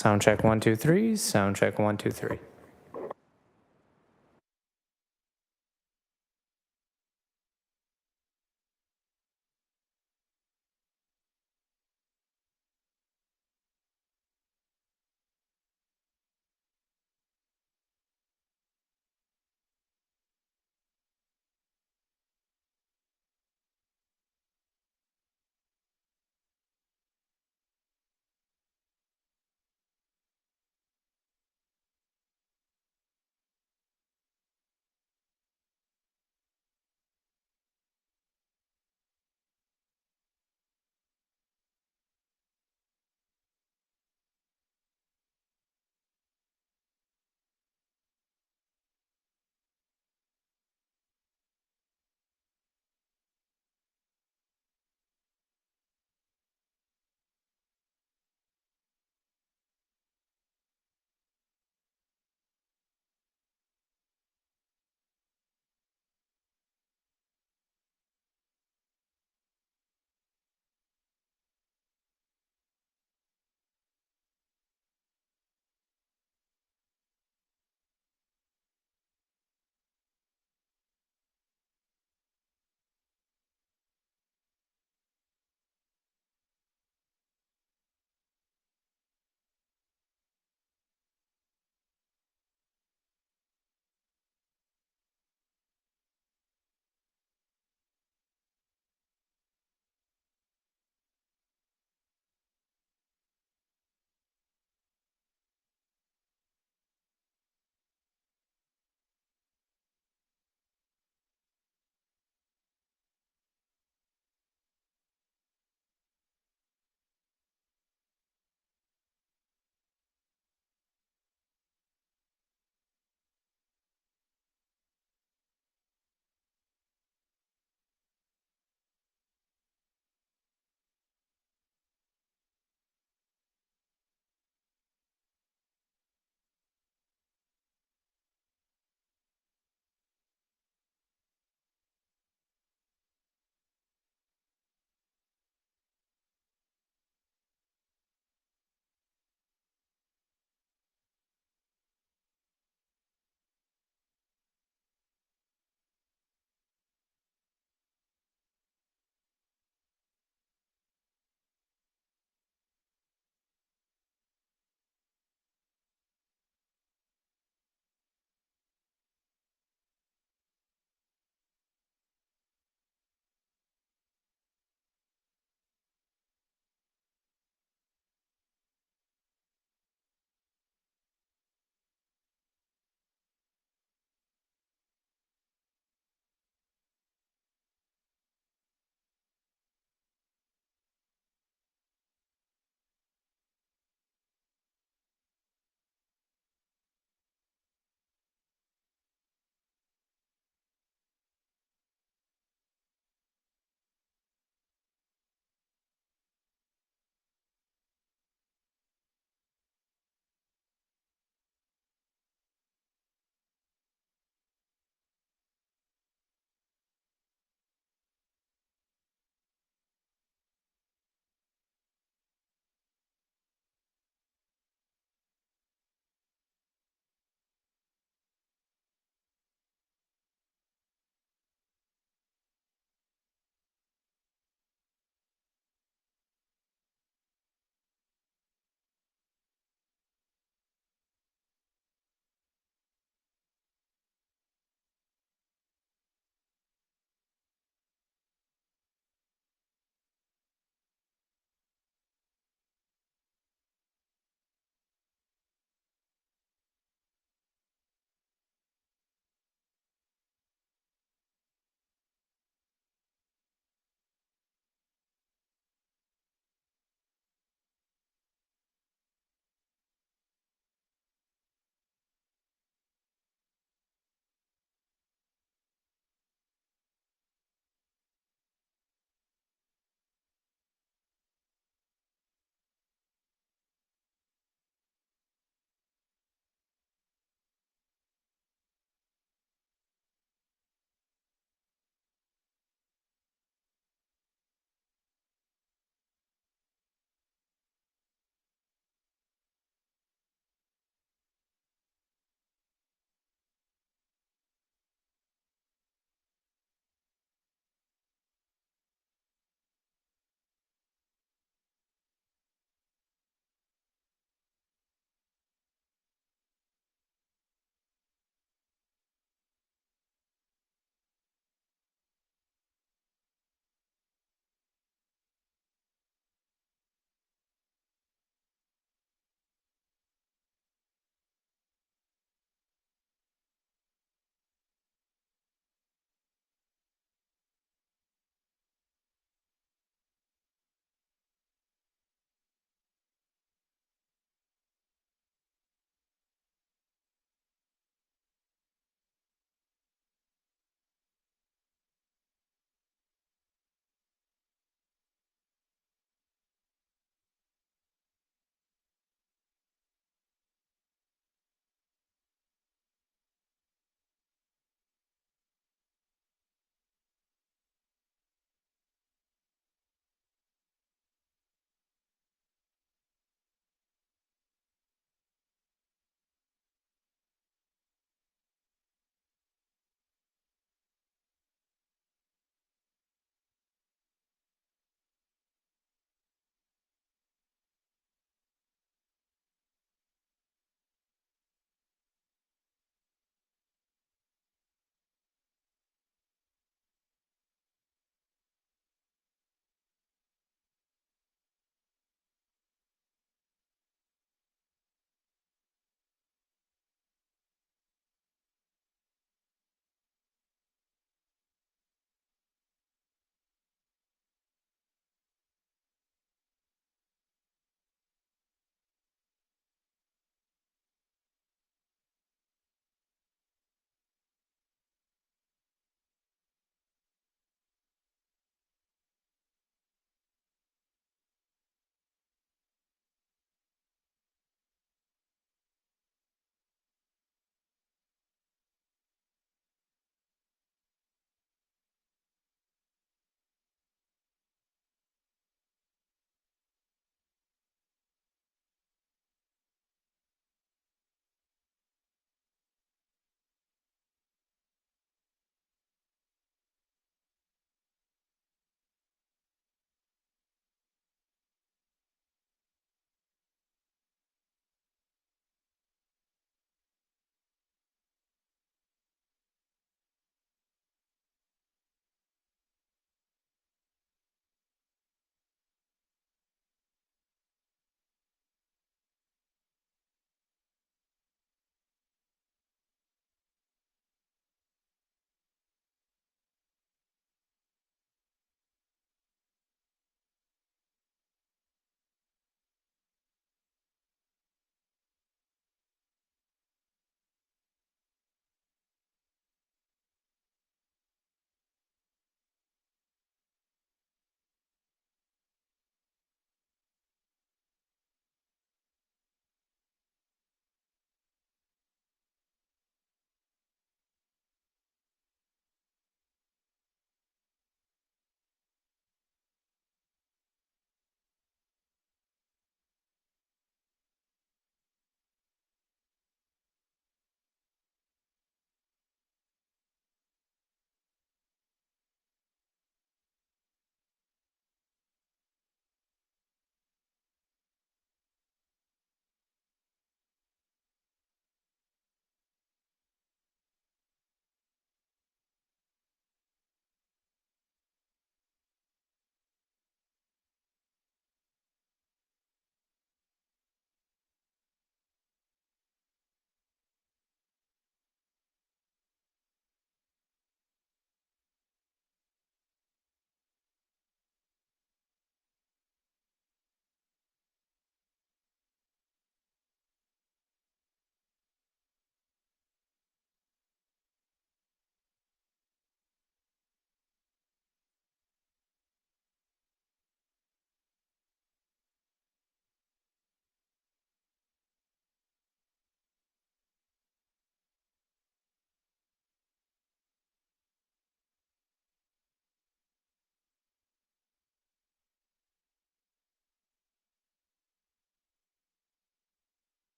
Sound check 1, 2, 3. Sound check 1, 2, 3.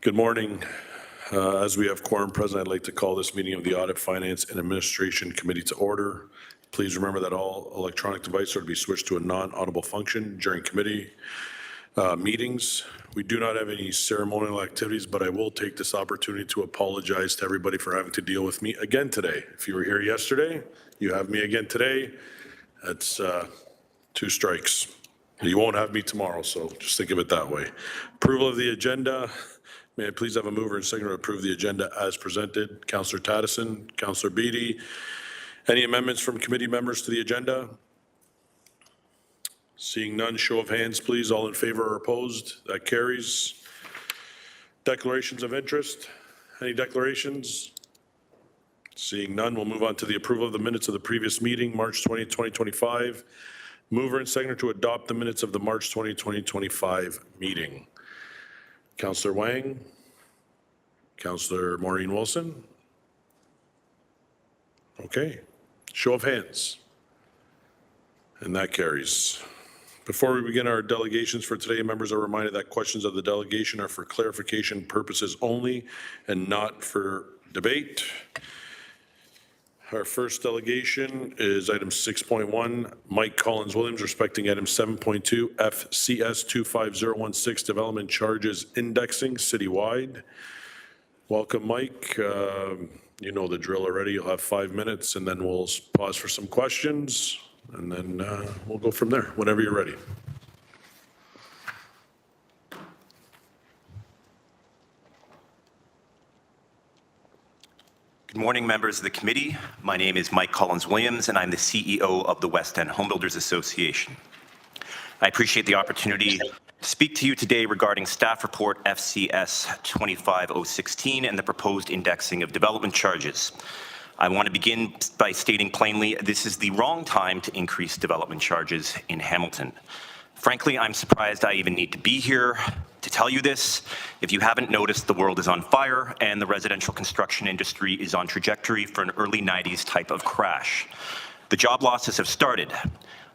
Good morning. As we have quorum present, I'd like to call this meeting of the Audit, Finance, and Administration Committee to order. Please remember that all electronic devices are to be switched to a non-audible function during committee meetings. We do not have any ceremonial activities, but I will take this opportunity to apologize to everybody for having to deal with me again today. If you were here yesterday, you have me again today. That's 2 strikes. You won't have me tomorrow, so just think of it that way. Approval of the agenda. May I please have a mover and seconder to approve the agenda as presented? Councillor Taddison, Councillor Beattie. Any amendments from committee members to the agenda? Seeing none, show of hands, please. All in favor or opposed? That carries. Declarations of interest. Any declarations? Seeing none, we'll move on to the approval of the minutes of the previous meeting, March 20, 2025. Mover and seconder to adopt the minutes of the March 20, 2025 meeting. Councillor Wang, Councillor Maureen Wilson. Okay, show of hands. And that carries. Before we begin our delegations for today, members are reminded that questions of the delegation are for clarification purposes only and not for debate. Our first delegation is item 6.1, Mike Collins-Williams, respecting item 7.2, FCS 25016, development charges indexing citywide. Welcome, Mike. You know the drill already. You'll have 5 minutes, and then we'll pause for some questions, and then we'll go from there, whenever you're ready. Good morning, members of the committee. My name is Mike Collins-Williams, and I'm the CEO of the West End Home Builders Association. I appreciate the opportunity to speak to you today regarding staff report FCS 25016 and the proposed indexing of development charges. I want to begin by stating plainly, this is the wrong time to increase development charges in Hamilton. Frankly, I'm surprised I even need to be here to tell you this. If you haven't noticed, the world is on fire and the residential construction industry is on trajectory for an early 90s type of crash. The job losses have started.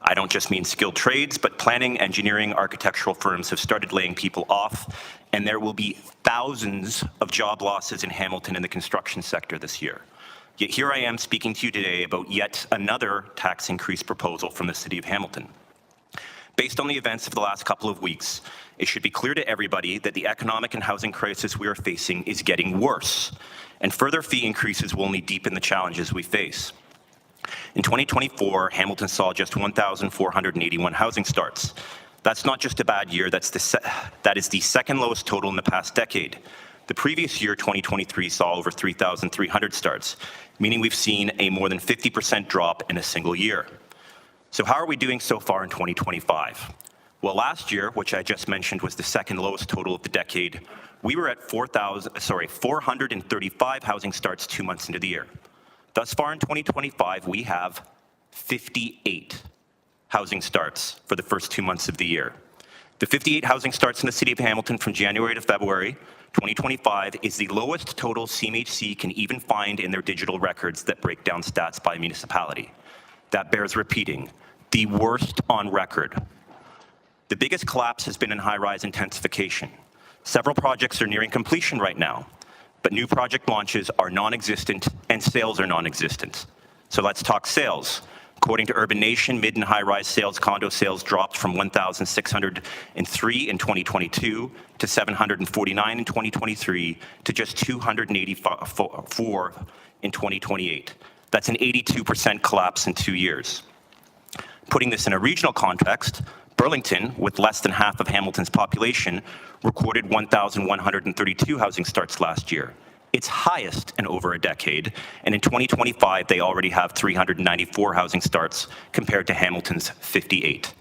I don't just mean skilled trades, but planning, engineering, architectural firms have started laying people off, and there will be thousands of job losses in Hamilton in the construction sector this year. Yet here I am speaking to you today about yet another tax increase proposal from the City of Hamilton. Based on the events of the last couple of weeks, it should be clear to everybody that the economic and housing crisis we are facing is getting worse, and further fee increases will only deepen the challenges we face. In 2024, Hamilton saw just 1,481 housing starts. That's not just a bad year, that is the second lowest total in the past decade. The previous year, 2023, saw over 3,300 starts, meaning we've seen a more than 50% drop in a single year. So how are we doing so far in 2025? Well, last year, which I just mentioned was the second lowest total of the decade, we were at 435 housing starts 2 months into the year. Thus far in 2025, we have 58 housing starts for the first 2 months of the year. The 58 housing starts in the City of Hamilton from January to February 2025 is the lowest total CMHC can even find in their digital records that break down stats by municipality. That bears repeating, the worst on record. The biggest collapse has been in high-rise intensification. Several projects are nearing completion right now, but new project launches are non-existent and sales are non-existent. So let's talk sales. According to Urban Nation, mid and high-rise sales, condo sales dropped from 1,603 in 2022 to 749 in 2023 to just 284 in 2028. That's an 82% collapse in 2 years. Putting this in a regional context, Burlington, with less than half of Hamilton's population, recorded 1,132 housing starts last year, its highest in over a decade, and in 2025 they already have 394 housing starts compared to Hamilton's 58.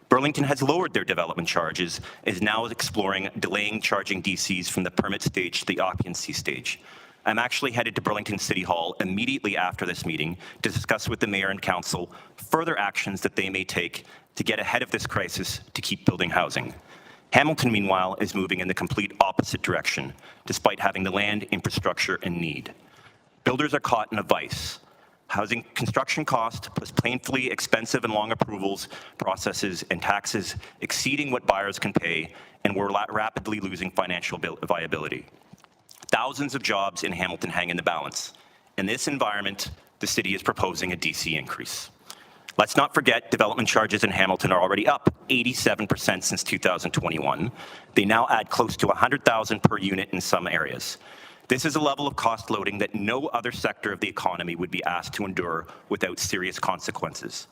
Burlington has lowered their development charges, is now exploring delaying charging DCs from the permit stage to the occupancy stage. I'm actually headed to Burlington City Hall immediately after this meeting to discuss with the Mayor and Council further actions that they may take to get ahead of this crisis to keep building housing. Hamilton, meanwhile, is moving in the complete opposite direction, despite having the land, infrastructure, and need. Builders are caught in a vice. Housing construction cost plus painfully expensive and long approvals, processes, and taxes exceeding what buyers can pay, and we're rapidly losing financial viability. Thousands of jobs in Hamilton hang in the balance. In this environment, the city is proposing a DC increase. Let's not forget development charges in Hamilton are already up 87% since 2021. They now add close to $100,000 per unit in some areas. This is a level of cost loading that no other sector of the economy would be asked to endure without serious consequences.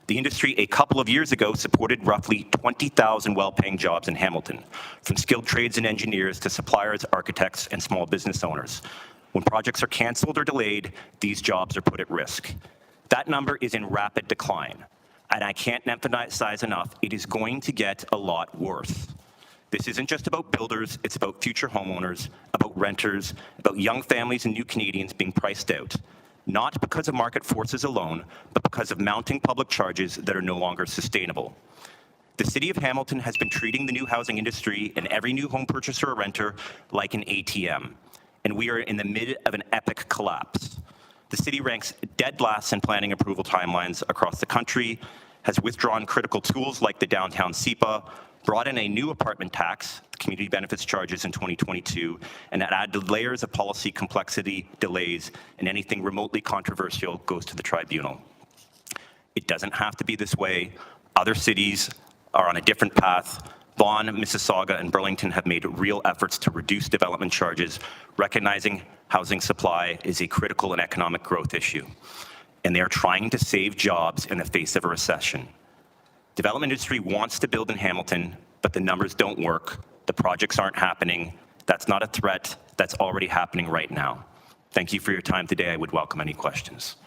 The industry a couple of years ago supported roughly 20,000 well-paying jobs in Hamilton, from skilled trades and engineers to suppliers, architects, and small business owners. When projects are canceled or delayed, these jobs are put at risk. That number is in rapid decline, and I can't emphasize enough, it is going to get a lot worse. This isn't just about builders, it's about future homeowners, about renters, about young families and new Canadians being priced out, not because of market forces alone, but because of mounting public charges that are no longer sustainable. The City of Hamilton has been treating the new housing industry and every new home purchaser or renter like an ATM, and we are in the mid of an epic collapse. The city ranks dead last in planning approval timelines across the country, has withdrawn critical tools like the downtown SEPA, brought in a new apartment tax, community benefits charges in 2022, and added layers of policy complexity, delays, and anything remotely controversial goes to the tribunal. It doesn't have to be this way. Other cities are on a different path. Vaughan, Mississauga, and Burlington have made real efforts to reduce development charges, recognizing housing supply is a critical and economic growth issue. And they are trying to save jobs in the face of a recession. Development industry wants to build in Hamilton, but the numbers don't work. The projects aren't happening. That's not a threat. That's already happening right now. Thank you for your time today. I would welcome any questions.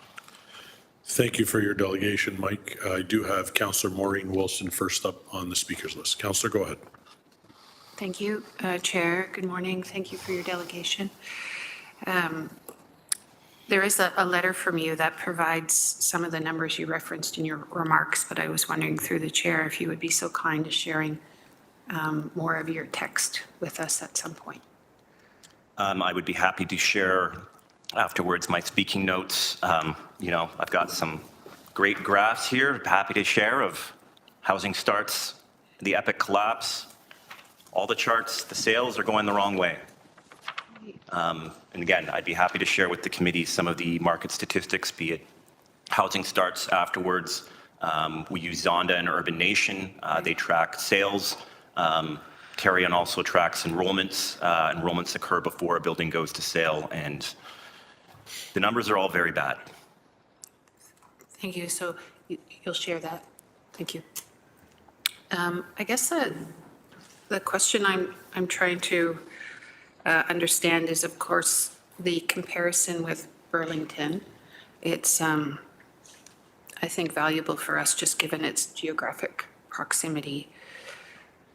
Thank you for your delegation, Mike. I do have Councillor Maureen Wilson first up on the speakers list. Councillor, go ahead. Thank you, Chair. Good morning. Thank you for your delegation. There is a letter from you that provides some of the numbers you referenced in your remarks, but I was wondering through the chair if you would be so kind as sharing more of your text with us at some point. I would be happy to share afterwards my speaking notes. I've got some great graphs here, happy to share, of housing starts, the epic collapse, all the charts, the sales are going the wrong way. And again, I'd be happy to share with the committee some of the market statistics, be it housing starts afterwards. We use Zonda and Urban Nation. They track sales. Tarion also tracks enrollments. Enrollments occur before a building goes to sale, and the numbers are all very bad. Thank you. So you'll share that. Thank you. I guess the question I'm trying to understand is, of course, the comparison with Burlington. It's, I think, valuable for us just given its geographic proximity.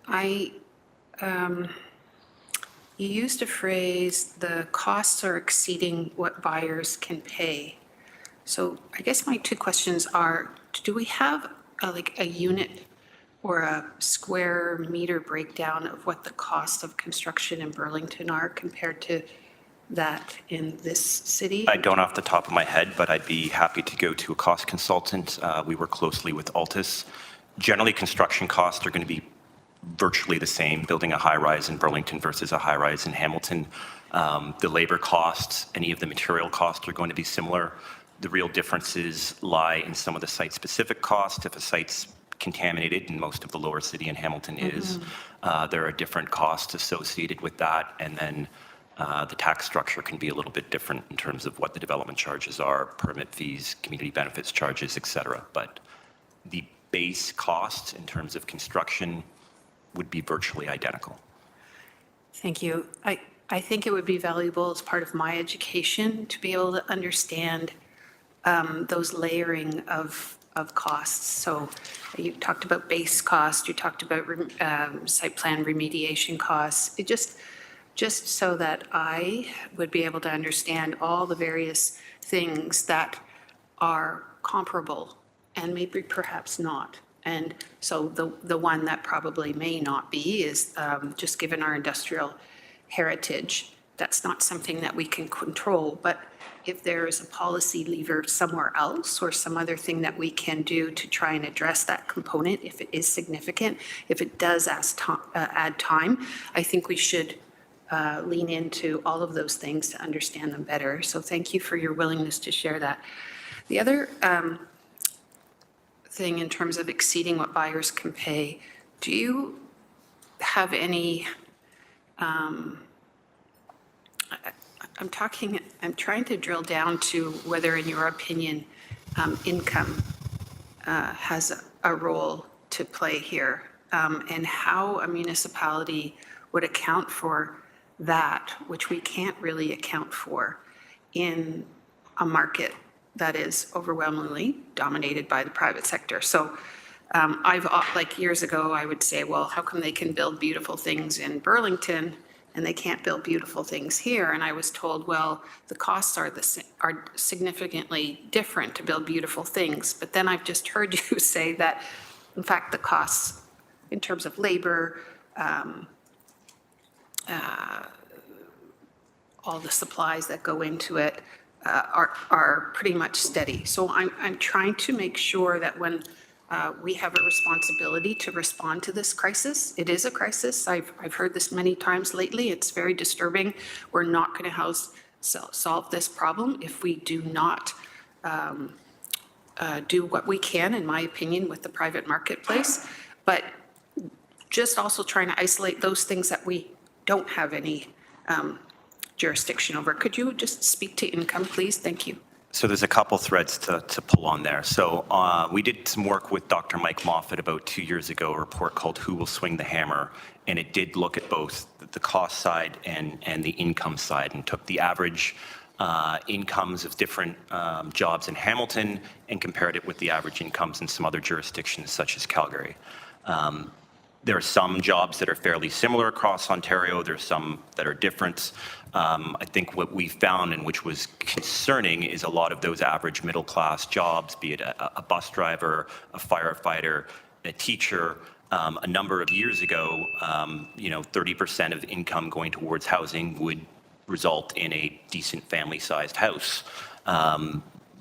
You used a phrase, the costs are exceeding what buyers can pay. So I guess my two questions are, do we have a unit or a square meter breakdown of what the costs of construction in Burlington are compared to that in this city? I don't off the top of my head, but I'd be happy to go to a cost consultant. We work closely with Altus. Generally, construction costs are going to be virtually the same, building a high-rise in Burlington versus a high-rise in Hamilton. The labor costs, any of the material costs are going to be similar. The real differences lie in some of the site-specific costs. If a site's contaminated, and most of the lower city in Hamilton is, there are different costs associated with that, and then the tax structure can be a little bit different in terms of what the development charges are, permit fees, community benefits charges, et cetera. But the base cost in terms of construction would be virtually identical. Thank you. I think it would be valuable as part of my education to be able to understand those layering of costs. So you talked about base cost, you talked about site plan remediation costs. It just so that I would be able to understand all the various things that are comparable and maybe perhaps not. And so the one that probably may not be is just given our industrial heritage, that's not something that we can control, but if there is a policy lever somewhere else or some other thing that we can do to try and address that component, if it is significant, if it does add time, I think we should lean into all of those things to understand them better. So thank you for your willingness to share that. The other thing in terms of exceeding what buyers can pay, do you have any, I'm trying to drill down to whether, in your opinion, income has a role to play here, and how a municipality would account for that, which we can't really account for in a market that is overwhelmingly dominated by the private sector. So like years ago, I would say, well, how come they can build beautiful things in Burlington and they can't build beautiful things here? And I was told, well, the costs are significantly different to build beautiful things. But then I've just heard you say that, in fact, the costs in terms of labor, all the supplies that go into it are pretty much steady. So I'm trying to make sure that when we have a responsibility to respond to this crisis. It is a crisis. I've heard this many times lately. It's very disturbing. We're not going to solve this problem if we do not do what we can, in my opinion, with the private marketplace. But just also trying to isolate those things that we don't have any jurisdiction over. Could you just speak to income, please? Thank you. So there's a couple threads to pull on there. So we did some work with Dr. Mike Moffat about 2 years ago, a report called Who Will Swing the Hammer? And it did look at both the cost side and the income side, and took the average incomes of different jobs in Hamilton and compared it with the average incomes in some other jurisdictions such as Calgary. There are some jobs that are fairly similar across Ontario. There's some that are different. I think what we found, and which was concerning, is a lot of those average middle-class jobs, be it a bus driver, a firefighter, a teacher. A number of years ago, 30% of income going towards housing would result in a decent family-sized house.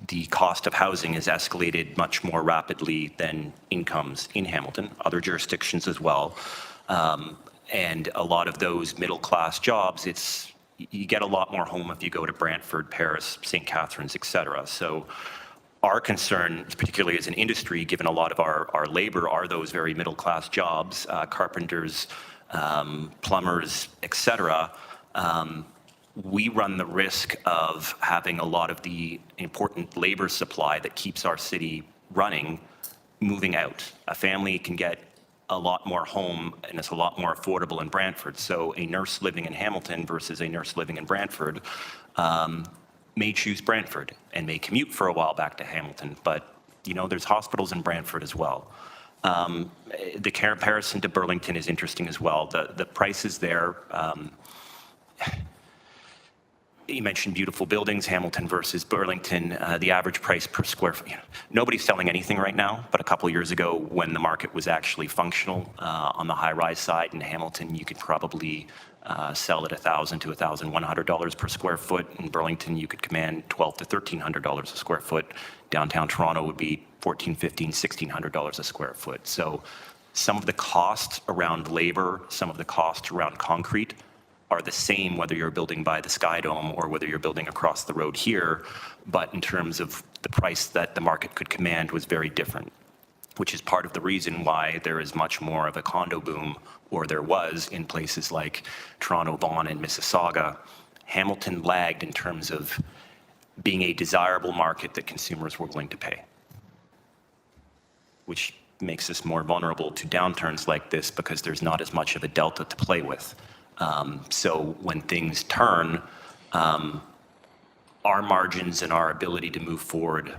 The cost of housing has escalated much more rapidly than incomes in Hamilton, other jurisdictions as well. And a lot of those middle-class jobs, you get a lot more home if you go to Brantford, Paris, St. Catharines, et cetera. So our concern, particularly as an industry, given a lot of our labor are those very middle-class jobs, carpenters, plumbers, et cetera, we run the risk of having a lot of the important labor supply that keeps our city running moving out. A family can get a lot more home, and it's a lot more affordable in Brantford. So a nurse living in Hamilton versus a nurse living in Brantford may choose Brantford and may commute for a while back to Hamilton. But, there's hospitals in Brantford as well. The comparison to Burlington is interesting as well. The prices there, you mentioned beautiful buildings, Hamilton versus Burlington. The average price per square foot, nobody's selling anything right now, but a couple of years ago when the market was actually functional on the high-rise side in Hamilton, you could probably sell at $1,000 to $1,100 per square foot. In Burlington, you could command $1,200 to $1,300 a square foot. Downtown Toronto would be $1,400, $1,500, $1,600 a square foot. So some of the costs around labor, some of the costs around concrete are the same whether you're building by the Sky Dome or whether you're building across the road here, but in terms of the price that the market could command was very different, which is part of the reason why there is much more of a condo boom, or there was, in places like Toronto, Vaughan, and Mississauga. Hamilton lagged in terms of being a desirable market that consumers were willing to pay, which makes us more vulnerable to downturns like this because there's not as much of a delta to play with. So when things turn, our margins and our ability to move forward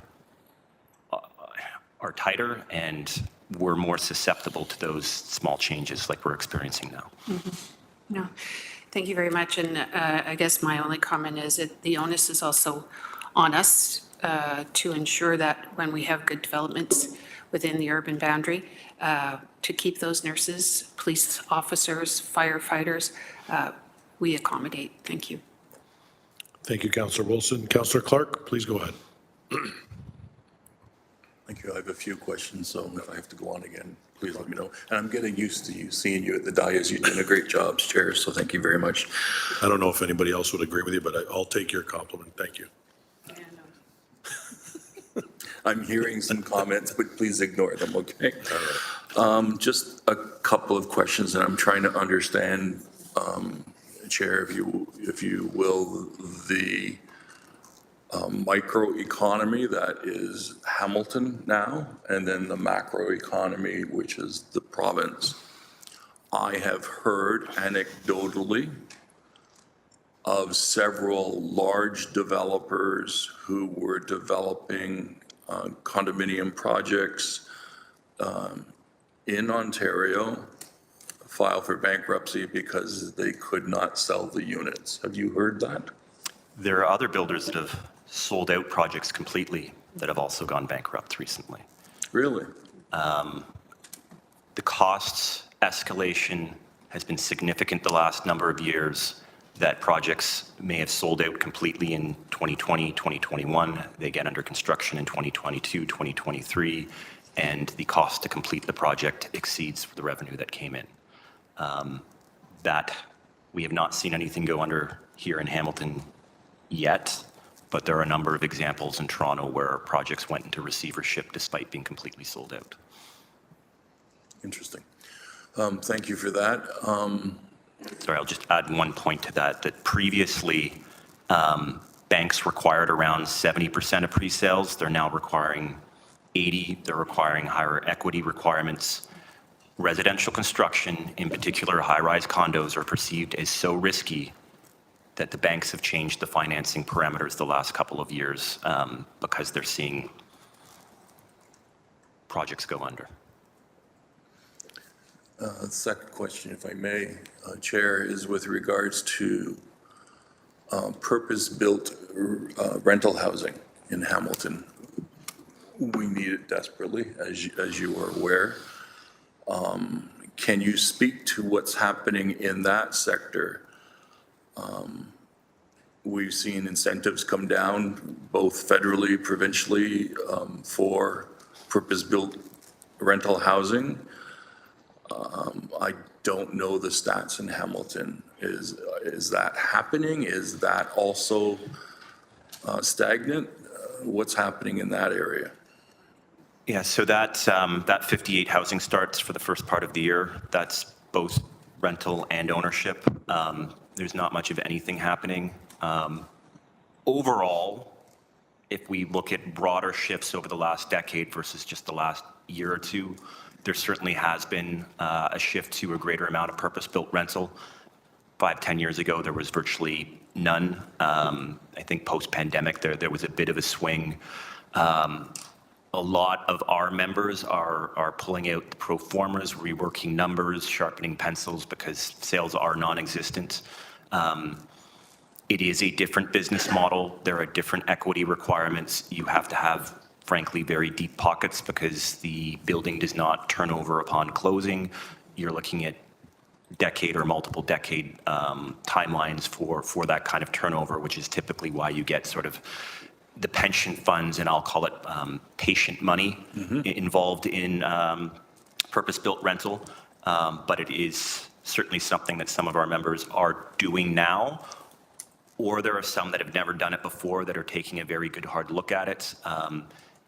are tighter, and we're more susceptible to those small changes like we're experiencing now. Mm-hmm. No, thank you very much. And I guess my only comment is that the onus is also on us to ensure that when we have good developments within the urban boundary, to keep those nurses, police officers, firefighters, we accommodate. Thank you. Thank you, Councillor Wilson. Councillor Clark, please go ahead. Thank you. I have a few questions, so if I have to go on again, please let me know. And I'm getting used to seeing you at the dais. You're doing a great job, Chair, so thank you very much. I don't know if anybody else would agree with you, but I'll take your compliment. Thank you. I'm hearing some comments, but please ignore them, okay? Just a couple of questions, and I'm trying to understand, Chair, if you will, the microeconomy that is Hamilton now, and then the macroeconomy, which is the province. I have heard anecdotally of several large developers who were developing condominium projects in Ontario file for bankruptcy because they could not sell the units. Have you heard that? There are other builders that have sold out projects completely that have also gone bankrupt recently. Really? The costs escalation has been significant the last number of years, that projects may have sold out completely in 2020, 2021. They get under construction in 2022, 2023, and the cost to complete the project exceeds the revenue that came in. That we have not seen anything go under here in Hamilton yet, but there are a number of examples in Toronto where projects went into receivership despite being completely sold out. Interesting. Thank you for that. Sorry, I'll just add one point to that, that previously banks required around 70% of pre-sales. They're now requiring 80. They're requiring higher equity requirements. Residential construction, in particular high-rise condos, are perceived as so risky that the banks have changed the financing parameters the last couple of years because they're seeing projects go under. The second question, if I may, Chair, is with regards to purpose-built rental housing in Hamilton. We need it desperately, as you are aware. Can you speak to what's happening in that sector? We've seen incentives come down, both federally, provincially, for purpose-built rental housing. I don't know the stats in Hamilton. Is that happening? Is that also stagnant? What's happening in that area? Yeah, so that 58 housing starts for the first part of the year. That's both rental and ownership. There's not much of anything happening. Overall, if we look at broader shifts over the last decade versus just the last year or two, there certainly has been a shift to a greater amount of purpose-built rental. 5-10 years ago, there was virtually none. I think post-pandemic, there was a bit of a swing. A lot of our members are pulling out the pro formas, reworking numbers, sharpening pencils because sales are non-existent. It is a different business model. There are different equity requirements. You have to have, frankly, very deep pockets because the building does not turn over upon closing. You're looking at decade or multiple decade timelines for that kind of turnover, which is typically why you get sort of the pension funds, and I'll call it patient money, involved in purpose-built rental. But it is certainly something that some of our members are doing now, or there are some that have never done it before that are taking a very good hard look at it.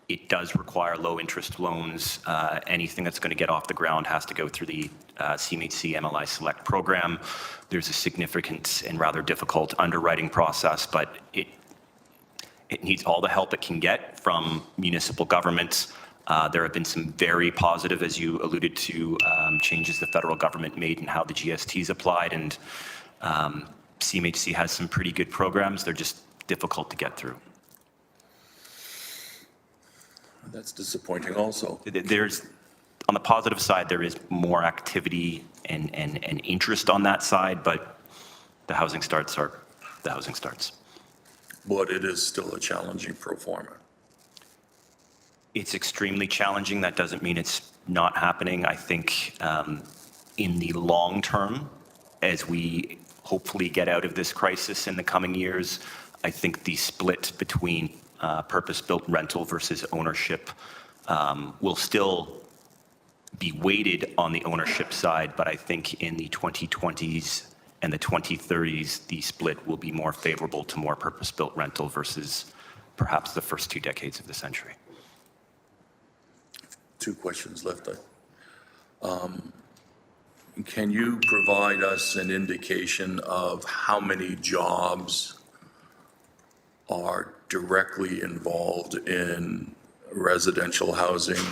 It does require low interest loans. Anything that's going to get off the ground has to go through the CMHC MLI Select program. There's a significant and rather difficult underwriting process, but it needs all the help it can get from municipal governments. There have been some very positive, as you alluded to, changes the federal government made in how the GST is applied, and CMHC has some pretty good programs. They're just difficult to get through. That's disappointing also. There's, on the positive side, there is more activity and interest on that side, but the housing starts are the housing starts. But it is still a challenging pro forma. It's extremely challenging. That doesn't mean it's not happening. I think in the long term, as we hopefully get out of this crisis in the coming years. I think the split between purpose-built rental versus ownership will still be weighted on the ownership side, but I think in the 2020s and the 2030s, the split will be more favorable to more purpose-built rental versus perhaps the first 2 decades of the century. 2 questions left. Can you provide us an indication of how many jobs are directly involved in residential housing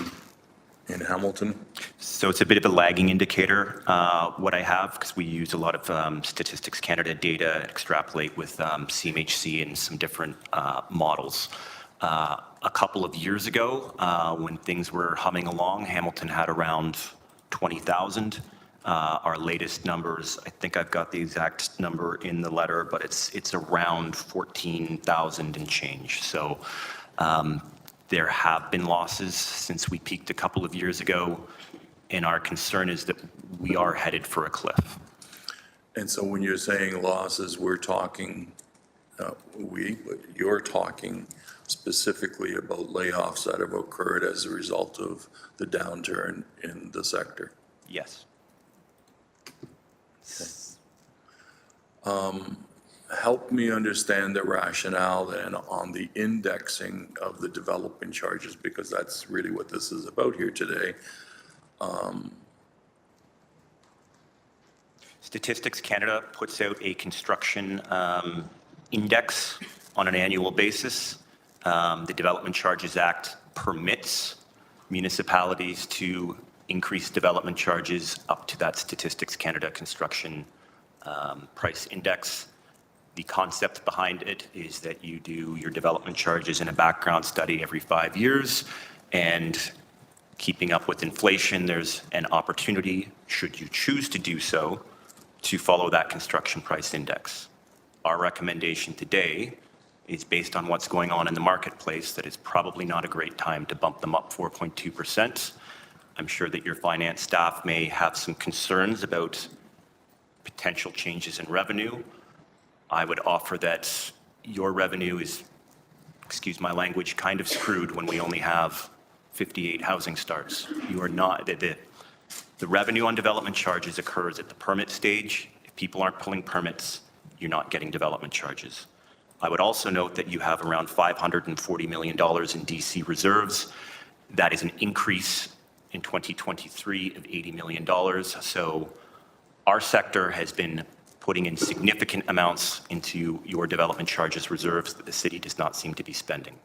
in Hamilton? So it's a bit of a lagging indicator, what I have, because we use a lot of Statistics Canada data, extrapolate with CMHC and some different models. A couple of years ago, when things were humming along, Hamilton had around 20,000. Our latest numbers, I think I've got the exact number in the letter, but it's around 14,000 and change. So there have been losses since we peaked a couple of years ago, and our concern is that we are headed for a cliff. And so when you're saying losses, we're talking, but you're talking specifically about layoffs that have occurred as a result of the downturn in the sector. Yes. Help me understand the rationale then on the indexing of the development charges, because that's really what this is about here today. Statistics Canada puts out a construction index on an annual basis. The Development Charges Act permits municipalities to increase development charges up to that Statistics Canada construction price index. The concept behind it is that you do your development charges in a background study every 5 years, and keeping up with inflation, there's an opportunity, should you choose to do so, to follow that construction price index. Our recommendation today is based on what's going on in the marketplace, that it's probably not a great time to bump them up 4.2%. I'm sure that your finance staff may have some concerns about potential changes in revenue. I would offer that your revenue is, excuse my language, kind of screwed when we only have 58 housing starts. You are not, the revenue on development charges occurs at the permit stage. If people aren't pulling permits, you're not getting development charges. I would also note that you have around $540 million in DC reserves. That is an increase in 2023 of $80 million. So our sector has been putting in significant amounts into your development charges reserves that the city does not seem to be spending.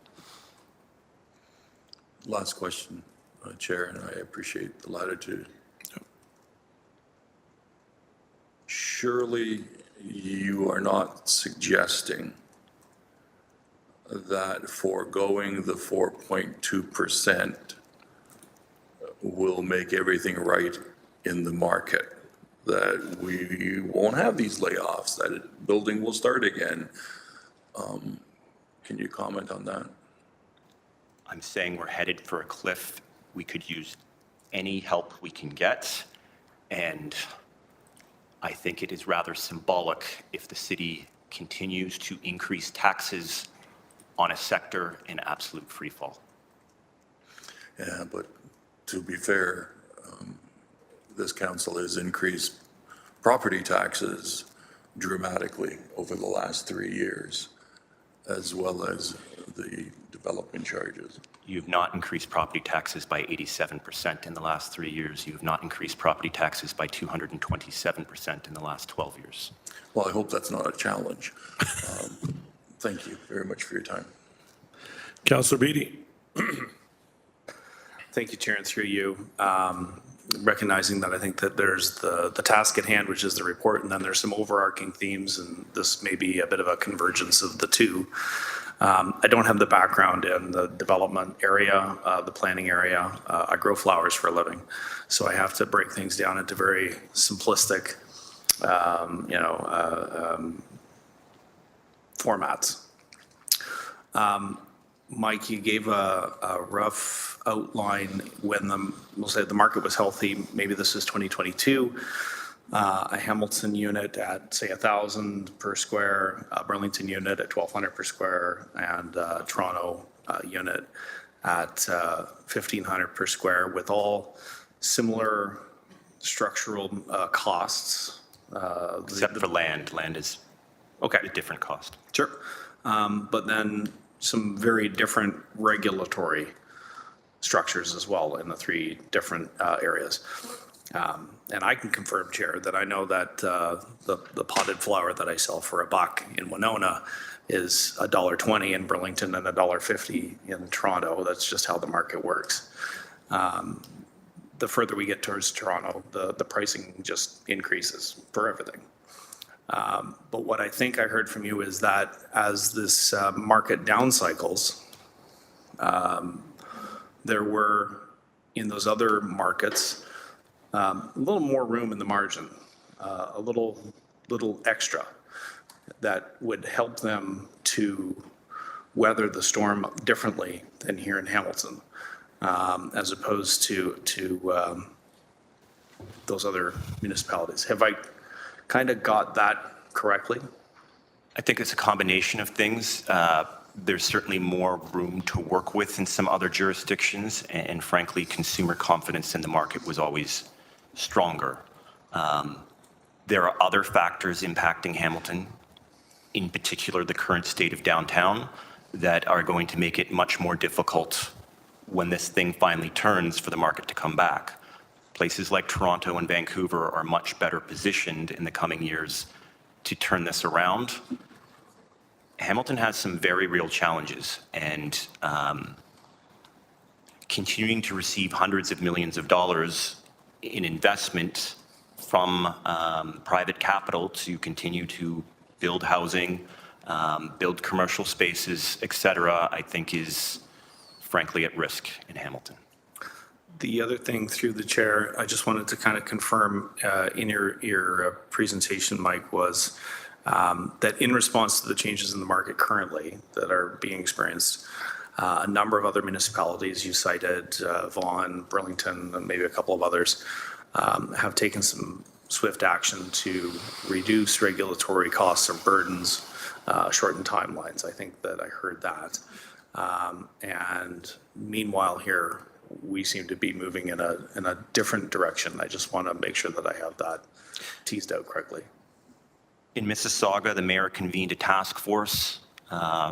Last question, Chair, and I appreciate the latitude. Surely you are not suggesting that foregoing the 4.2% will make everything right in the market, that we won't have these layoffs, that building will start again. Can you comment on that? I'm saying we're headed for a cliff. We could use any help we can get, and I think it is rather symbolic if the city continues to increase taxes on a sector in absolute freefall. Yeah, but to be fair, this council has increased property taxes dramatically over the last 3 years, as well as the development charges. You have not increased property taxes by 87% in the last 3 years. You have not increased property taxes by 227% in the last 12 years. Well, I hope that's not a challenge. Thank you very much for your time. Councillor Beattie. Thank you, Chair, and through you. Recognizing that I think that there's the task at hand, which is the report, and then there's some overarching themes, and this may be a bit of a convergence of the two. I don't have the background in the development area, the planning area. I grow flowers for a living, so I have to break things down into very simplistic, formats. Mike, you gave a rough outline when we'll say the market was healthy. Maybe this is 2022. a Hamilton unit at, say, 1,000 per square, a Burlington unit at 1,200 per square, and a Toronto unit at 1,500 per square, with all similar structural costs. Except for land. Land is Okay. a different cost. Sure. But then some very different regulatory structures as well in the three different areas. And I can confirm, Chair, that I know that the potted flower that I sell for $1 in Winona is $1.20 in Burlington and $1.50 in Toronto. That's just how the market works. The further we get towards Toronto, the pricing just increases for everything. But what I think I heard from you is that as this market down cycles, there were, in those other markets, a little more room in the margin, a little extra that would help them to weather the storm differently than here in Hamilton, as opposed to those other municipalities. Have I kind of got that correctly? I think it's a combination of things. There's certainly more room to work with in some other jurisdictions, and frankly, consumer confidence in the market was always stronger. There are other factors impacting Hamilton, in particular the current state of downtown, that are going to make it much more difficult when this thing finally turns for the market to come back. Places like Toronto and Vancouver are much better positioned in the coming years to turn this around. Hamilton has some very real challenges, and continuing to receive hundreds of millions of dollars in investment from private capital to continue to build housing, build commercial spaces, et cetera, I think is frankly at risk in Hamilton. The other thing, through the chair, I just wanted to kind of confirm in your presentation, Mike, was that in response to the changes in the market currently that are being experienced, a number of other municipalities, you cited Vaughan, Burlington, and maybe a couple of others, have taken some swift action to reduce regulatory costs or burdens, shorten timelines. I think that I heard that. And meanwhile here, we seem to be moving in a different direction. I just want to make sure that I have that teased out correctly. In Mississauga, the mayor convened a task force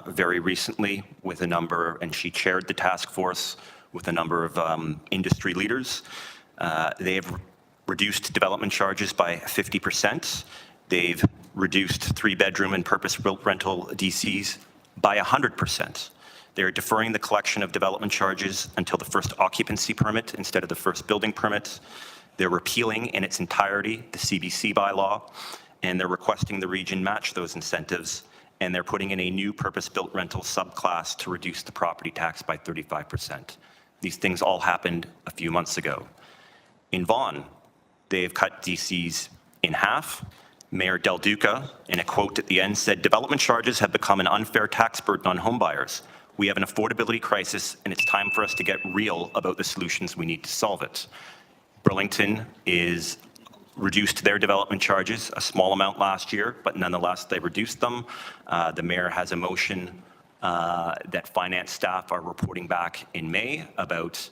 very recently with a number, and she chaired the task force with a number of industry leaders. They have reduced development charges by 50%. They've reduced 3-bedroom and purpose-built rental DCs by 100%. They're deferring the collection of development charges until the first occupancy permit instead of the first building permit. They're repealing in its entirety the CBC bylaw, and they're requesting the region match those incentives, and they're putting in a new purpose-built rental subclass to reduce the property tax by 35%. These things all happened a few months ago. In Vaughan, they've cut DCs in half. Mayor Del Duca, in a quote at the end, said, "Development charges have become an unfair tax burden on homebuyers. We have an affordability crisis, and it's time for us to get real about the solutions we need to solve it." Burlington is reduced their development charges a small amount last year, but nonetheless, they reduced them. The mayor has a motion that finance staff are reporting back in May about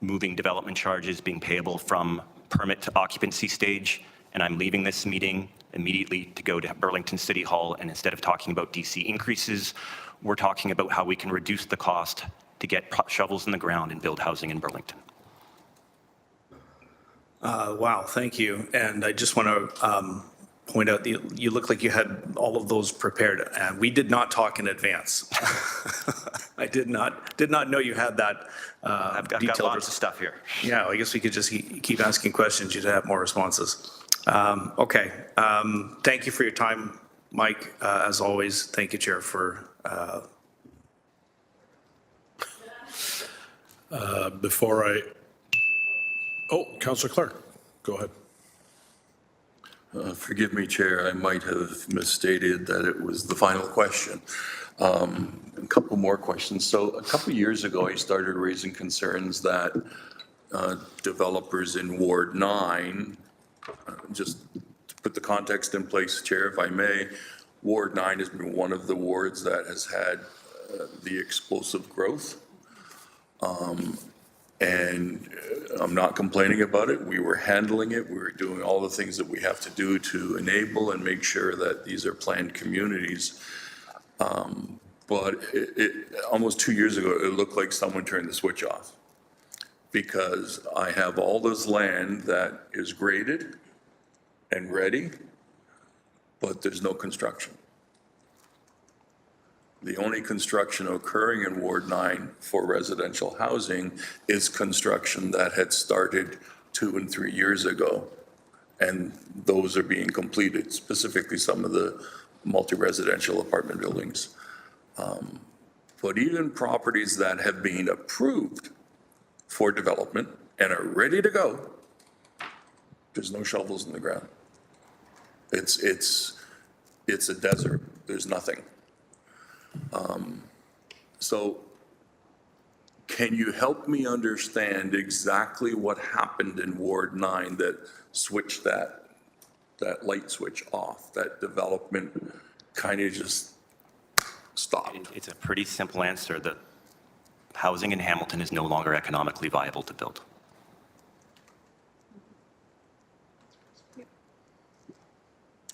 moving development charges being payable from permit to occupancy stage, and I'm leaving this meeting immediately to go to Burlington City Hall, and instead of talking about DC increases, we're talking about how we can reduce the cost to get shovels in the ground and build housing in Burlington. Wow, thank you. And I just want to point out, you look like you had all of those prepared, and we did not talk in advance. I did not know you had that I've got detailed. lots of stuff here. Yeah, I guess we could just keep asking questions. You'd have more responses. Okay. Thank you for your time, Mike. As always, thank you, Chair, for Councillor Clark, go ahead. Forgive me, Chair, I might have misstated that it was the final question. A couple more questions. So a couple years ago, I started raising concerns that developers in Ward 9, just put the context in place, Chair, if I may, Ward 9 has been one of the wards that has had the explosive growth. And I'm not complaining about it. We were handling it. We were doing all the things that we have to do to enable and make sure that these are planned communities. But almost 2 years ago, it looked like someone turned the switch off, because I have all this land that is graded and ready, but there's no construction. The only construction occurring in Ward 9 for residential housing is construction that had started 2 and 3 years ago. And those are being completed, specifically some of the multi-residential apartment buildings. But even properties that have been approved for development and are ready to go, there's no shovels in the ground. It's a desert. There's nothing. So can you help me understand exactly what happened in Ward 9 that switched that light switch off, that development kind of just stopped? It's a pretty simple answer, that housing in Hamilton is no longer economically viable to build.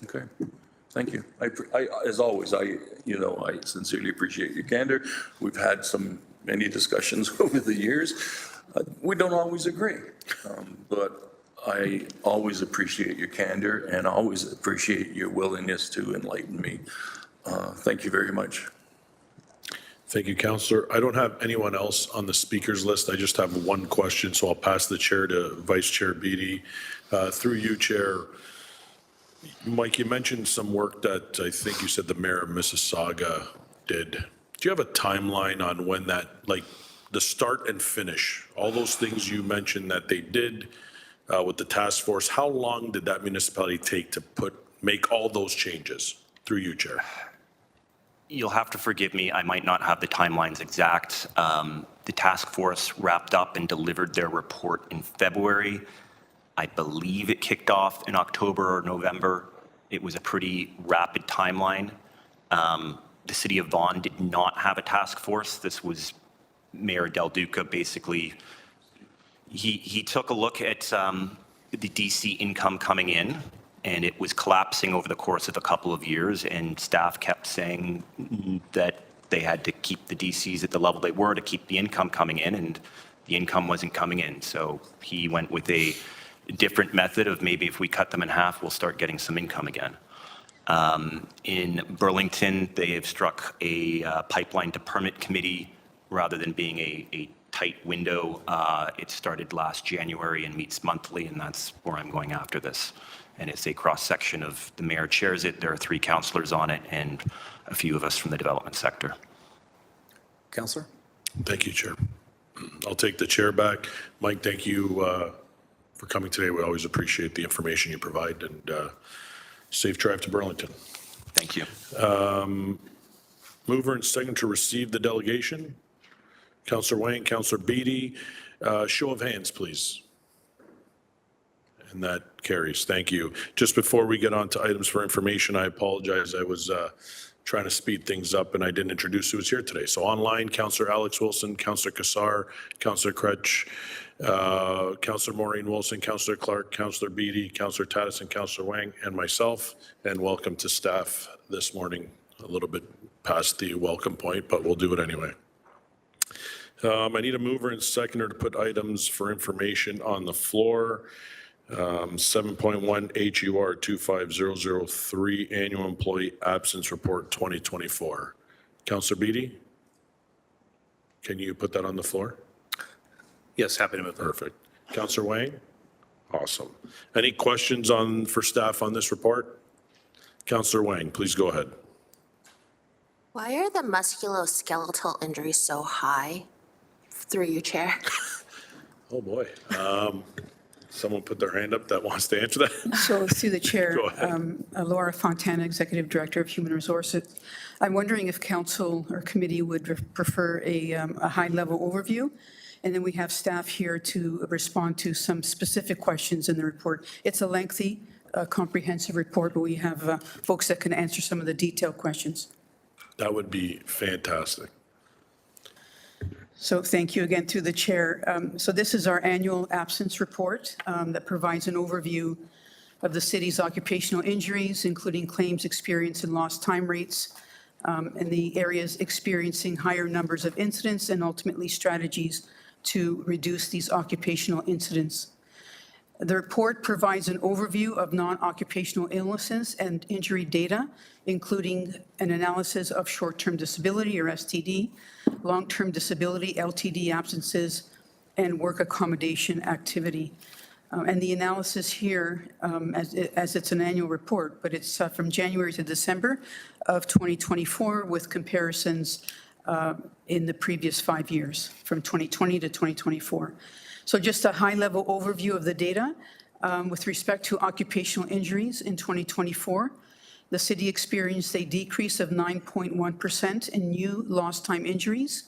Okay, thank you. As always, I sincerely appreciate your candor. We've had many discussions over the years. We don't always agree, but I always appreciate your candor and always appreciate your willingness to enlighten me. Thank you very much. Thank you, Councillor. I don't have anyone else on the speakers list. I just have one question, so I'll pass the chair to Vice Chair Beatty. Through you, Chair. Mike, you mentioned some work that I think you said the mayor of Mississauga did. Do you have a timeline on when that, like the start and finish, all those things you mentioned that they did with the task force, how long did that municipality take to make all those changes? Through you, Chair. You'll have to forgive me, I might not have the timelines exact. The task force wrapped up and delivered their report in February. I believe it kicked off in October or November. It was a pretty rapid timeline. The city of Vaughan did not have a task force. This was Mayor Del Duca. Basically, he took a look at the DC income coming in, and it was collapsing over the course of a couple of years, and staff kept saying that they had to keep the DCs at the level they were to keep the income coming in, and the income wasn't coming in. So he went with a different method of maybe if we cut them in half, we'll start getting some income again. In Burlington, they have struck a pipeline to permit committee rather than being a tight window. It started last January and meets monthly, and that's where I'm going after this. And it's a cross-section of the mayor chairs it. There are 3 councillors on it and a few of us from the development sector. Councillor? Thank you, Chair. I'll take the chair back. Mike, thank you for coming today. We always appreciate the information you provide, and safe drive to Burlington. Thank you. Mover and second to receive the delegation. Councillor Wang, Councillor Beatty. Show of hands, please. And that carries. Thank you. Just before we get on to items for information, I apologize. I was trying to speed things up and I didn't introduce who was here today. So online, Councillor Alex Wilson, Councillor Kassar, Councillor Kretsch, Councillor Maureen Wilson, Councillor Clark, Councillor Beatty, Councillor Taddison, Councillor Wang, and myself. And welcome to staff this morning. A little bit past the welcome point, but we'll do it anyway. I need a mover and seconder to put items for information on the floor. 7.1 HUR 25003 Annual Employee Absence Report 2024. Councillor Beatty, can you put that on the floor? Yes, happy to move that. Perfect. Councillor Wang? Awesome. Any questions for staff on this report? Councillor Wang, please go ahead. Why are the musculoskeletal injuries so high? Through you, Chair. Oh, boy. Someone put their hand up that wants to answer that? So through the chair, Go ahead. Laura Fontana, Executive Director of Human Resources. I'm wondering if council or committee would prefer a high-level overview, and then we have staff here to respond to some specific questions in the report. It's a lengthy a comprehensive report, but we have folks that can answer some of the detailed questions. That would be fantastic. So thank you again through the chair. So this is our annual absence report that provides an overview of the city's occupational injuries, including claims experience and lost time rates, and the areas experiencing higher numbers of incidents and ultimately strategies to reduce these occupational incidents. The report provides an overview of non-occupational illnesses and injury data, including an analysis of short-term disability or STD, long-term disability, LTD absences, and work accommodation activity. And the analysis here, as it's an annual report, but it's from January to December of 2024 with comparisons in the previous 5 years, from 2020 to 2024. So just a high-level overview of the data. With respect to occupational injuries in 2024, the city experienced a decrease of 9.1% in new lost time injuries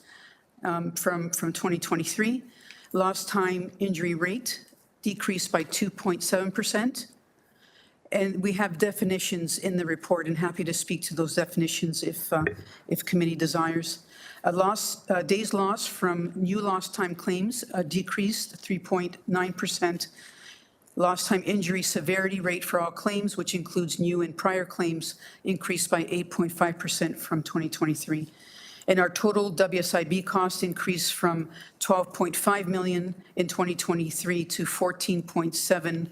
from 2023. Lost time injury rate decreased by 2.7%. And we have definitions in the report, and happy to speak to those definitions if committee desires. Days lost from new lost time claims decreased 3.9%. Lost time injury severity rate for all claims, which includes new and prior claims, increased by 8.5% from 2023. And our total WSIB cost increased from 12.5 million in 2023 to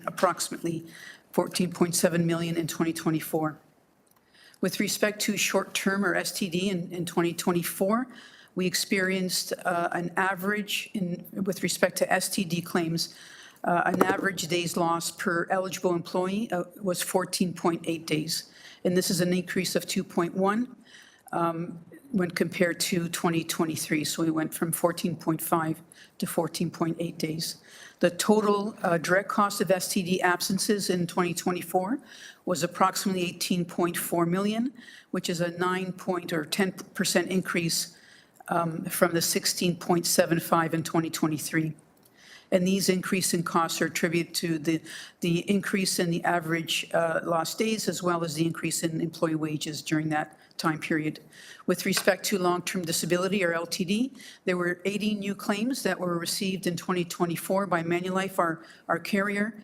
approximately 14.7 million in 2024. With respect to short-term or STD in 2024, we experienced an average with respect to STD claims, an average days lost per eligible employee was 14.8 days. And this is an increase of 2.1 when compared to 2023. So we went from 14.5 to 14.8 days. The total direct cost of STD absences in 2024 was approximately 18.4 million, which is a 10% increase from the 16.75 in 2023. And these increase in costs are attributed to the increase in the average lost days, as well as the increase in employee wages during that time period. With respect to long-term disability or LTD, there were 80 new claims that were received in 2024 by Manulife, our carrier,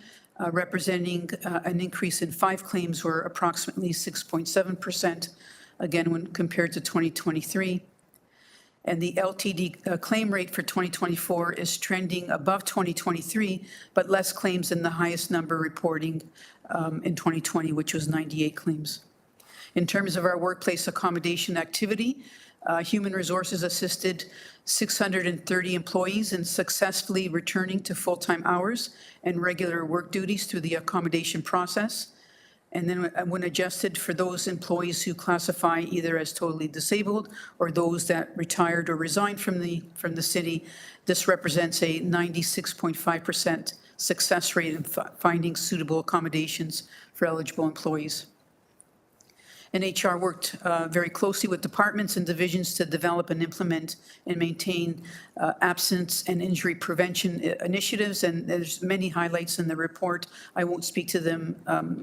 representing an increase in 5 claims, or approximately 6.7%, again, when compared to 2023. And the LTD claim rate for 2024 is trending above 2023, but less claims than the highest number reporting in 2020, which was 98 claims. In terms of our workplace accommodation activity, Human Resources assisted 630 employees in successfully returning to full-time hours and regular work duties through the accommodation process. And then when adjusted for those employees who classify either as totally disabled or those that retired or resigned from the city, this represents a 96.5% success rate in finding suitable accommodations for eligible employees. And HR worked very closely with departments and divisions to develop and implement and maintain absence and injury prevention initiatives. And there's many highlights in the report. I won't speak to them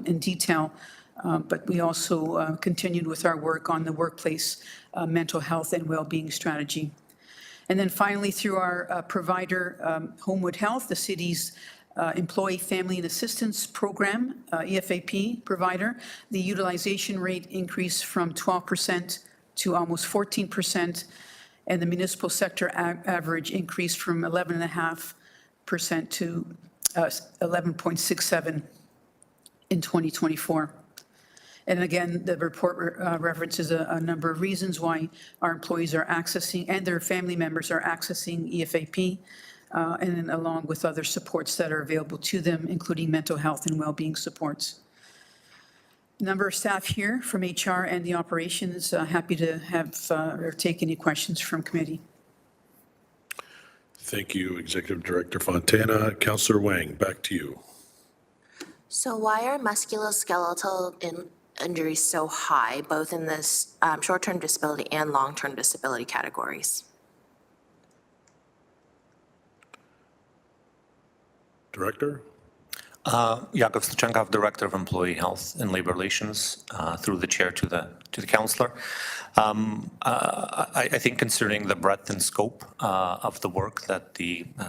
in detail, but we also continued with our work on the workplace mental health and well-being strategy. And then finally, through our provider, Homewood Health, the city's Employee Family and Assistance Program, EFAP provider, the utilization rate increased from 12% to almost 14%, and the municipal sector average increased from 11.5% to 11.67 in 2024. And again, the report references a number of reasons why our employees are accessing and their family members are accessing EFAP, and along with other supports that are available to them, including mental health and well-being supports. Number of staff here from HR and the operations, happy to have or take any questions from committee. Thank you, Executive Director Fontana. Councillor Wang, back to you. So why are musculoskeletal injuries so high, both in this short-term disability and long-term disability categories? Director? Yakov Stechenkov, Director of Employee Health and Labor Relations, through the chair to the councillor. I think concerning the breadth and scope of the work that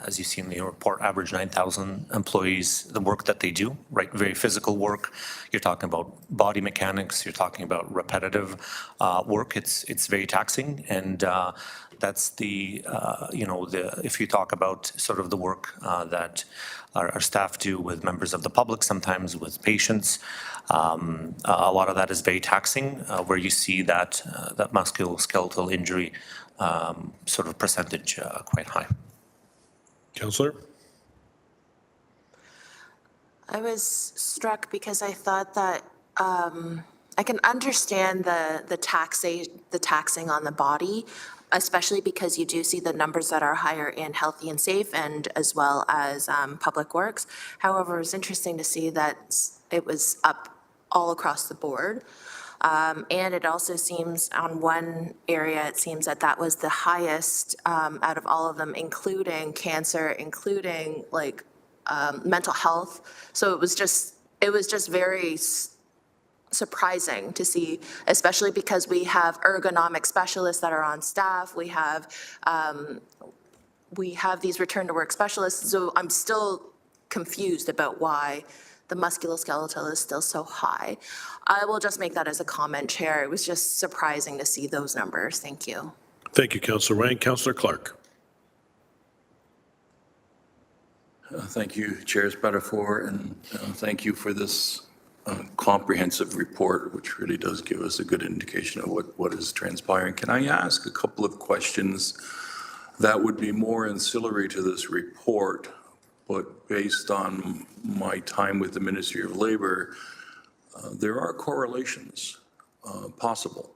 as you see in the report, average 9,000 employees, the work that they do, right, very physical work. You're talking about body mechanics, you're talking about repetitive work. It's very taxing, and that's if you talk about sort of the work that our staff do with members of the public, sometimes with patients, a lot of that is very taxing, where you see that musculoskeletal injury sort of percentage quite high. Councillor? I was struck because I thought that I can understand the taxing on the body, especially because you do see the numbers that are higher in healthy and safe and as well as public works. However, it was interesting to see that it was up all across the board. And it also seems on one area, it seems that was the highest out of all of them, including cancer, including like mental health. So it was just very surprising to see, especially because we have ergonomic specialists that are on staff. We have these return to work specialists. So I'm still confused about why the musculoskeletal is still so high. I will just make that as a comment, Chair. It was just surprising to see those numbers. Thank you. Thank you, Councillor Wang. Councillor Clark. Thank you, Chair Spatafor, and thank you for this comprehensive report, which really does give us a good indication of what is transpiring. Can I ask a couple of questions that would be more ancillary to this report, but based on my time with the Ministry of Labor, there are correlations possible.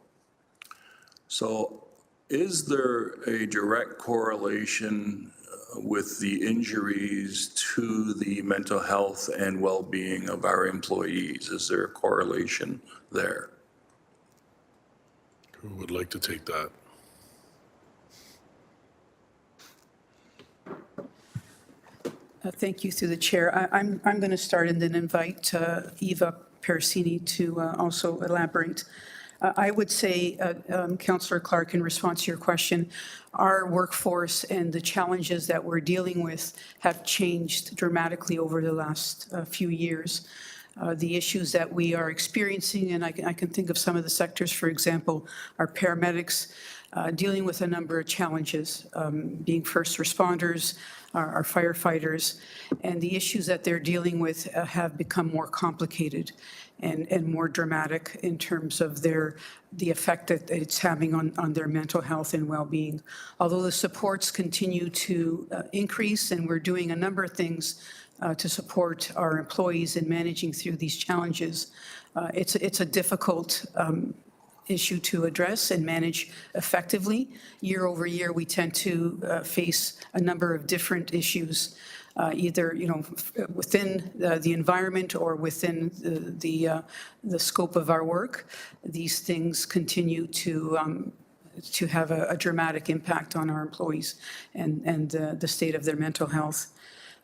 So is there a direct correlation with the injuries to the mental health and well-being of our employees? Is there a correlation there? Who would like to take that? Thank you through the chair. I'm going to start and then invite Eva Pericini to also elaborate. I would say, Councillor Clark, in response to your question, our workforce and the challenges that we're dealing with have changed dramatically over the last few years. The issues that we are experiencing, and I can think of some of the sectors, for example, our paramedics dealing with a number of challenges, being first responders, our firefighters, and the issues that they're dealing with have become more complicated and more dramatic in terms of the effect that it's having on their mental health and well-being. Although the supports continue to increase, and we're doing a number of things to support our employees in managing through these challenges, it's a difficult issue to address and manage effectively. Year over year, we tend to face a number of different issues, either within the environment or within the scope of our work. These things continue to have a dramatic impact on our employees and the state of their mental health.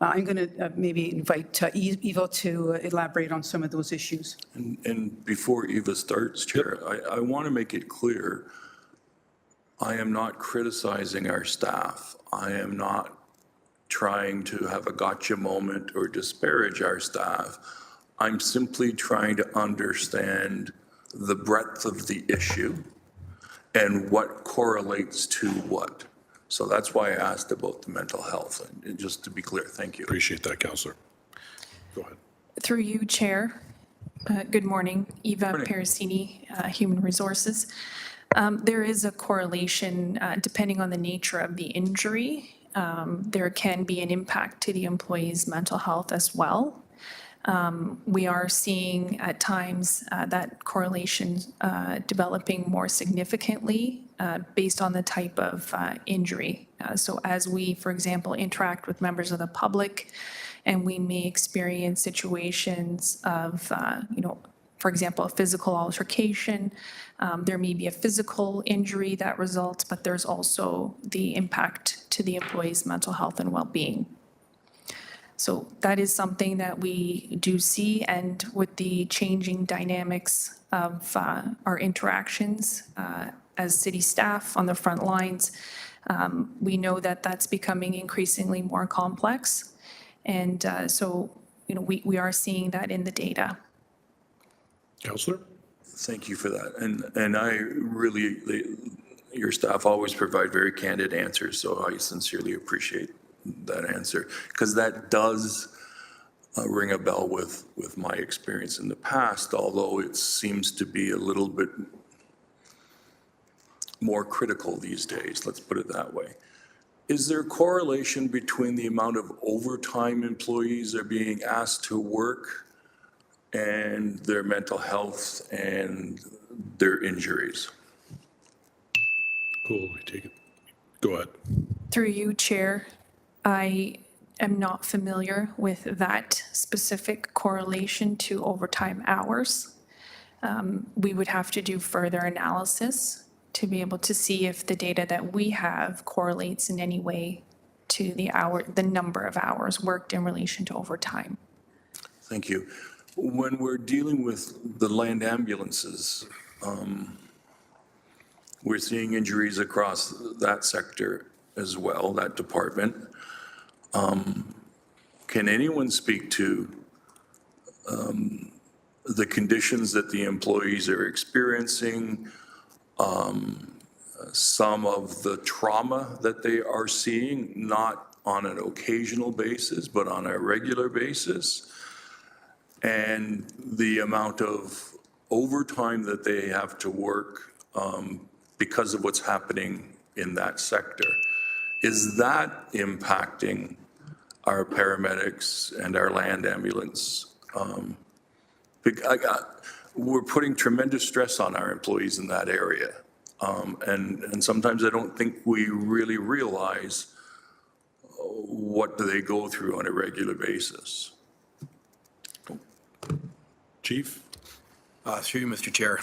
I'm going to maybe invite Eva to elaborate on some of those issues. And before Eva starts, Chair, I want to make it clear, I am not criticizing our staff. I am not trying to have a gotcha moment or disparage our staff. I'm simply trying to understand the breadth of the issue and what correlates to what. So that's why I asked about the mental health, and just to be clear, thank you. Appreciate that, Councillor. Go ahead. Through you, Chair. Good morning. Eva Pericini, Human Resources. There is a correlation depending on the nature of the injury. There can be an impact to the employee's mental health as well. We are seeing at times that correlation developing more significantly based on the type of injury. So as we, for example, interact with members of the public, and we may experience situations of, for example, a physical altercation, there may be a physical injury that results, but there's also the impact to the employee's mental health and well-being. So that is something that we do see, and with the changing dynamics of our interactions as city staff on the front lines, we know that that's becoming increasingly more complex. And so, we are seeing that in the data. Counselor? Thank you for that. And I really, your staff always provide very candid answers, so I sincerely appreciate that answer, because that does ring a bell with my experience in the past, although it seems to be a little bit more critical these days, let's put it that way. Is there correlation between the amount of overtime employees are being asked to work and their mental health and their injuries? Cool, I take it. Go ahead. Through you, Chair, I am not familiar with that specific correlation to overtime hours. We would have to do further analysis to be able to see if the data that we have correlates in any way to the number of hours worked in relation to overtime. Thank you. When we're dealing with the land ambulances, we're seeing injuries across that sector as well, that department. Can anyone speak to the conditions that the employees are experiencing, some of the trauma that they are seeing, not on an occasional basis, but on a regular basis, and the amount of overtime that they have to work because of what's happening in that sector? Is that impacting our paramedics and our land ambulance? We're putting tremendous stress on our employees in that area. And sometimes I don't think we really realize what do they go through on a regular basis. Chief? Through you, Mr. Chair.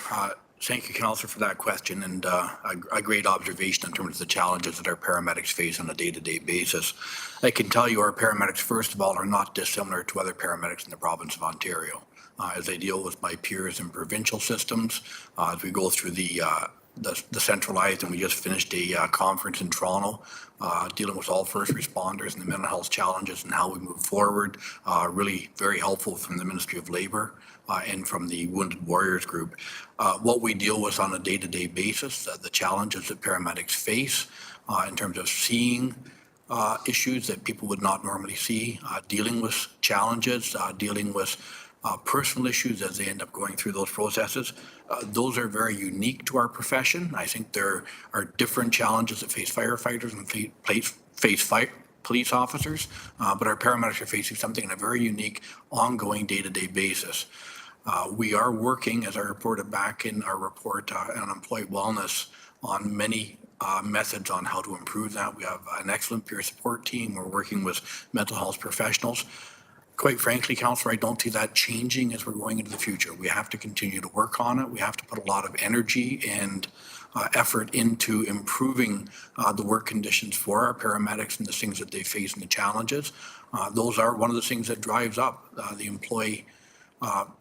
Thank you, Councillor, for that question, and a great observation in terms of the challenges that our paramedics face on a day-to-day basis. I can tell you our paramedics, first of all, are not dissimilar to other paramedics in the province of Ontario. As I deal with my peers in provincial systems, as we go through the centralized, and we just finished a conference in Toronto dealing with all first responders and the mental health challenges and how we move forward. Really very helpful from the Ministry of Labour and from the Wounded Warriors Group. What we deal with on a day-to-day basis, the challenges that paramedics face in terms of seeing issues that people would not normally see, dealing with challenges, dealing with personal issues as they end up going through those processes. Those are very unique to our profession. I think there are different challenges that face firefighters and face police officers, but our paramedics are facing something on a very unique, ongoing day-to-day basis. We are working, as I reported back in our report on employee wellness, on many methods on how to improve that. We have an excellent peer support team. We're working with mental health professionals. Quite frankly, Councillor, I don't see that changing as we're going into the future. We have to continue to work on it. We have to put a lot of energy and effort into improving the work conditions for our paramedics and the things that they face and the challenges. Those are one of the things that drives up the employee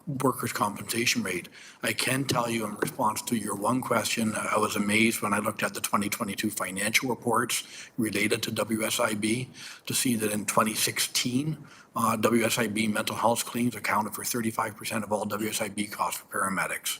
workers' compensation rate. I can tell you in response to your one question, I was amazed when I looked at the 2022 financial reports related to WSIB to see that in 2016, WSIB mental health claims accounted for 35% of all WSIB costs for paramedics.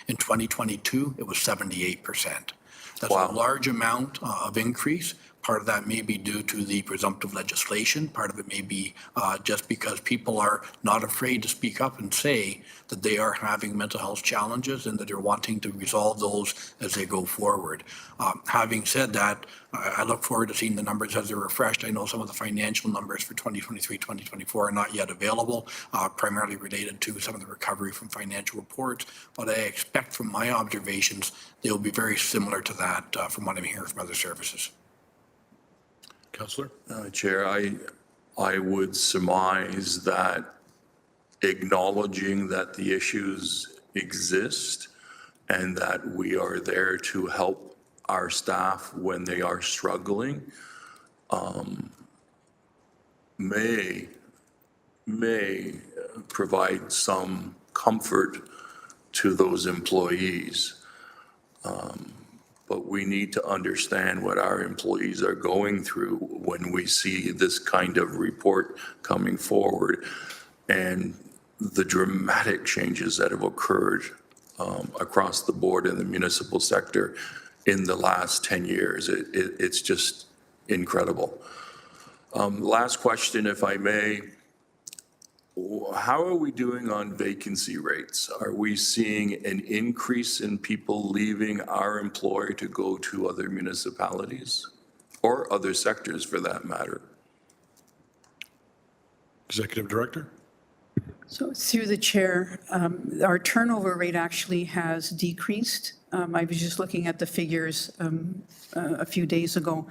In 2022, it was 78%. That's Wow. a large amount of increase. Part of that may be due to the presumptive legislation. Part of it may be just because people are not afraid to speak up and say that they are having mental health challenges and that they're wanting to resolve those as they go forward. Having said that, I look forward to seeing the numbers as they're refreshed. I know some of the financial numbers for 2023, 2024 are not yet available, primarily related to some of the recovery from financial reports. But I expect from my observations, they will be very similar to that from what I'm hearing from other services. Counselor? Chair, I would surmise that acknowledging that the issues exist and that we are there to help our staff when they are struggling may may provide some comfort to those employees. But we need to understand what our employees are going through when we see this kind of report coming forward and the dramatic changes that have occurred across the board in the municipal sector in the last 10 years. It's just incredible. Last question, if I may. How are we doing on vacancy rates? Are we seeing an increase in people leaving our employer to go to other municipalities or other sectors for that matter? Executive Director? So through the chair, our turnover rate actually has decreased. I was just looking at the figures a few days ago.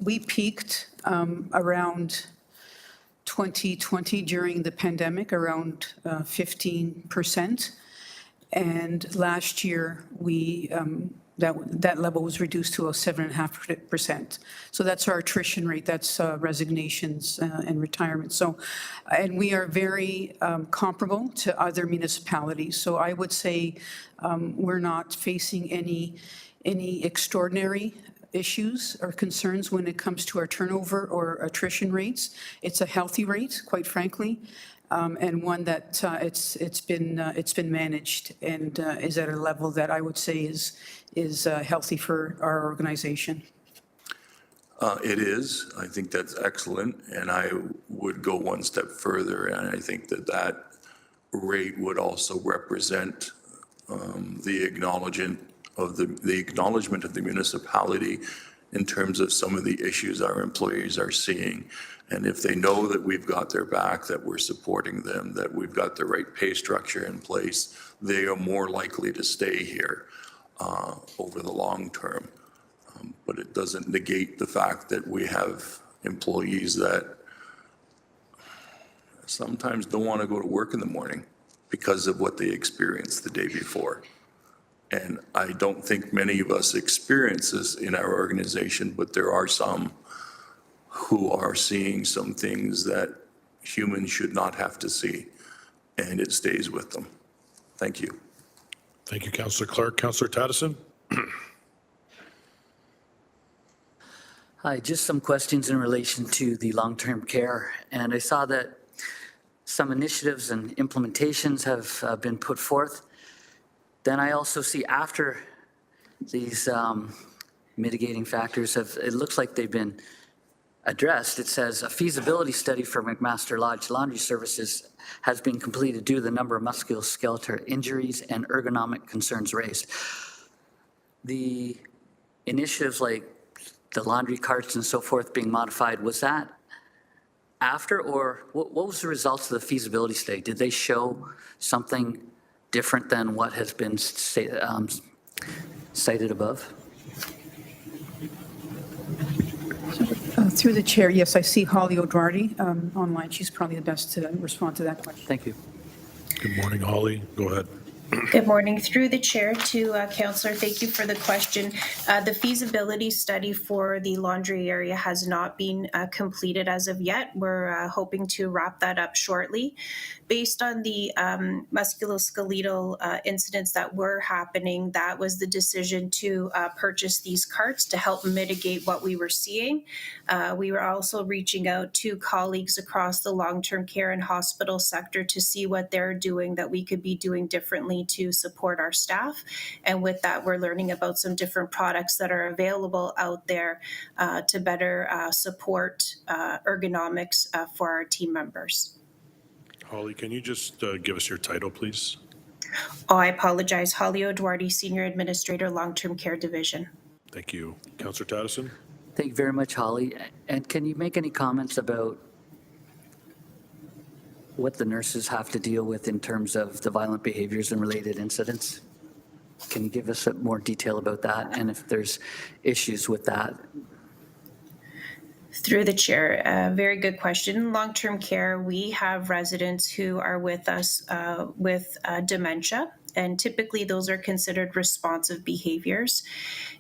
We peaked around 2020 during the pandemic, around 15%. And last year, that level was reduced to a 7.5%. So that's our attrition rate. That's resignations and retirement. So, and we are very comparable to other municipalities. So I would say we're not facing any extraordinary issues or concerns when it comes to our turnover or attrition rates. It's a healthy rate, quite frankly, and one that it's been managed and is at a level that I would say is healthy for our organization. It is. I think that's excellent, and I would go one step further, and I think that rate would also represent the acknowledgement of the municipality in terms of some of the issues our employees are seeing. And if they know that we've got their back, that we're supporting them, that we've got the right pay structure in place, they are more likely to stay here over the long term. But it doesn't negate the fact that we have employees that sometimes don't want to go to work in the morning because of what they experienced the day before. And I don't think many of us experience this in our organization, but there are some who are seeing some things that humans should not have to see, and it stays with them. Thank you. Thank you, Councillor Clark. Councillor Taddison? Hi, just some questions in relation to the long-term care. And I saw that some initiatives and implementations have been put forth. Then I also see after these mitigating factors it looks like they've been addressed. It says a feasibility study for McMaster Lodge Laundry Services has been completed due to the number of musculoskeletal injuries and ergonomic concerns raised. The initiatives like the laundry carts and so forth being modified, was that after, or what was the results of the feasibility study? Did they show something different than what has been cited above? Through the chair, yes, I see Holly O'Doherty online. She's probably the best to respond to that question. Thank you. Good morning, Holly. Go ahead. Good morning. Through the chair to Councillor, thank you for the question. The feasibility study for the laundry area has not been completed as of yet. We're hoping to wrap that up shortly. Based on the musculoskeletal incidents that were happening, that was the decision to purchase these carts to help mitigate what we were seeing. We were also reaching out to colleagues across the long-term care and hospital sector to see what they're doing that we could be doing differently to support our staff. And with that, we're learning about some different products that are available out there to better support ergonomics for our team members. Holly, can you just give us your title, please? Oh, I apologize. Holly O'Doherty, Senior Administrator, Long-Term Care Division. Thank you. Councillor Taddison? Thank you very much, Holly. And can you make any comments about what the nurses have to deal with in terms of the violent behaviors and related incidents? Can you give us more detail about that and if there's issues with that? Through the chair, very good question. Long-term care, we have residents who are with us with dementia and typically those are considered responsive behaviors.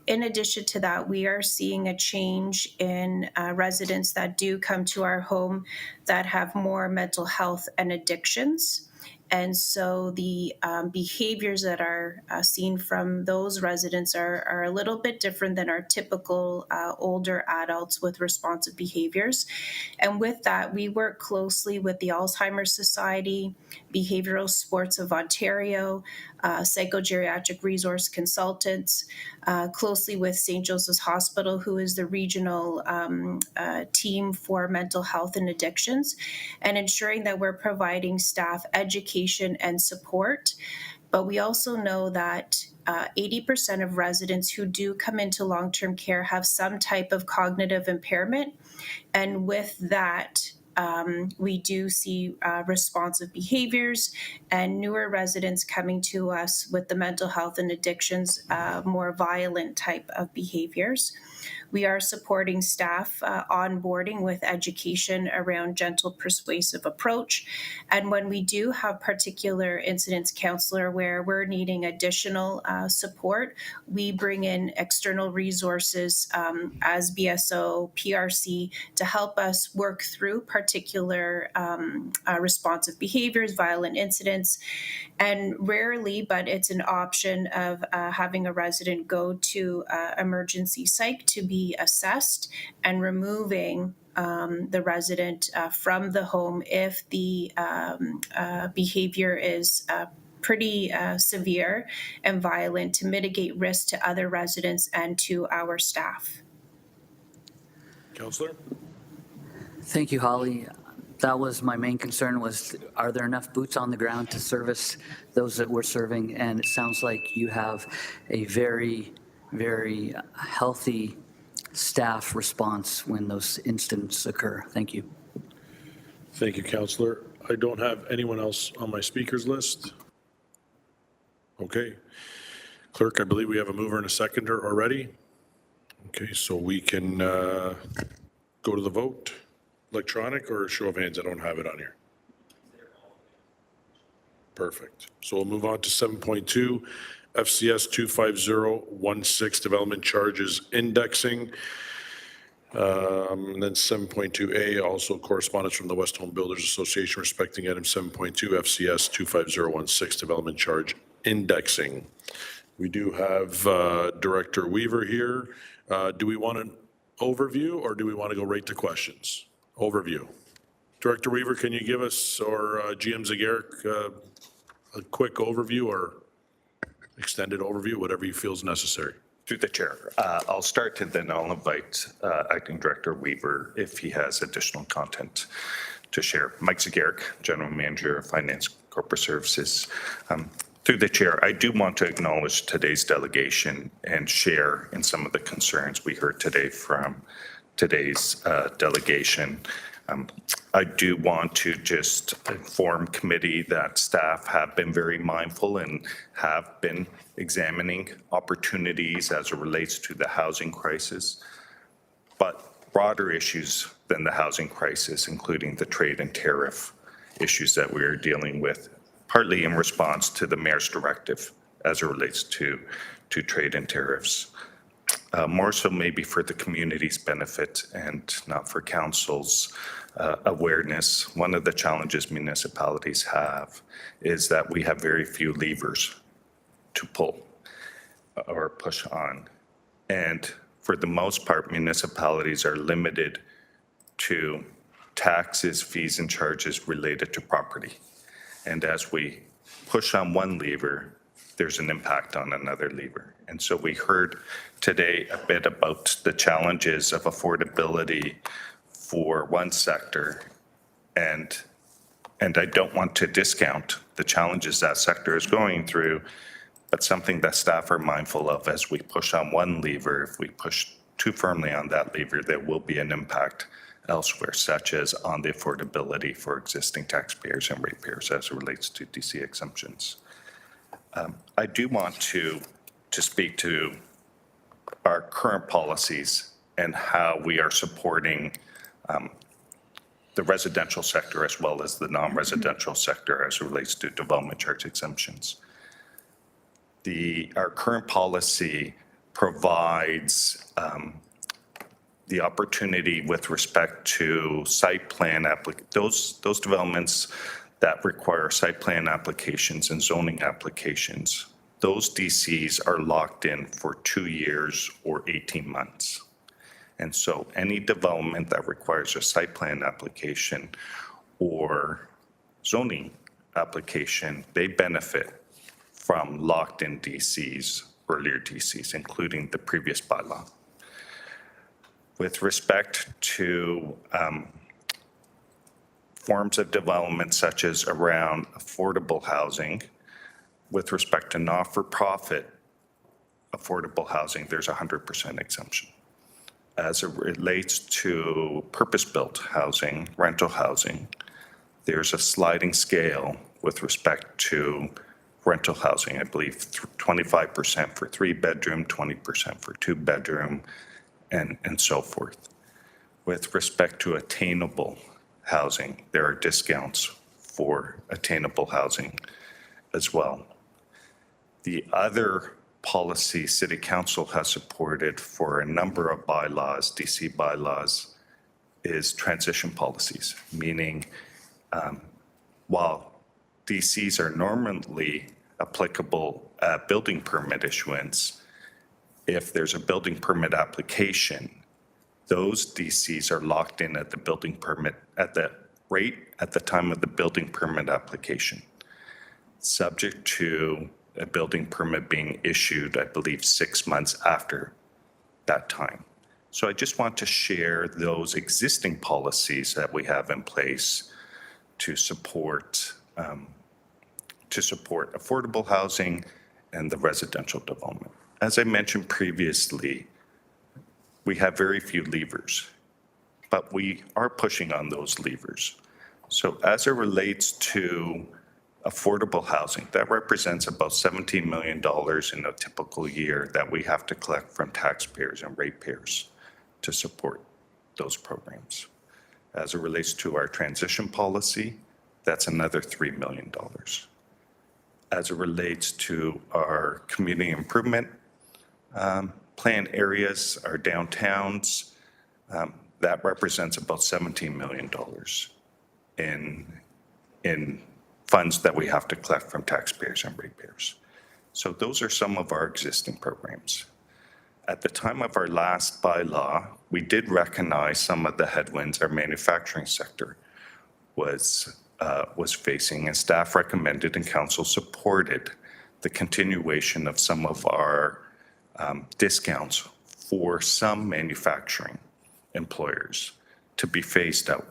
In addition to that, we are seeing a change in residents that do come to our home that have more mental health and addictions. And so the behaviors that are seen from those residents are a little bit different than our typical older adults with responsive behaviors. And with that, we work closely with the Alzheimer's Society, Behavioral Sports of Ontario, psychogeriatric resource consultants, closely with St. Joseph's Hospital, who is the regional team for mental health and addictions, and ensuring that we're providing staff education and support. But we also know that 80% of residents who do come into long-term care have some type of cognitive impairment. And with that, we do see responsive behaviors and newer residents coming to us with the mental health and addictions, more violent type of behaviors. We are supporting staff onboarding with education around gentle persuasive approach. And when we do have particular incidents counselor where we're needing additional support, we bring in external resources as BSO, PRC to help us work through particular responsive behaviors, violent incidents, and rarely, but it's an option of having a resident go to emergency psych to be assessed and removing the resident from the home if the behavior is pretty severe and violent to mitigate risk to other residents and to our staff. Councillor? Thank you, Holly. That was my main concern was, are there enough boots on the ground to service those that we're serving? And it sounds like you have a very, very healthy staff response when those incidents occur. Thank you. Thank you, Councillor. I don't have anyone else on my speakers list. Okay. Clerk, I believe we have a mover and a seconder already. Okay, so we can go to the vote. Electronic or show of hands? I don't have it on here. Perfect. So we'll move on to 7.2, FCS 25016, development charges indexing. And then 7.2A, also correspondence from the West Home Builders Association respecting item 7.2, FCS 25016, development charge indexing. We do have Director Weaver here. Do we want an overview or do we want to go right to questions? Overview. Director Weaver, can you give us, or GM Zagarek, a quick overview or extended overview, whatever you feel is necessary? Through the chair. I'll start and then I'll invite Acting Director Weaver if he has additional content to share. Mike Zagarek, General Manager of Finance Corporate Services. Through the chair, I do want to acknowledge today's delegation and share in some of the concerns we heard today from today's delegation. I do want to just inform committee that staff have been very mindful and have been examining opportunities as it relates to the housing crisis, but broader issues than the housing crisis, including the trade and tariff issues that we are dealing with, partly in response to the mayor's directive as it relates to trade and tariffs. More so maybe for the community's benefit and not for council's awareness. One of the challenges municipalities have is that we have very few levers to pull or push on. And for the most part, municipalities are limited to taxes, fees, and charges related to property. And as we push on one lever, there's an impact on another lever. And so we heard today a bit about the challenges of affordability for one sector. And I don't want to discount the challenges that sector is going through, but something that staff are mindful of as we push on one lever, if we push too firmly on that lever, there will be an impact elsewhere, such as on the affordability for existing taxpayers and ratepayers as it relates to DC exemptions. I do want to speak to our current policies and how we are supporting the residential sector as well as the non-residential sector as it relates to development charge exemptions. Our current policy provides the opportunity with respect to site plan those developments that require site plan applications and zoning applications. Those DCs are locked in for 2 years or 18 months. And so any development that requires a site plan application or zoning application, they benefit from locked-in DCs, earlier DCs, including the previous bylaw. With respect to forms of development such as around affordable housing, with respect to not-for-profit affordable housing, there's 100% exemption. As it relates to purpose-built housing, rental housing, there's a sliding scale with respect to rental housing, I believe 25% for 3-bedroom, 20% for 2-bedroom, and so forth. With respect to attainable housing, there are discounts for attainable housing as well. The other policy City Council has supported for a number of bylaws, DC bylaws, is transition policies, meaning while DCs are normally applicable at building permit issuance, if there's a building permit application, those DCs are locked in at the building permit, at the rate at the time of the building permit application, subject to a building permit being issued, I believe, 6 months after that time. So I just want to share those existing policies that we have in place to support affordable housing and the residential development. As I mentioned previously, we have very few levers, but we are pushing on those levers. So as it relates to affordable housing, that represents about $17 million in a typical year that we have to collect from taxpayers and ratepayers to support those programs. As it relates to our transition policy, that's another $3 million. As it relates to our community improvement plan areas, our downtowns, that represents about $17 million in funds that we have to collect from taxpayers and ratepayers. So those are some of our existing programs. At the time of our last bylaw, we did recognize some of the headwinds our manufacturing sector was facing, and staff recommended and council supported the continuation of some of our discounts for some manufacturing employers to be phased out.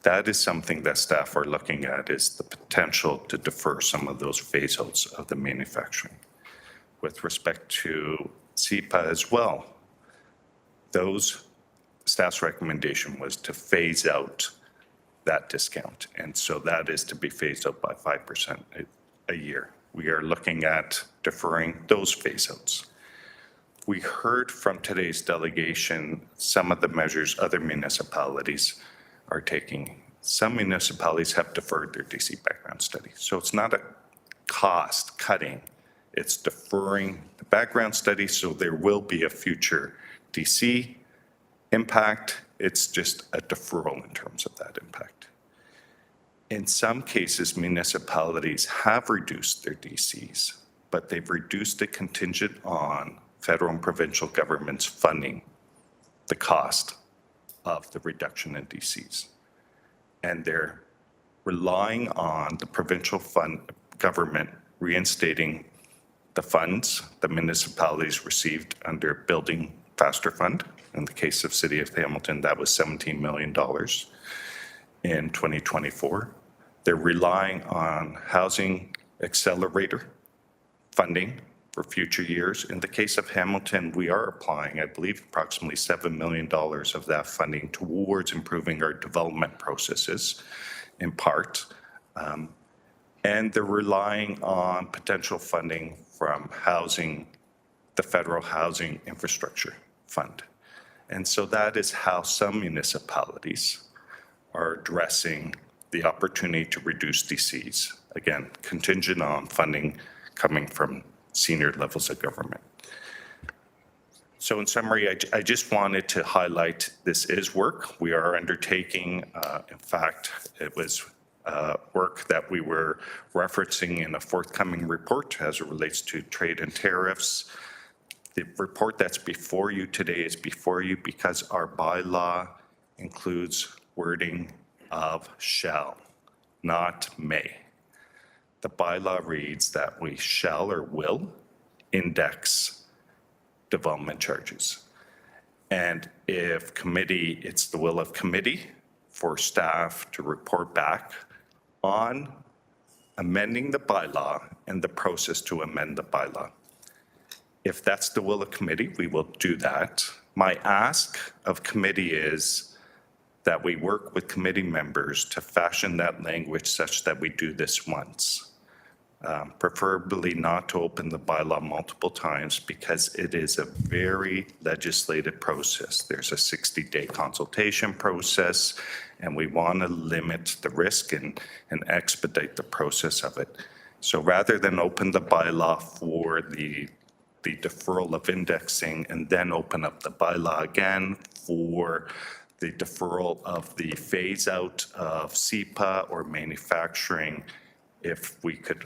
That is something that staff are looking at, is the potential to defer some of those phase outs of the manufacturing. With respect to CEPA as well, those staff's recommendation was to phase out that discount. And so that is to be phased out by 5% a year. We are looking at deferring those phase outs. We heard from today's delegation some of the measures other municipalities are taking. Some municipalities have deferred their DC background study. So it's not a cost cutting, it's deferring the background study, so there will be a future DC impact. It's just a deferral in terms of that impact. In some cases, municipalities have reduced their DCs, but they've reduced it contingent on federal and provincial governments funding the cost of the reduction in DCs. And they're relying on the provincial government reinstating the funds the municipalities received under Building Faster Fund. In the case of City of Hamilton, that was $17 million in 2024. They're relying on Housing Accelerator funding for future years. In the case of Hamilton, we are applying, I believe, approximately $7 million of that funding towards improving our development processes in part. And they're relying on potential funding from the Federal Housing Infrastructure Fund. And so that is how some municipalities are addressing the opportunity to reduce DCs. Again, contingent on funding coming from senior levels of government. So in summary, I just wanted to highlight this is work we are undertaking. In fact, it was work that we were referencing in a forthcoming report as it relates to trade and tariffs. The report that's before you today is before you because our bylaw includes wording of shall, not may. The bylaw reads that we shall or will index development charges. And if committee, it's the will of committee for staff to report back on amending the bylaw and the process to amend the bylaw. If that's the will of committee, we will do that. My ask of committee is that we work with committee members to fashion that language such that we do this once. Preferably not to open the bylaw multiple times because it is a very legislative process. There's a 60-day consultation process, and we want to limit the risk and expedite the process of it. So rather than open the bylaw for the deferral of indexing and then open up the bylaw again for the deferral of the phase out of CEPA or manufacturing, if we could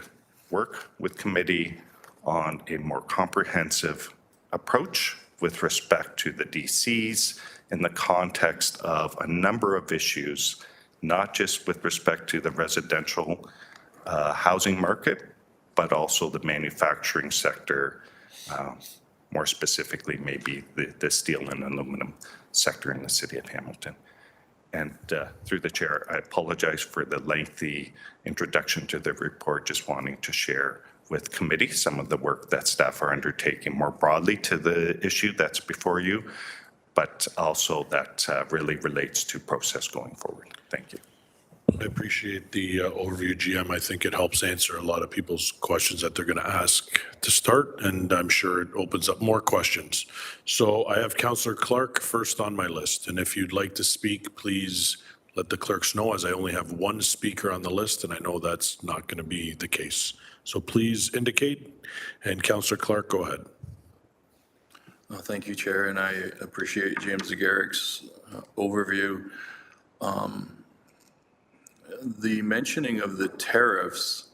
work with committee on a more comprehensive approach with respect to the DCs in the context of a number of issues, not just with respect to the residential housing market, but also the manufacturing sector, more specifically maybe the steel and aluminum sector in the city of Hamilton. And through the chair, I apologize for the lengthy introduction to the report, just wanting to share with committee some of the work that staff are undertaking more broadly to the issue that's before you, but also that really relates to process going forward. Thank you. I appreciate the overview, GM. I think it helps answer a lot of people's questions that they're going to ask to start, and I'm sure it opens up more questions. So I have Councillor Clark first on my list, and if you'd like to speak, please let the clerks know, as I only have one speaker on the list, and I know that's not going to be the case. So please indicate, and Councillor Clark, go ahead. Thank you, Chair, and I appreciate James Garrick's overview. The mentioning of the tariffs,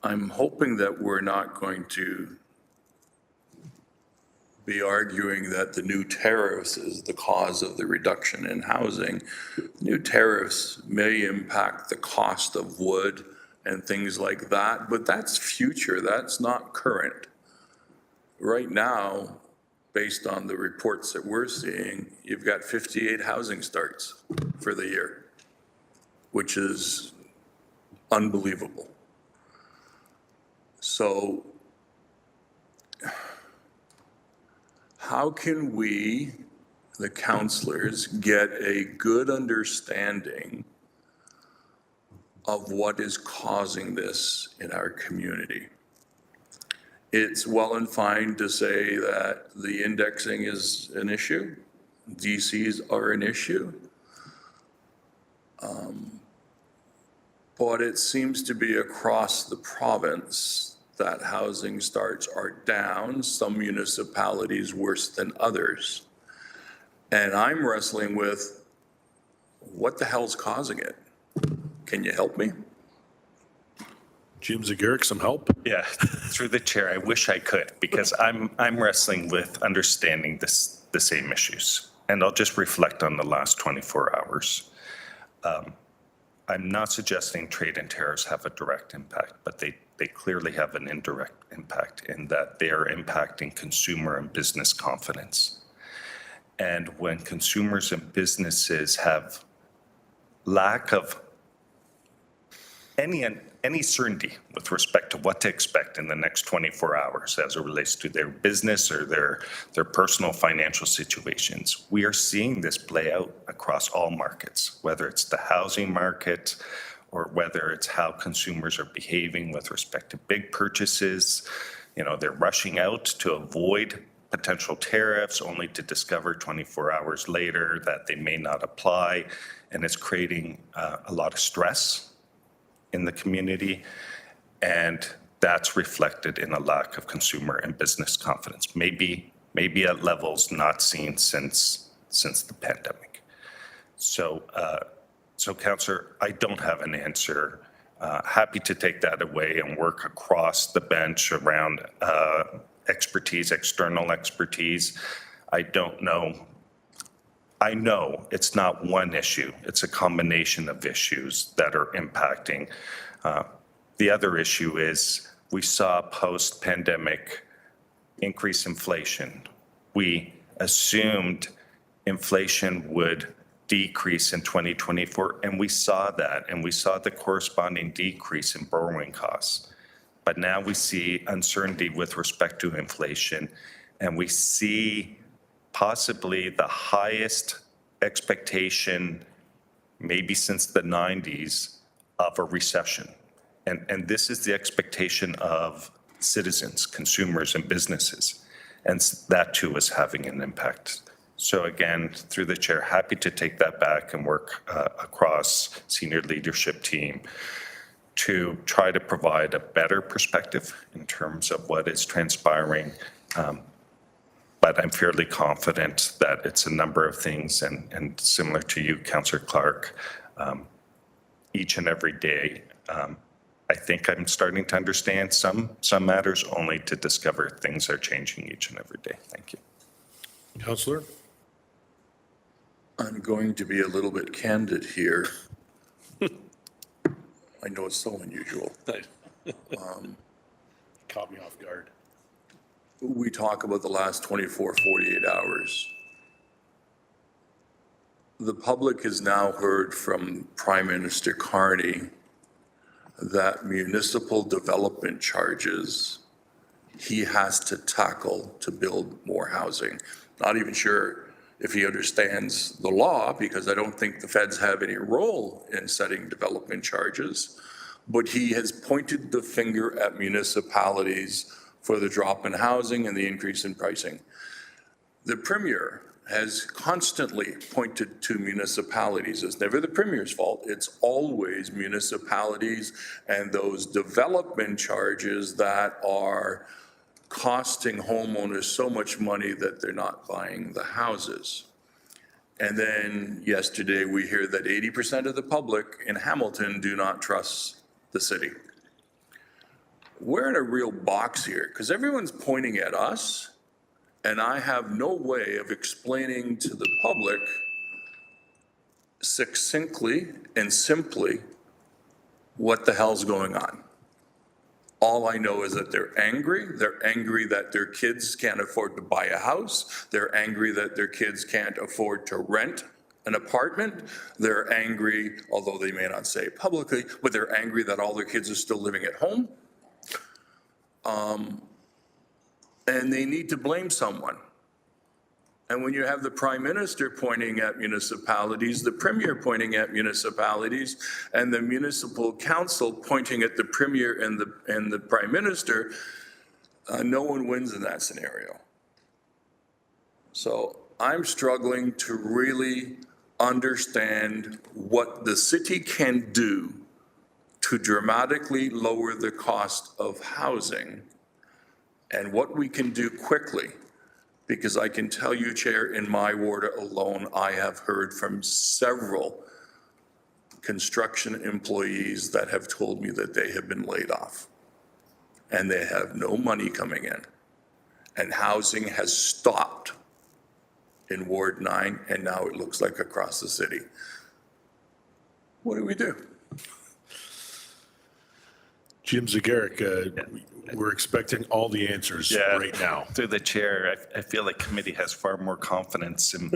I'm hoping that we're not going to be arguing that the new tariffs is the cause of the reduction in housing. New tariffs may impact the cost of wood and things like that, but that's future, that's not current. Right now, based on the reports that we're seeing, you've got 58 housing starts for the year, which is unbelievable. So how can we, the councillors, get a good understanding of what is causing this in our community? It's well and fine to say that the indexing is an issue, DCs are an issue, but it seems to be across the province that housing starts are down, some municipalities worse than others. And I'm wrestling with what the hell's causing it? Can you help me? James Garrick, some help? Yeah, through the chair, I wish I could, because I'm wrestling with understanding the same issues. And I'll just reflect on the last 24 hours. I'm not suggesting trade and tariffs have a direct impact, but they clearly have an indirect impact in that they are impacting consumer and business confidence. And when consumers and businesses have lack of any certainty with respect to what to expect in the next 24 hours as it relates to their business or their personal financial situations. We are seeing this play out across all markets, whether it's the housing market or whether it's how consumers are behaving with respect to big purchases. You know, they're rushing out to avoid potential tariffs only to discover 24 hours later that they may not apply, and it's creating a lot of stress in the community. And that's reflected in a lack of consumer and business confidence, maybe at levels not seen since the pandemic. So, Councillor, I don't have an answer. Happy to take that away and work across the bench around expertise, external expertise. I don't know. I know it's not one issue. It's a combination of issues that are impacting. The other issue is we saw post-pandemic increased inflation. We assumed inflation would decrease in 2024, and we saw that, and we saw the corresponding decrease in borrowing costs. But now we see uncertainty with respect to inflation, and we see possibly the highest expectation, maybe since the 90s, of a recession. And this is the expectation of citizens, consumers, and businesses. And that too is having an impact. So again, through the chair, happy to take that back and work across senior leadership team to try to provide a better perspective in terms of what is transpiring. But I'm fairly confident that it's a number of things, and similar to you, Councillor Clark, each and every day, I think I'm starting to understand some matters, only to discover things are changing each and every day. Thank you. Councillor? I'm going to be a little bit candid here. I know it's so unusual. Caught me off guard. We talk about the last 24, 48 hours. The public has now heard from Prime Minister Carney that municipal development charges he has to tackle to build more housing. Not even sure if he understands the law, because I don't think the feds have any role in setting development charges, but he has pointed the finger at municipalities for the drop in housing and the increase in pricing. The Premier has constantly pointed to municipalities. It's never the Premier's fault. It's always municipalities and those development charges that are costing homeowners so much money that they're not buying the houses. And then yesterday we hear that 80% of the public in Hamilton do not trust the city. We're in a real box here because everyone's pointing at us, and I have no way of explaining to the public succinctly and simply what the hell's going on. All I know is that they're angry. They're angry that their kids can't afford to buy a house. They're angry that their kids can't afford to rent an apartment. They're angry, although they may not say it publicly, but they're angry that all their kids are still living at home. And they need to blame someone. And when you have the Prime Minister pointing at municipalities, the Premier pointing at municipalities, and the Municipal Council pointing at the Premier and the Prime Minister, no one wins in that scenario. So I'm struggling to really understand what the city can do to dramatically lower the cost of housing and what we can do quickly. Because I can tell you, Chair, in my ward alone, I have heard from several construction employees that have told me that they have been laid off and they have no money coming in. And housing has stopped in Ward 9, and now it looks like across the city. What do we do? Jim Zagarek, we're expecting all the answers right now. Through the chair, I feel like committee has far more confidence in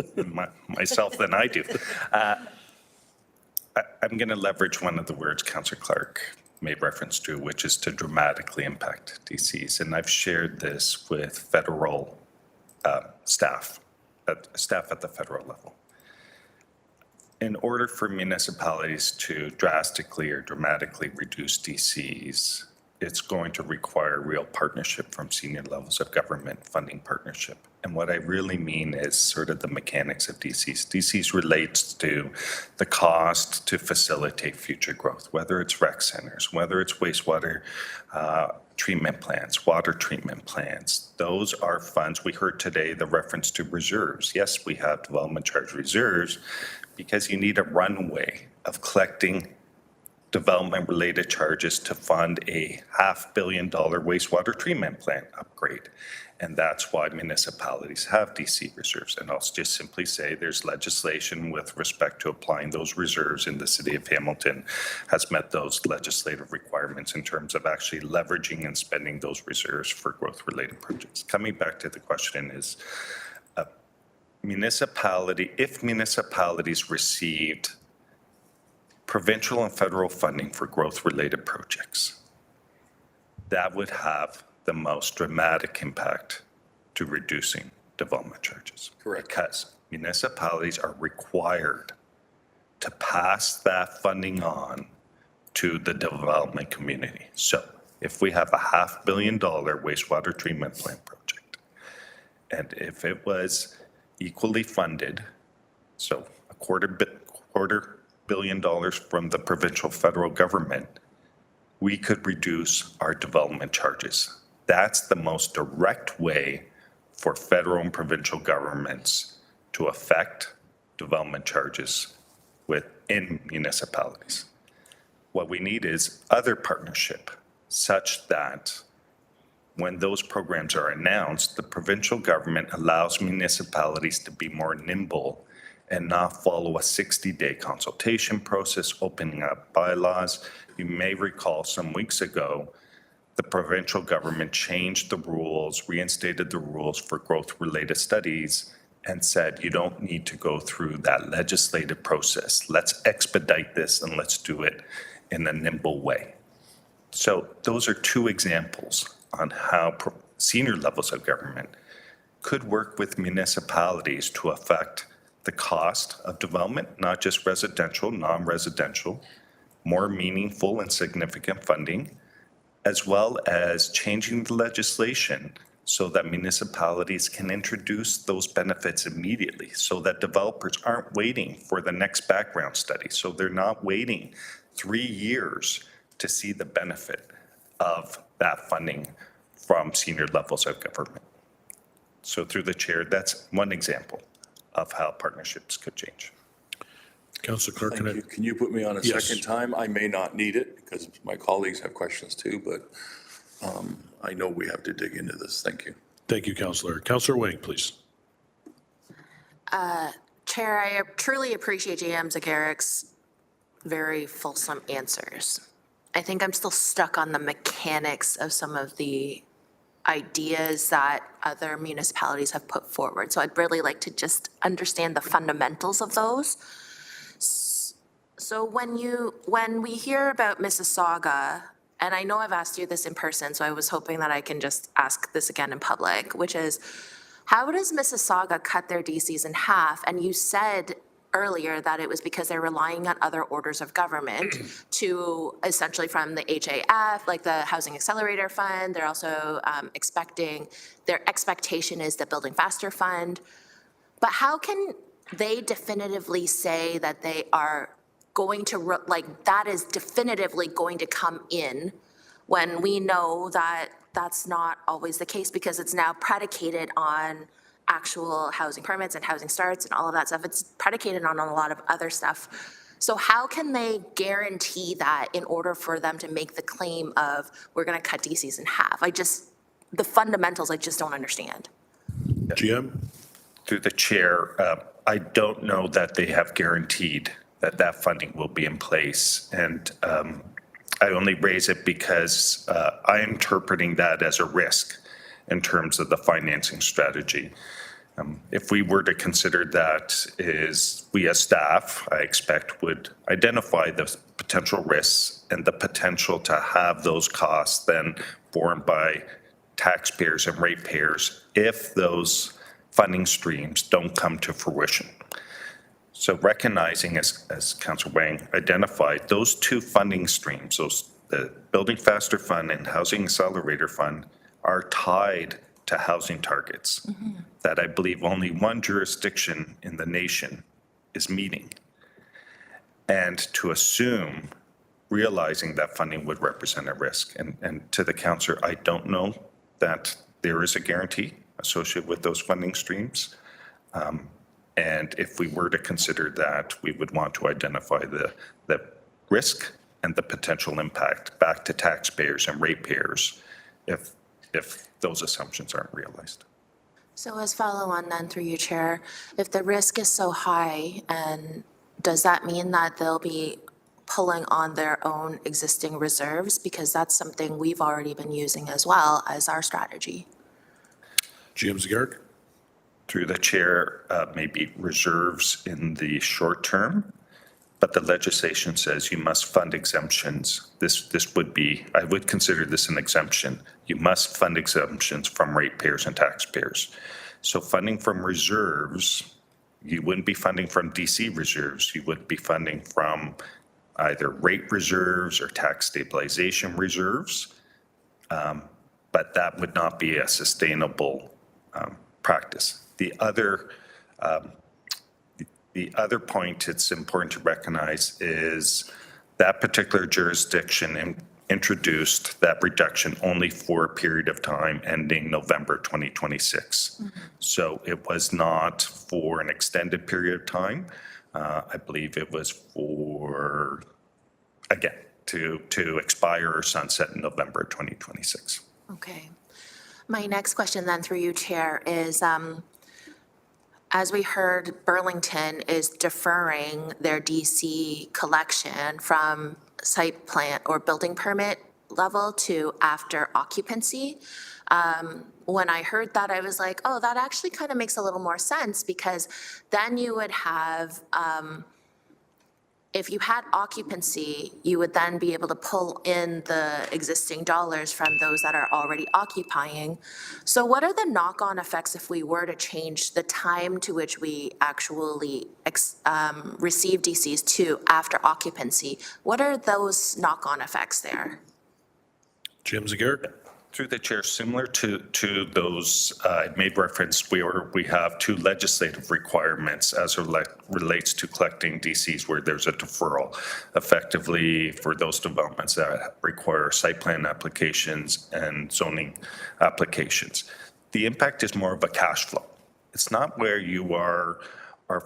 myself than I do. I'm going to leverage one of the words Councillor Clark made reference to, which is to dramatically impact DCs. And I've shared this with federal staff at the federal level. In order for municipalities to drastically or dramatically reduce DCs, it's going to require real partnership from senior levels of government, funding partnership. And what I really mean is sort of the mechanics of DCs. DCs relates to the cost to facilitate future growth, whether it's rec centers, whether it's wastewater treatment plants, water treatment plants. Those are funds. We heard today the reference to reserves. Yes, we have development charge reserves because you need a runway of collecting development-related charges to fund a $500 million wastewater treatment plant upgrade. And that's why municipalities have DC reserves. And I'll just simply say there's legislation with respect to applying those reserves in the city of Hamilton has met those legislative requirements in terms of actually leveraging and spending those reserves for growth-related projects. Coming back to the question is, if municipalities received provincial and federal funding for growth-related projects, that would have the most dramatic impact to reducing development charges. Correct. Because municipalities are required to pass that funding on to the development community. So if we have a $500 million wastewater treatment plant project, and if it was equally funded, so a quarter billion dollars from the provincial federal government, we could reduce our development charges. That's the most direct way for federal and provincial governments to affect development charges within municipalities. What we need is other partnership such that when those programs are announced, the provincial government allows municipalities to be more nimble and not follow a 60-day consultation process, opening up bylaws. You may recall some weeks ago, the provincial government changed the rules, reinstated the rules for growth-related studies, and said, you don't need to go through that legislative process. Let's expedite this and let's do it in a nimble way. So those are two examples on how senior levels of government could work with municipalities to affect the cost of development, not just residential, non-residential, more meaningful and significant funding, as well as changing the legislation so that municipalities can introduce those benefits immediately, so that developers aren't waiting for the next background study. So they're not waiting 3 years to see the benefit of that funding from senior levels of government. So through the chair, that's one example of how partnerships could change. Councillor Clark, Thank you. Can you put me on a Yes. second time? I may not need it because my colleagues have questions too, but I know we have to dig into this. Thank you. Thank you, Councillor. Councillor Wang, please. Chair, I truly appreciate J.M. Zagarik's very fulsome answers. I think I'm still stuck on the mechanics of some of the ideas that other municipalities have put forward. So I'd really like to just understand the fundamentals of those. So when we hear about Mississauga, and I know I've asked you this in person, so I was hoping that I can just ask this again in public, which is, how does Mississauga cut their DCs in half? And you said earlier that it was because they're relying on other orders of government to essentially from the HAF, like the Housing Accelerator Fund. They're also their expectation is the Building Faster Fund. But how can they definitively say that they are going to, that is definitively going to come in when we know that that's not always the case because it's now predicated on actual housing permits and housing starts and all of that stuff. It's predicated on a lot of other stuff. So how can they guarantee that in order for them to make the claim of we're going to cut DCs in half? The fundamentals, I just don't understand. GM? Through the chair, I don't know that they have guaranteed that that funding will be in place. And I only raise it because I'm interpreting that as a risk in terms of the financing strategy. If we were to consider that, is we as staff, I expect, would identify the potential risks and the potential to have those costs then borne by taxpayers and ratepayers if those funding streams don't come to fruition. So recognizing, as Councillor Wang identified, those two funding streams, the Building Faster Fund and Housing Accelerator Fund, are tied to housing targets that I believe only one jurisdiction in the nation is meeting. And to assume, realizing that funding would represent a risk. And to the councillor, I don't know that there is a guarantee associated with those funding streams. And if we were to consider that, we would want to identify the risk and the potential impact back to taxpayers and ratepayers if those assumptions aren't realized. So as follow-on then through you, Chair, if the risk is so high, and does that mean that they'll be pulling on their own existing reserves? Because that's something we've already been using as well as our strategy. James Garrick. Through the chair, maybe reserves in the short term, but the legislation says you must fund exemptions. This would be, I would consider this an exemption. You must fund exemptions from ratepayers and taxpayers. So funding from reserves, you wouldn't be funding from DC reserves. You would be funding from either rate reserves or tax stabilization reserves. But that would not be a sustainable practice. The other point it's important to recognize is that particular jurisdiction introduced that reduction only for a period of time ending November 2026. So it was not for an extended period of time. I believe it was for, again, to expire or sunset in November 2026. Okay. My next question then through you, Chair, is as we heard, Burlington is deferring their DC collection from site plan or building permit level to after occupancy. When I heard that, I was like, oh, that actually kind of makes a little more sense, because then you would have, if you had occupancy, you would then be able to pull in the existing dollars from those that are already occupying. So what are the knock-on effects if we were to change the time to which we actually receive DCs to after occupancy? What are those knock-on effects there? James Garrick. Through the chair, similar to those I made reference, we have two legislative requirements as it relates to collecting DCs where there's a deferral, effectively for those developments that require site plan applications and zoning applications. The impact is more of a cash flow. It's not where you are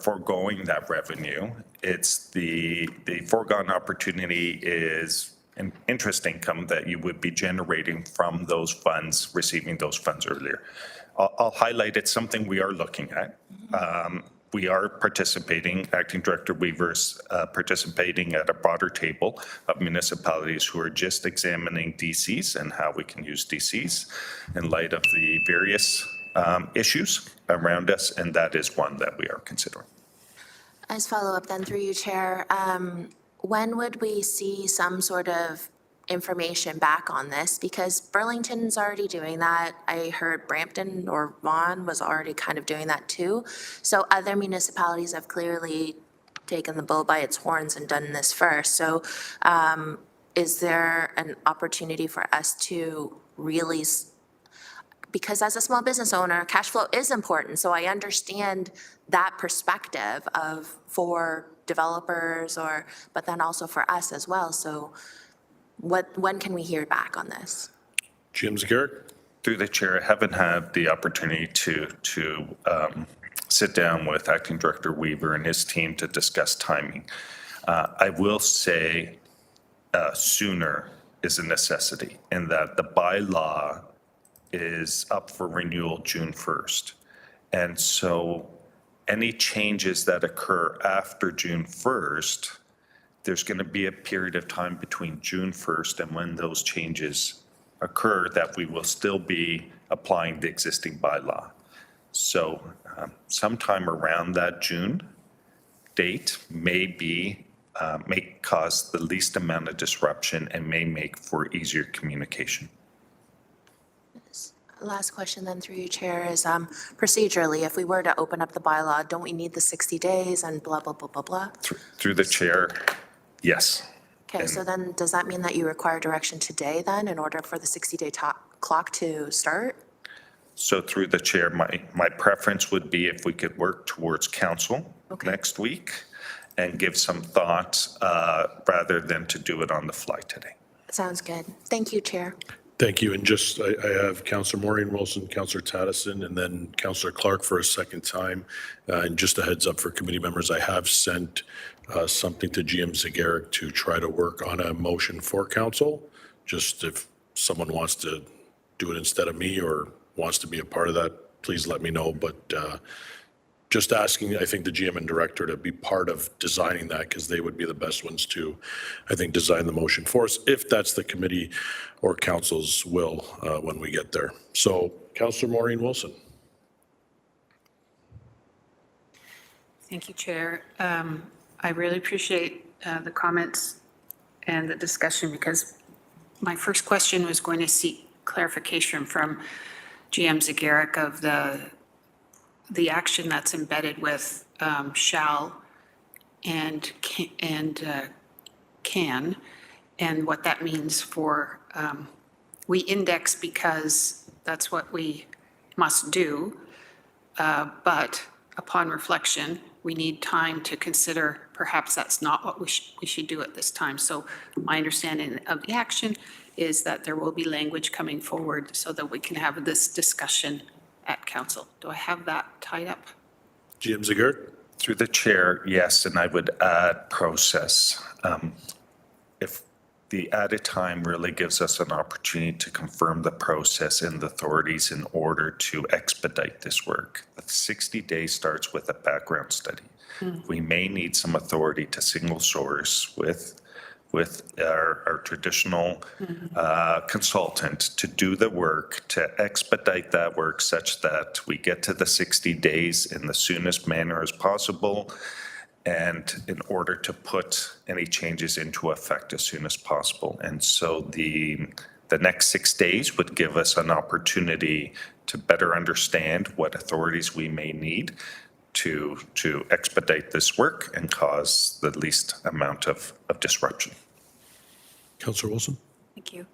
foregoing that revenue. It's the foregone opportunity is an interest income that you would be generating from those funds, receiving those funds earlier. I'll highlight it's something we are looking at. We are participating, Acting Director Weaver's participating at a broader table of municipalities who are just examining DCs and how we can use DCs in light of the various issues around us, and that is one that we are considering. As follow-up then through you, Chair, when would we see some sort of information back on this? Because Burlington's already doing that. I heard Brampton or Vaughan was already kind of doing that too. So other municipalities have clearly taken the bull by its horns and done this first. So is there an opportunity for us to really, because as a small business owner, cash flow is important. So I understand that perspective of for developers but then also for us as well. So when can we hear back on this? James Garrick. Through the chair, I haven't had the opportunity to sit down with Acting Director Weaver and his team to discuss timing. I will say sooner is a necessity in that the bylaw is up for renewal June 1st. And so any changes that occur after June 1st, there's going to be a period of time between June 1st and when those changes occur that we will still be applying the existing bylaw. So sometime around that June date may cause the least amount of disruption and may make for easier communication. Last question then through you, Chair, is procedurally, if we were to open up the bylaw, don't we need the 60 days and blah, blah, blah, blah, blah? Through the chair, yes. Okay, so then does that mean that you require direction today then in order for the 60-day clock to start? So through the chair, my preference would be if we could work towards council next week and give some thought rather than to do it on the fly today. Sounds good. Thank you, Chair. Thank you. And just, I have Councillor Maureen Wilson, Councillor Taddison, and then Councillor Clark for a second time. And just a heads up for committee members, I have sent something to GM Zagaric to try to work on a motion for council. Just if someone wants to do it instead of me or wants to be a part of that, please let me know. But just asking, I think, the GM and director to be part of designing that, because they would be the best ones to, I think, design the motion for us, if that's the committee or council's will when we get there. So, Councillor Maureen Wilson. Thank you, Chair. I really appreciate the comments and the discussion, because my first question was going to seek clarification from GM Zagaric of the action that's embedded with shall and can, and what that means for, we index because that's what we must do, but upon reflection, we need time to consider perhaps that's not what we should do at this time. So my understanding of the action is that there will be language coming forward so that we can have this discussion at council. Do I have that tied up? GM Zagaric. Through the chair, yes, and I would add process. If the added time really gives us an opportunity to confirm the process and the authorities in order to expedite this work. The 60 days starts with a background study. We may need some authority to single source with our traditional consultant to do the work, to expedite that work such that we get to the 60 days in the soonest manner as possible, and in order to put any changes into effect as soon as possible. And so the next 6 days would give us an opportunity to better understand what authorities we may need to expedite this work and cause the least amount of disruption. Councillor Wilson. Thank you.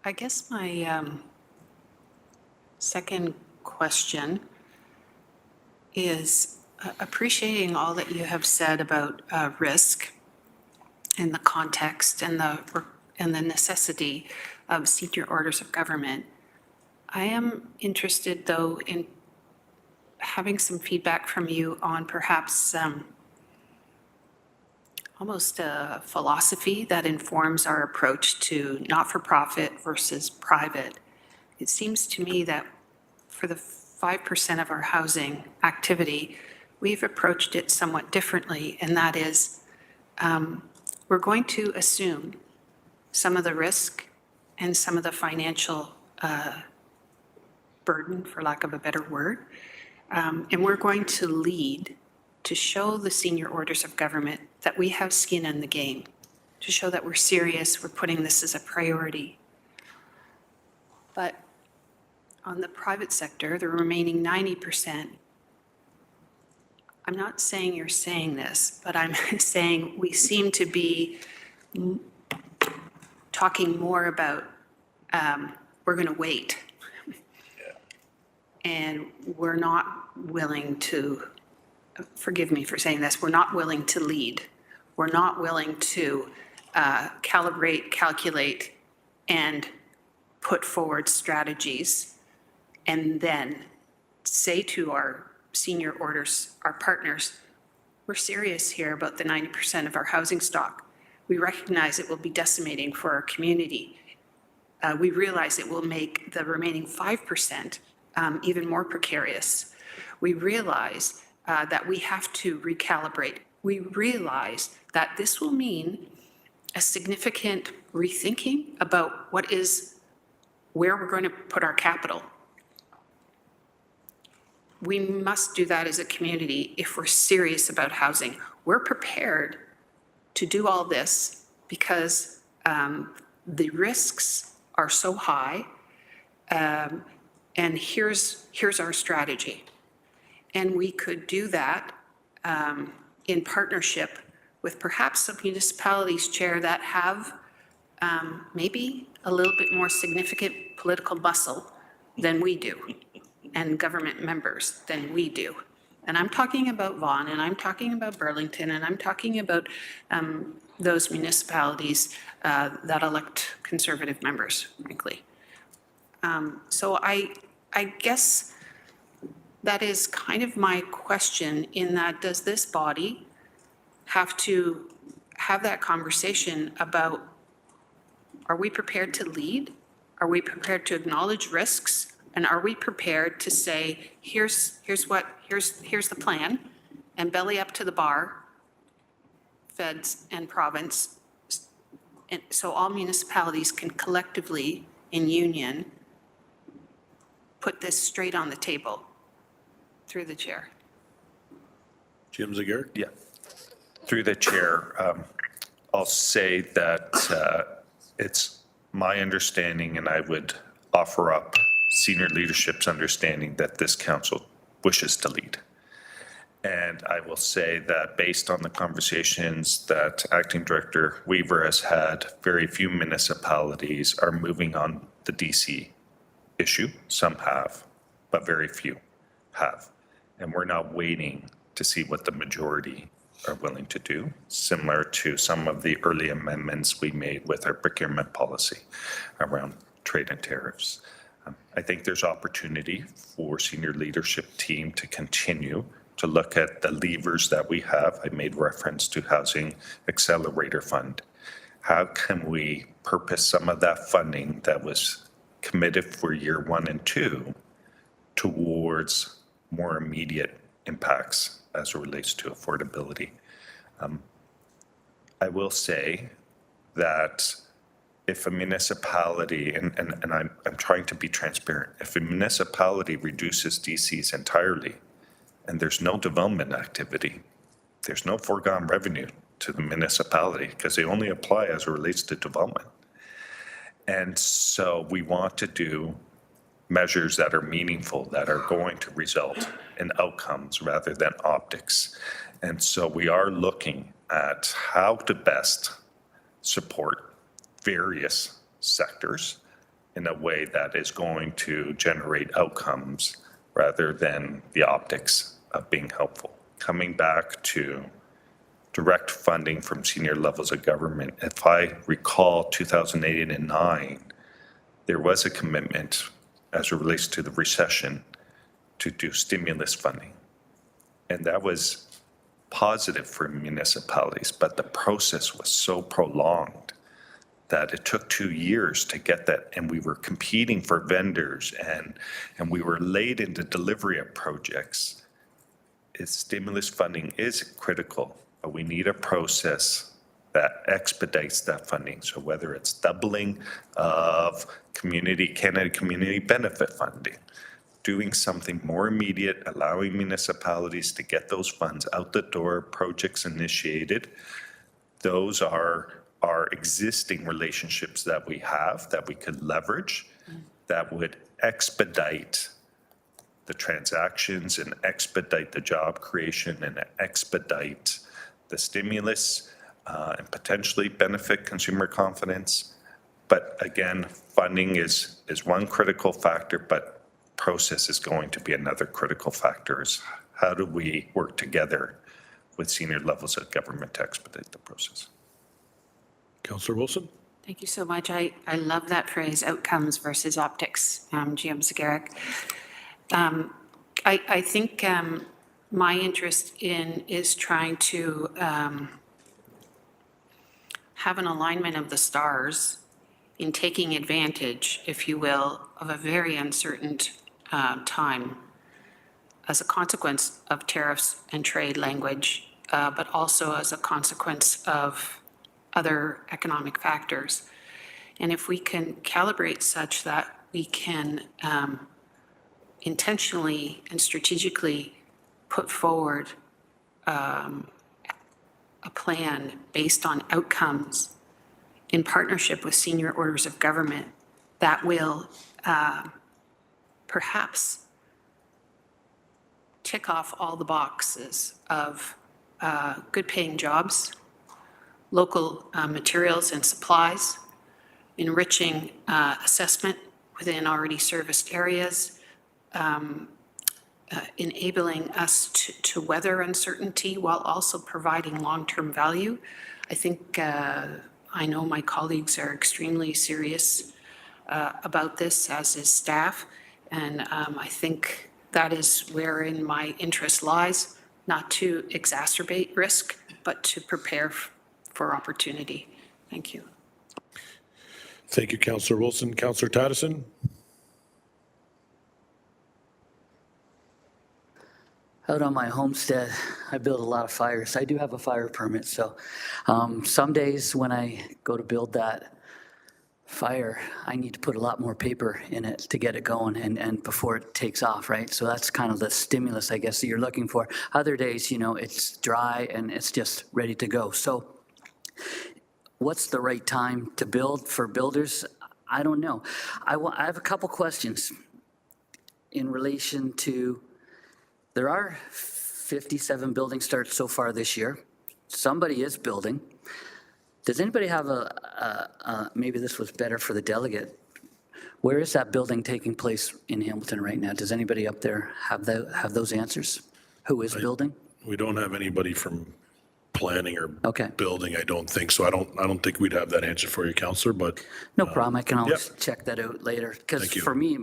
I guess my second question is appreciating all that you have said about risk and the context and the necessity of senior orders of government. I am interested, though, in having some feedback from you on perhaps almost a philosophy that informs our approach to not-for-profit versus private. It seems to me that for the 5% of our housing activity, we've approached it somewhat differently, and that is we're going to assume some of the risk and some of the financial burden, for lack of a better word, and we're going to lead to show the senior orders of government that we have skin in the game, to show that we're serious, we're putting this as a priority. But on the private sector, the remaining 90%, I'm not saying you're saying this, but I'm saying we seem to be talking more about we're going to wait. And we're not willing to, forgive me for saying this, we're not willing to lead. We're not willing to calibrate, calculate, and put forward strategies, and then say to our senior orders, our partners, we're serious here about the 90% of our housing stock. We recognize it will be decimating for our community. We realize it will make the remaining 5% even more precarious. We realize that we have to recalibrate. We realize that this will mean a significant rethinking about where we're going to put our capital. We must do that as a community if we're serious about housing. We're prepared to do all this because the risks are so high, and here's our strategy. And we could do that in partnership with perhaps some municipalities, Chair, that have maybe a little bit more significant political muscle than we do, and government members than we do. And I'm talking about Vaughan, and I'm talking about Burlington, and I'm talking about those municipalities that elect Conservative members, frankly. So I guess that is kind of my question, in that, does this body have to have that conversation about, are we prepared to lead? Are we prepared to acknowledge risks? And are we prepared to say, here's the plan, and belly up to the bar, feds and province, and so all municipalities can collectively, in union, put this straight on the table through the chair. Jim Zager? Yeah. Through the chair, I'll say that it's my understanding, and I would offer up senior leadership's understanding, that this council wishes to lead. And I will say that based on the conversations that Acting Director Weaver has had, very few municipalities are moving on the DC issue. Some have, but very few have. And we're not waiting to see what the majority are willing to do, similar to some of the early amendments we made with our procurement policy around trade and tariffs. I think there's opportunity for senior leadership team to continue to look at the levers that we have. I made reference to Housing Accelerator Fund. How can we purpose some of that funding that was committed for year 1 and 2 towards more immediate impacts as it relates to affordability? I will say that if a municipality, and I'm trying to be transparent, if a municipality reduces DCs entirely and there's no development activity, there's no foregone revenue to the municipality because they only apply as it relates to development. And so we want to do measures that are meaningful, that are going to result in outcomes rather than optics. And so we are looking at how to best support various sectors in a way that is going to generate outcomes rather than the optics of being helpful. Coming back to direct funding from senior levels of government, if I recall 2008 and 2009, there was a commitment as it relates to the recession to do stimulus funding. And that was positive for municipalities, but the process was so prolonged that it took 2 years to get that, and we were competing for vendors, and we were late in the delivery of projects. Stimulus funding is critical, but we need a process that expedites that funding. So whether it's doubling of Canada Community Benefit funding, doing something more immediate, allowing municipalities to get those funds out the door, projects initiated, those are our existing relationships that we have that we could leverage that would expedite the transactions and expedite the job creation and expedite the stimulus and potentially benefit consumer confidence. But again, funding is one critical factor, but process is going to be another critical factor. Is how do we work together with senior levels of government to expedite the process? Councillor Wilson? Thank you so much. I love that phrase, outcomes versus optics, GM Zagarek. I think my interest is trying to have an alignment of the stars in taking advantage, if you will, of a very uncertain time as a consequence of tariffs and trade language, but also as a consequence of other economic factors. And if we can calibrate such that we can intentionally and strategically put forward a plan based on outcomes in partnership with senior orders of government, that will perhaps tick off all the boxes of good paying jobs, local materials and supplies, enriching assessment within already serviced areas, enabling us to weather uncertainty while also providing long-term value. I think, I know my colleagues are extremely serious about this, as is staff, and I think that is wherein my interest lies, not to exacerbate risk, but to prepare for opportunity. Thank you. Thank you, Councillor Wilson. Councillor Tattison? Out on my homestead, I build a lot of fires. I do have a fire permit, so some days when I go to build that fire, I need to put a lot more paper in it to get it going and before it takes off, right? So that's kind of the stimulus, I guess, that you're looking for. Other days, you know, it's dry and it's just ready to go. So what's the right time to build for builders? I don't know. I have a couple questions in relation to, there are 57 building starts so far this year. Somebody is building. Does anybody have maybe this was better for the delegate, where is that building taking place in Hamilton right now? Does anybody up there have those answers? Who is building? We don't have anybody from planning or Okay. building, I don't think. So I don't think we'd have that answer for you, Councillor, but No problem, I can always yep. check that out later. Because Thank you. for me,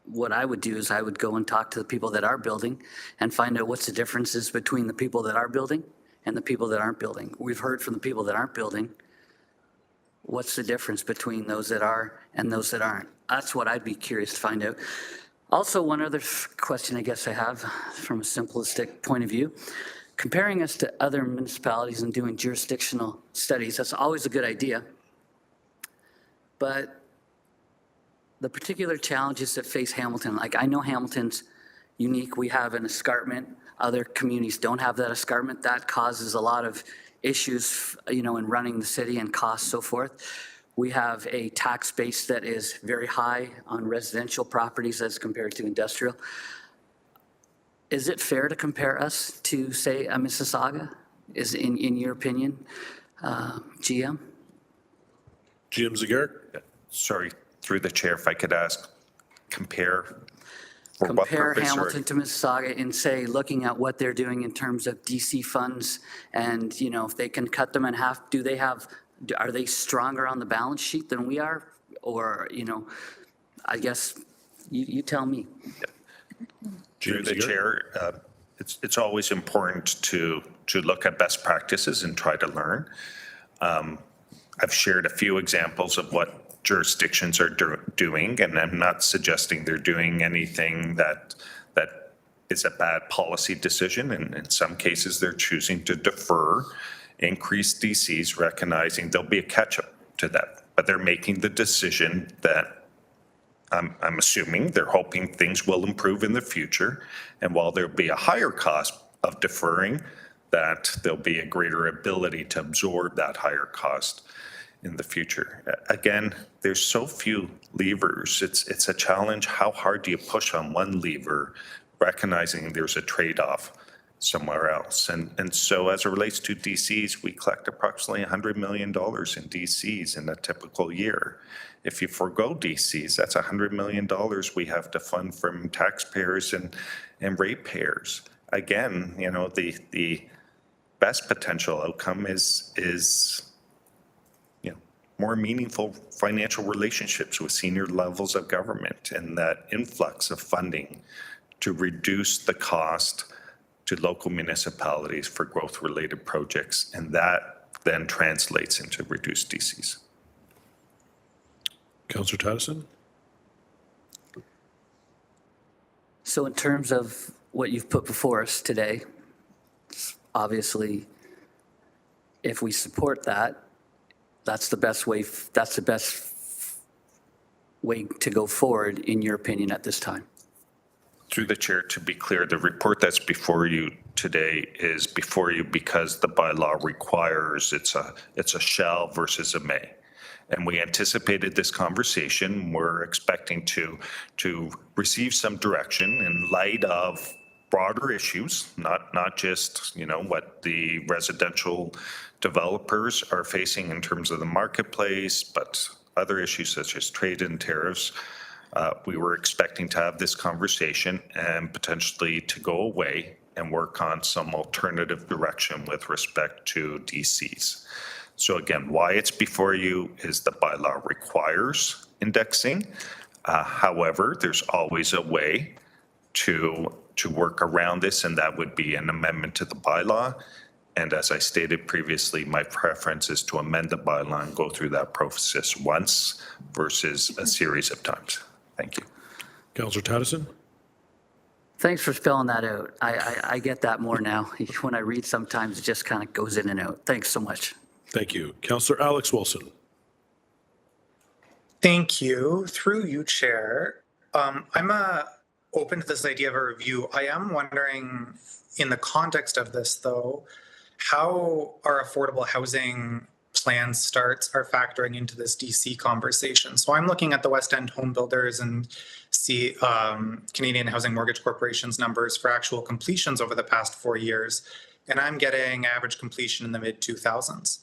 what I would do is I would go and talk to the people that are building and find out what's the differences between the people that are building and the people that aren't building. We've heard from the people that aren't building, what's the difference between those that are and those that aren't? That's what I'd be curious to find out. Also, one other question I guess I have from a simplistic point of view, comparing us to other municipalities and doing jurisdictional studies, that's always a good idea. But the particular challenges that face Hamilton, like I know Hamilton's unique. We have an escarpment. Other communities don't have that escarpment. That causes a lot of issues, you know, in running the city and costs, so forth. We have a tax base that is very high on residential properties as compared to industrial. Is it fair to compare us to, say, a Mississauga? Is in your opinion, GM? GM Zagarek? Sorry, through the chair, if I could ask, compare for what Compare purpose? Hamilton to Mississauga and say, looking at what they're doing in terms of DC funds and, you know, if they can cut them in half, are they stronger on the balance sheet than we are? Or, you know, I guess you tell me. Through the chair, it's always important to look at best practices and try to learn. I've shared a few examples of what jurisdictions are doing, and I'm not suggesting they're doing anything that is a bad policy decision. And in some cases, they're choosing to defer increased DCs, recognizing there'll be a catch-up to that. But they're making the decision that I'm assuming they're hoping things will improve in the future. And while there'll be a higher cost of deferring, that there'll be a greater ability to absorb that higher cost in the future. Again, there's so few levers. It's a challenge. How hard do you push on one lever, recognizing there's a trade-off somewhere else? And so as it relates to DCs, we collect approximately $100 million in DCs in a typical year. If you forego DCs, that's $100 million we have to fund from taxpayers and ratepayers. Again, you know, the best potential outcome is more meaningful financial relationships with senior levels of government and that influx of funding to reduce the cost to local municipalities for growth-related projects, and that then translates into reduced DCs. Councillor Tattison? So in terms of what you've put before us today, obviously, if we support that, that's the best way to go forward, in your opinion, at this time. Through the chair, to be clear, the report that's before you today is before you because the bylaw requires it's a shall versus a may. And we anticipated this conversation. We're expecting to receive some direction in light of broader issues, not just, what the residential developers are facing in terms of the marketplace, but other issues such as trade and tariffs. We were expecting to have this conversation and potentially to go away and work on some alternative direction with respect to DCs. So again, why it's before you is the bylaw requires indexing. However, there's always a way to work around this, and that would be an amendment to the bylaw. And as I stated previously, my preference is to amend the bylaw and go through that process once versus a series of times. Thank you. Councillor Tattison? Thanks for spelling that out. I get that more now. When I read, sometimes it just kind of goes in and out. Thanks so much. Thank you. Councillor Alex Wilson? Thank you. Through you, Chair. I'm open to this idea of a review. I am wondering, in the context of this, though, how our affordable housing plan starts are factoring into this DC conversation. So I'm looking at the West End home builders and see Canadian Housing Mortgage Corporation's numbers for actual completions over the past 4 years, and I'm getting average completion in the mid-2000s.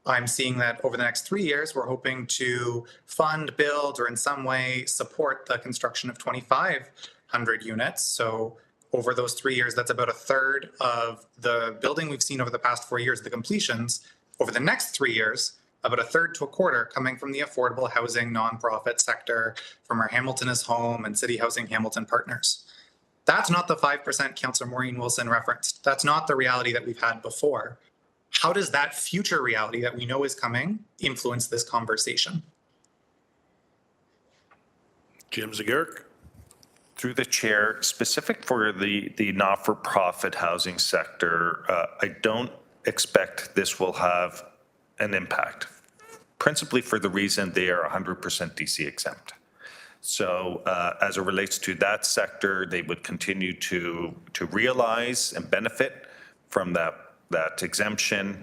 I'm seeing that over the next 3 years, we're hoping to fund, build, or in some way support the construction of 2,500 units. So over those 3 years, that's about a third of the building we've seen over the past 4 years, the completions. Over the next 3 years, about a third to a quarter coming from the affordable housing nonprofit sector, from our Hamilton is Home and City Housing Hamilton partners. That's not the 5% Councillor Maureen Wilson referenced. That's not the reality that we've had before. How does that future reality that we know is coming influence this conversation? Jim Zagarek? Through the chair, specific for the not-for-profit housing sector, I don't expect this will have an impact, principally for the reason they are 100% DC exempt. So as it relates to that sector, they would continue to realize and benefit from that exemption.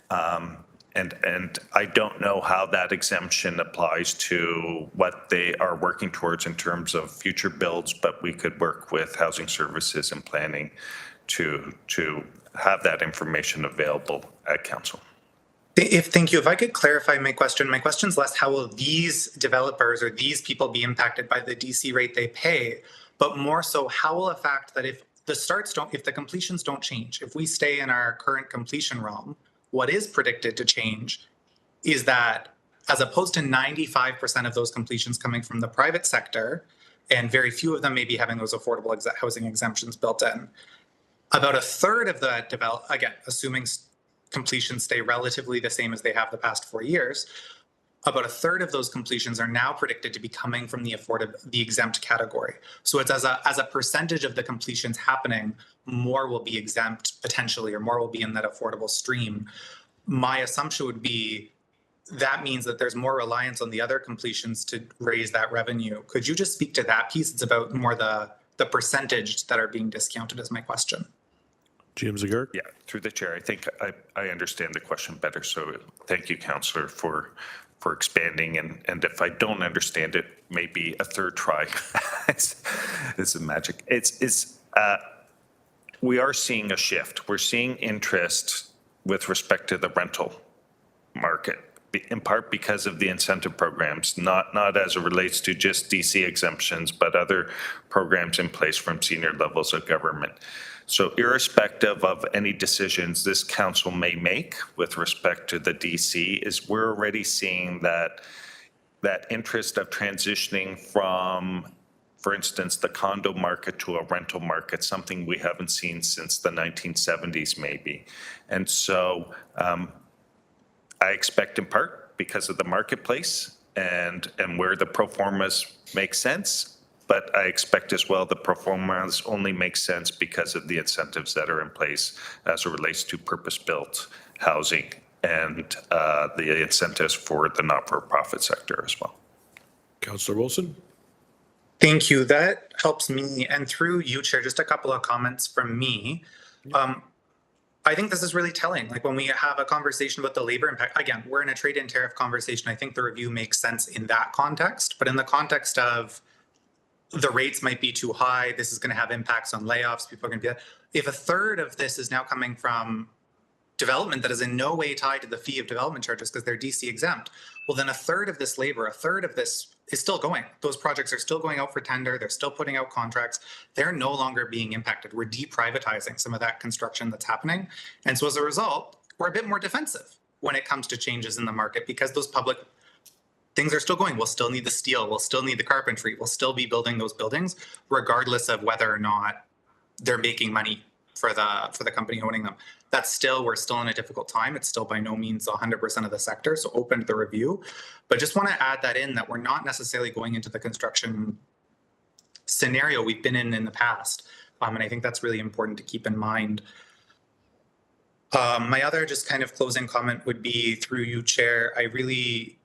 And I don't know how that exemption applies to what they are working towards in terms of future builds, but we could work with housing services and planning to have that information available at council. Thank you. If I could clarify my question's less how will these developers or these people be impacted by the DC rate they pay, but more so how will a fact that if the completions don't change, if we stay in our current completion realm, what is predicted to change is that as opposed to 95% of those completions coming from the private sector, and very few of them may be having those affordable housing exemptions built in, about a third of the again, assuming completions stay relatively the same as they have the past 4 years, about a third of those completions are now predicted to be coming from the exempt category. So it's as a percentage of the completions happening, more will be exempt potentially, or more will be in that affordable stream. My assumption would be that means that there's more reliance on the other completions to raise that revenue. Could you just speak to that piece? It's about more the percentage that are being discounted is my question. Jim Zagarek? Yeah, through the chair, I think I understand the question better. So thank you, Councillor, for expanding. And if I don't understand it, maybe a third try. It's magic. We are seeing a shift. We're seeing interest with respect to the rental market, in part because of the incentive programs, not as it relates to just DC exemptions, but other programs in place from senior levels of government. So irrespective of any decisions this council may make with respect to the DC, is we're already seeing that interest of transitioning from, for instance, the condo market to a rental market, something we haven't seen since the 1970s maybe. And so I expect in part because of the marketplace and where the pro formas make sense, but I expect as well the pro formas only make sense because of the incentives that are in place as it relates to purpose-built housing and the incentives for the not-for-profit sector as well. Councillor Wilson? Thank you. That helps me. And through you, Chair, just a couple of comments from me. I think this is really telling. Like when we have a conversation about the labor impact, again, we're in a trade and tariff conversation. I think the review makes sense in that context, but in the context of the rates might be too high. This is going to have impacts on layoffs. People are going to be, if a third of this is now coming from development that is in no way tied to the fee of development charges because they're DC exempt, well, then a third of this labor, a third of this is still going. Those projects are still going out for tender. They're still putting out contracts. They're no longer being impacted. We're deprivatizing some of that construction that's happening. And so as a result, we're a bit more defensive when it comes to changes in the market because those public things are still going. We'll still need the steel. We'll still need the carpentry. We'll still be building those buildings regardless of whether or not they're making money for the company owning them. We're still in a difficult time. It's still by no means 100% of the sector, so open to the review. But just want to add that in that we're not necessarily going into the construction scenario we've been in the past. And I think that's really important to keep in mind. My other just kind of closing comment would be through you, Chair. I really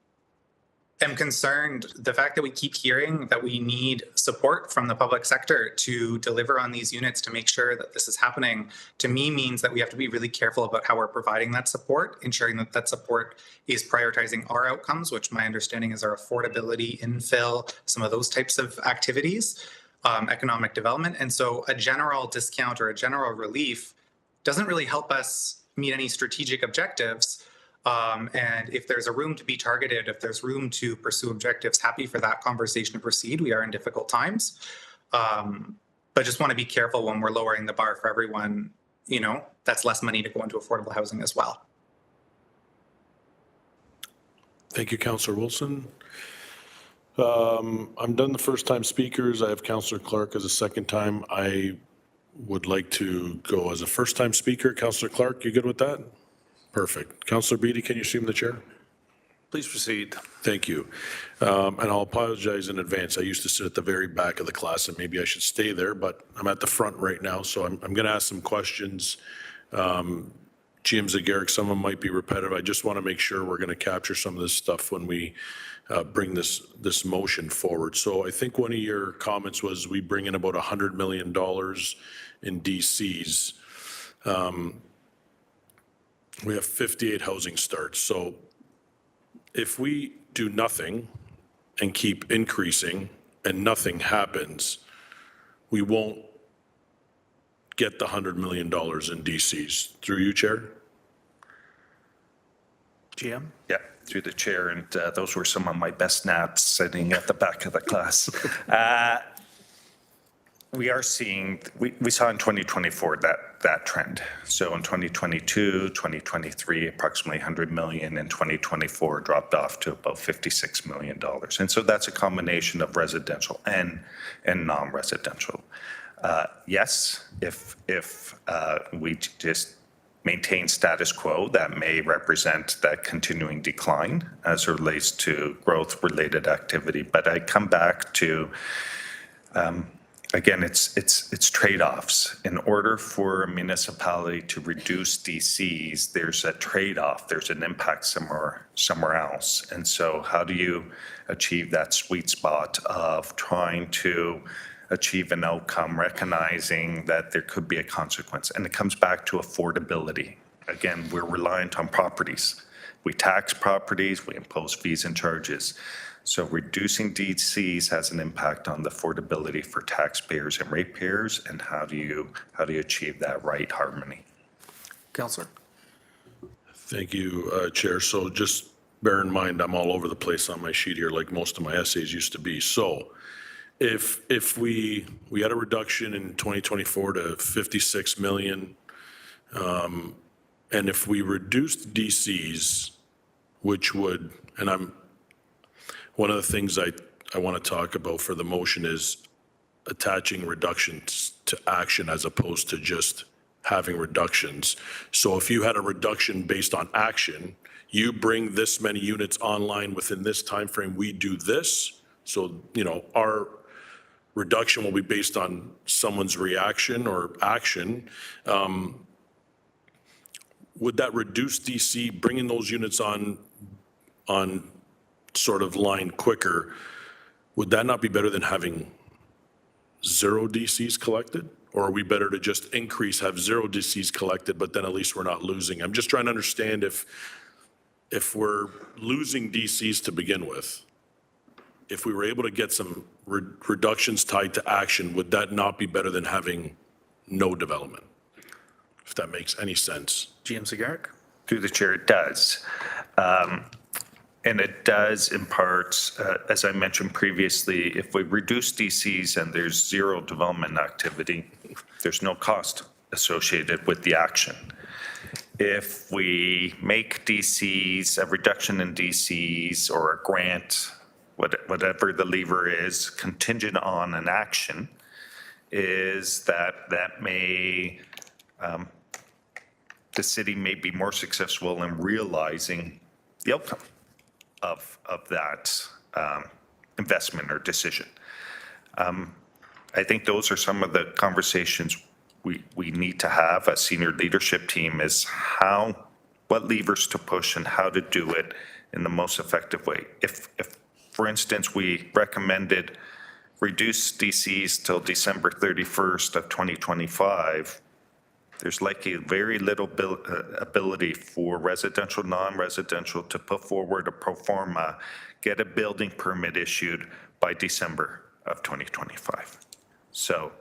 am concerned the fact that we keep hearing that we need support from the public sector to deliver on these units to make sure that this is happening, to me means that we have to be really careful about how we're providing that support, ensuring that that support is prioritizing our outcomes, which my understanding is our affordability, infill, some of those types of activities, economic development. And so a general discount or a general relief doesn't really help us meet any strategic objectives. And if there's a room to be targeted, if there's room to pursue objectives, happy for that conversation to proceed. We are in difficult times. But just want to be careful when we're lowering the bar for everyone, that's less money to go into affordable housing as well. Thank you, Councillor Wilson. I'm done the first time speakers. I have Councillor Clark as a second time. I would like to go as a first time speaker. Councillor Clark, you good with that? Perfect. Councillor Beattie, can you assume the chair? Please proceed. Thank you. And I'll apologize in advance. I used to sit at the very back of the class and maybe I should stay there, but I'm at the front right now. So I'm going to ask some questions. GM Zagaric, some of them might be repetitive. I just want to make sure we're going to capture some of this stuff when we bring this motion forward. So I think one of your comments was we bring in about $100 million in DCs. We have 58 housing starts. So if we do nothing and keep increasing and nothing happens, we won't get the $100 million in DCs. Through you, Chair? GM? Yeah, through the chair, and those were some of my best naps sitting at the back of the class. We are seeing, we saw in 2024 that trend. So in 2022, 2023, approximately 100 million. In 2024, dropped off to about $56 million. And so that's a combination of residential and non-residential. Yes, if we just maintain status quo, that may represent that continuing decline as it relates to growth-related activity. But I come back to, again, it's trade-offs. In order for a municipality to reduce DCs, there's a trade-off. There's an impact somewhere else. And so how do you achieve that sweet spot of trying to achieve an outcome, recognizing that there could be a consequence? And it comes back to affordability. Again, we're reliant on properties. We tax properties, we impose fees and charges. So reducing DCs has an impact on the affordability for taxpayers and ratepayers, and how do you achieve that right harmony? Councillor. Thank you, Chair. So just bear in mind, I'm all over the place on my sheet here, like most of my essays used to be. So if we had a reduction in 2024 to 56 million, and if we reduced DCs, which would, and one of the things I want to talk about for the motion is attaching reductions to action as opposed to just having reductions. So if you had a reduction based on action, you bring this many units online within this time frame, we do this. So, our reduction will be based on someone's reaction or action. Would that reduce DC, bringing those units on sort of line quicker, would that not be better than having zero DCs collected? Or are we better to just increase, have zero DCs collected, but then at least we're not losing? I'm just trying to understand if we're losing DCs to begin with, if we were able to get some reductions tied to action, would that not be better than having no development? If that makes any sense. GM Sigarik? Through the chair, it does. And it does in parts, as I mentioned previously, if we reduce DCs and there's zero development activity, there's no cost associated with the action. If we make DCs, a reduction in DCs or a grant, whatever the lever is, contingent on an action, is that may, the city may be more successful in realizing the outcome of that investment or decision. I think those are some of the conversations we need to have as senior leadership team, is what levers to push and how to do it in the most effective way. If for instance, we recommended reduce DCs till December 31st of 2025, there's likely very little ability for residential, non-residential to put forward a pro forma, get a building permit issued by December of 2025. So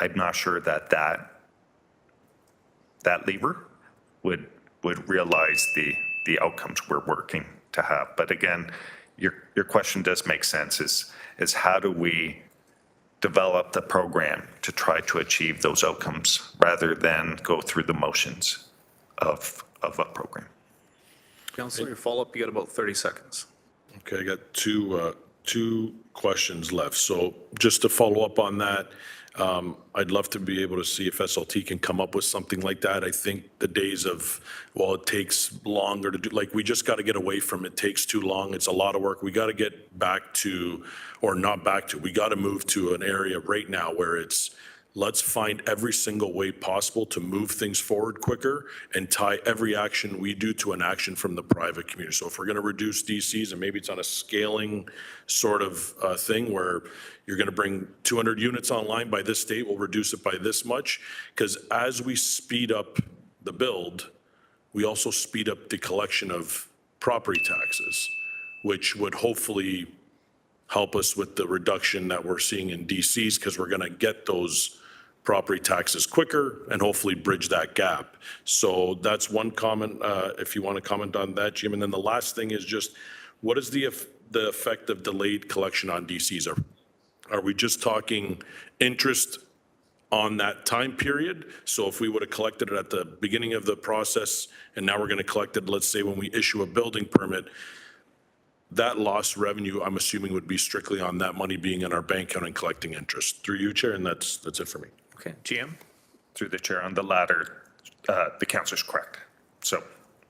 I'm not sure that lever would realize the outcomes we're working to have. But again, your question does make sense, is how do we develop the program to try to achieve those outcomes rather than go through the motions of a program. Councillor, your follow-up, you got about 30 seconds. Okay, I got two questions left. So just to follow up on that, I'd love to be able to see if SLT can come up with something like that. I think the days of, well, it takes longer to do, like, we just got to get away from it takes too long. It's a lot of work. We got to get back to, or not back to, we got to move to an area right now where it's, let's find every single way possible to move things forward quicker and tie every action we do to an action from the private community. So if we're going to reduce DCs, and maybe it's on a scaling sort of thing where you're going to bring 200 units online by this date, we'll reduce it by this much. Because as we speed up the build, we also speed up the collection of property taxes, which would hopefully help us with the reduction that we're seeing in DCs, because we're going to get those property taxes quicker and hopefully bridge that gap. So that's one comment, if you want to comment on that, Jim. And then the last thing is just, what is the effect of delayed collection on DCs? Are we just talking interest on that time period? So if we would have collected it at the beginning of the process and now we're going to collect it, let's say when we issue a building permit, that lost revenue, I'm assuming, would be strictly on that money being in our bank account and collecting interest. Through you, Chair, and that's it for me. Okay, GM? Through the chair, on the latter, the councilor's correct. So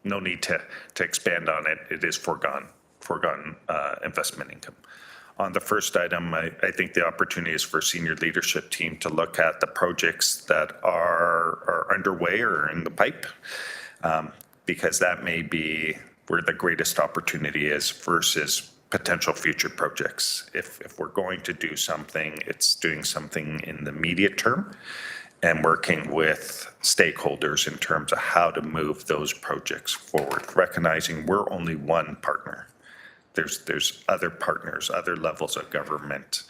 no need to expand on it. It is foregone investment income. On the first item, I think the opportunity is for senior leadership team to look at the projects that are underway or in the pipe, because that may be where the greatest opportunity is versus potential future projects. If we're going to do something, it's doing something in the immediate term and working with stakeholders in terms of how to move those projects forward, recognizing we're only one partner. There's other partners, other levels of government,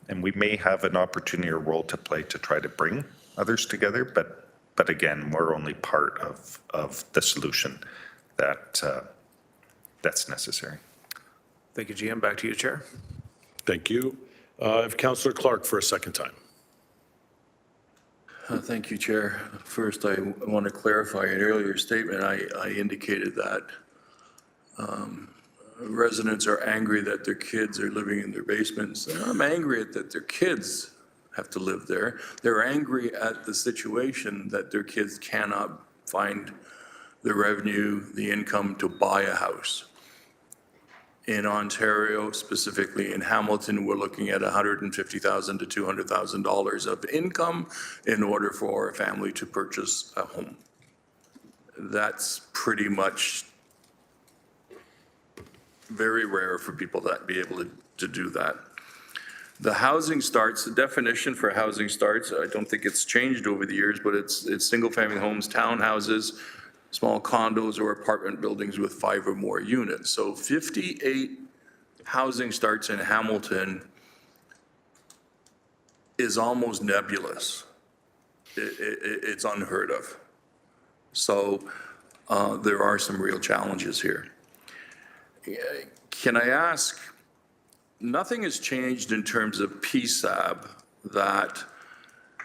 and we may have an opportunity or role to play to try to bring others together, but again, we're only part of the solution that's necessary. Thank you, GM. Back to you, Chair. Thank you. If Councillor Clark for a second time. Thank you, Chair. First, I want to clarify an earlier statement. I indicated that residents are angry that their kids are living in their basements. I'm angry that their kids have to live there. They're angry at the situation that their kids cannot find the revenue, the income to buy a house. In Ontario, specifically in Hamilton, we're looking at $150,000 to $200,000 of income in order for a family to purchase a home. That's pretty much very rare for people that be able to do that. The housing starts, the definition for housing starts, I don't think it's changed over the years, but it's single-family homes, townhouses, small condos or apartment buildings with 5 or more units. So 58 housing starts in Hamilton is almost nebulous. It's unheard of. So there are some real challenges here. Can I ask, nothing has changed in terms of PSAB, that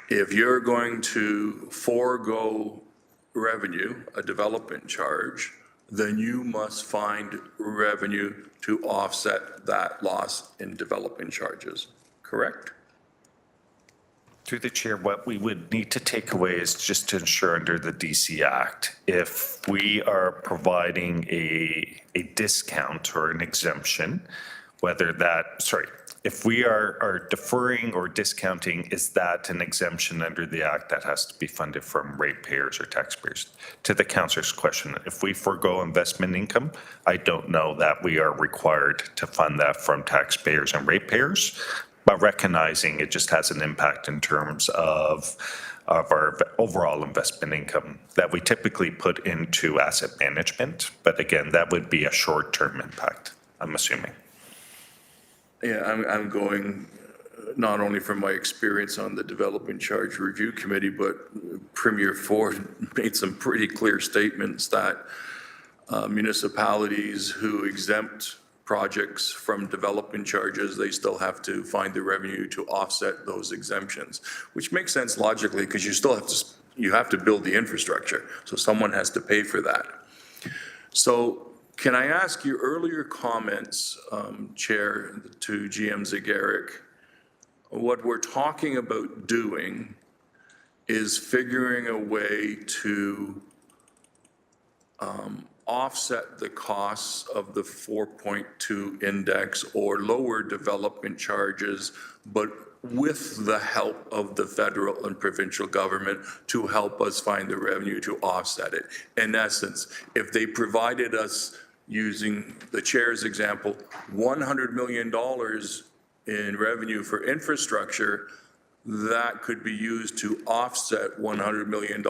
if you're going to forego revenue, a development charge, then you must find revenue to offset that loss in development charges, correct? Through the chair, what we would need to take away is just to ensure under the DC Act, if we are providing a discount or an exemption, whether that, sorry, if we are deferring or discounting, is that an exemption under the Act that has to be funded from ratepayers or taxpayers? To the councillor's question, if we forego investment income, I don't know that we are required to fund that from taxpayers and ratepayers, but recognizing it just has an impact in terms of our overall investment income that we typically put into asset management. But again, that would be a short-term impact, I'm assuming. Yeah, I'm going not only from my experience on the Development Charge Review Committee, but Premier Ford made some pretty clear statements that municipalities who exempt projects from development charges, they still have to find the revenue to offset those exemptions, which makes sense logically because you have to build the infrastructure, so someone has to pay for that. So can I ask your earlier comments, Chair, to GM Zagaric, what we're talking about doing is figuring a way to offset the costs of the 4.2 index or lower development charges, but with the help of the federal and provincial government to help us find the revenue to offset it. In essence, if they provided us, using the chair's example, $100 million in revenue for infrastructure, that could be used to offset $100 million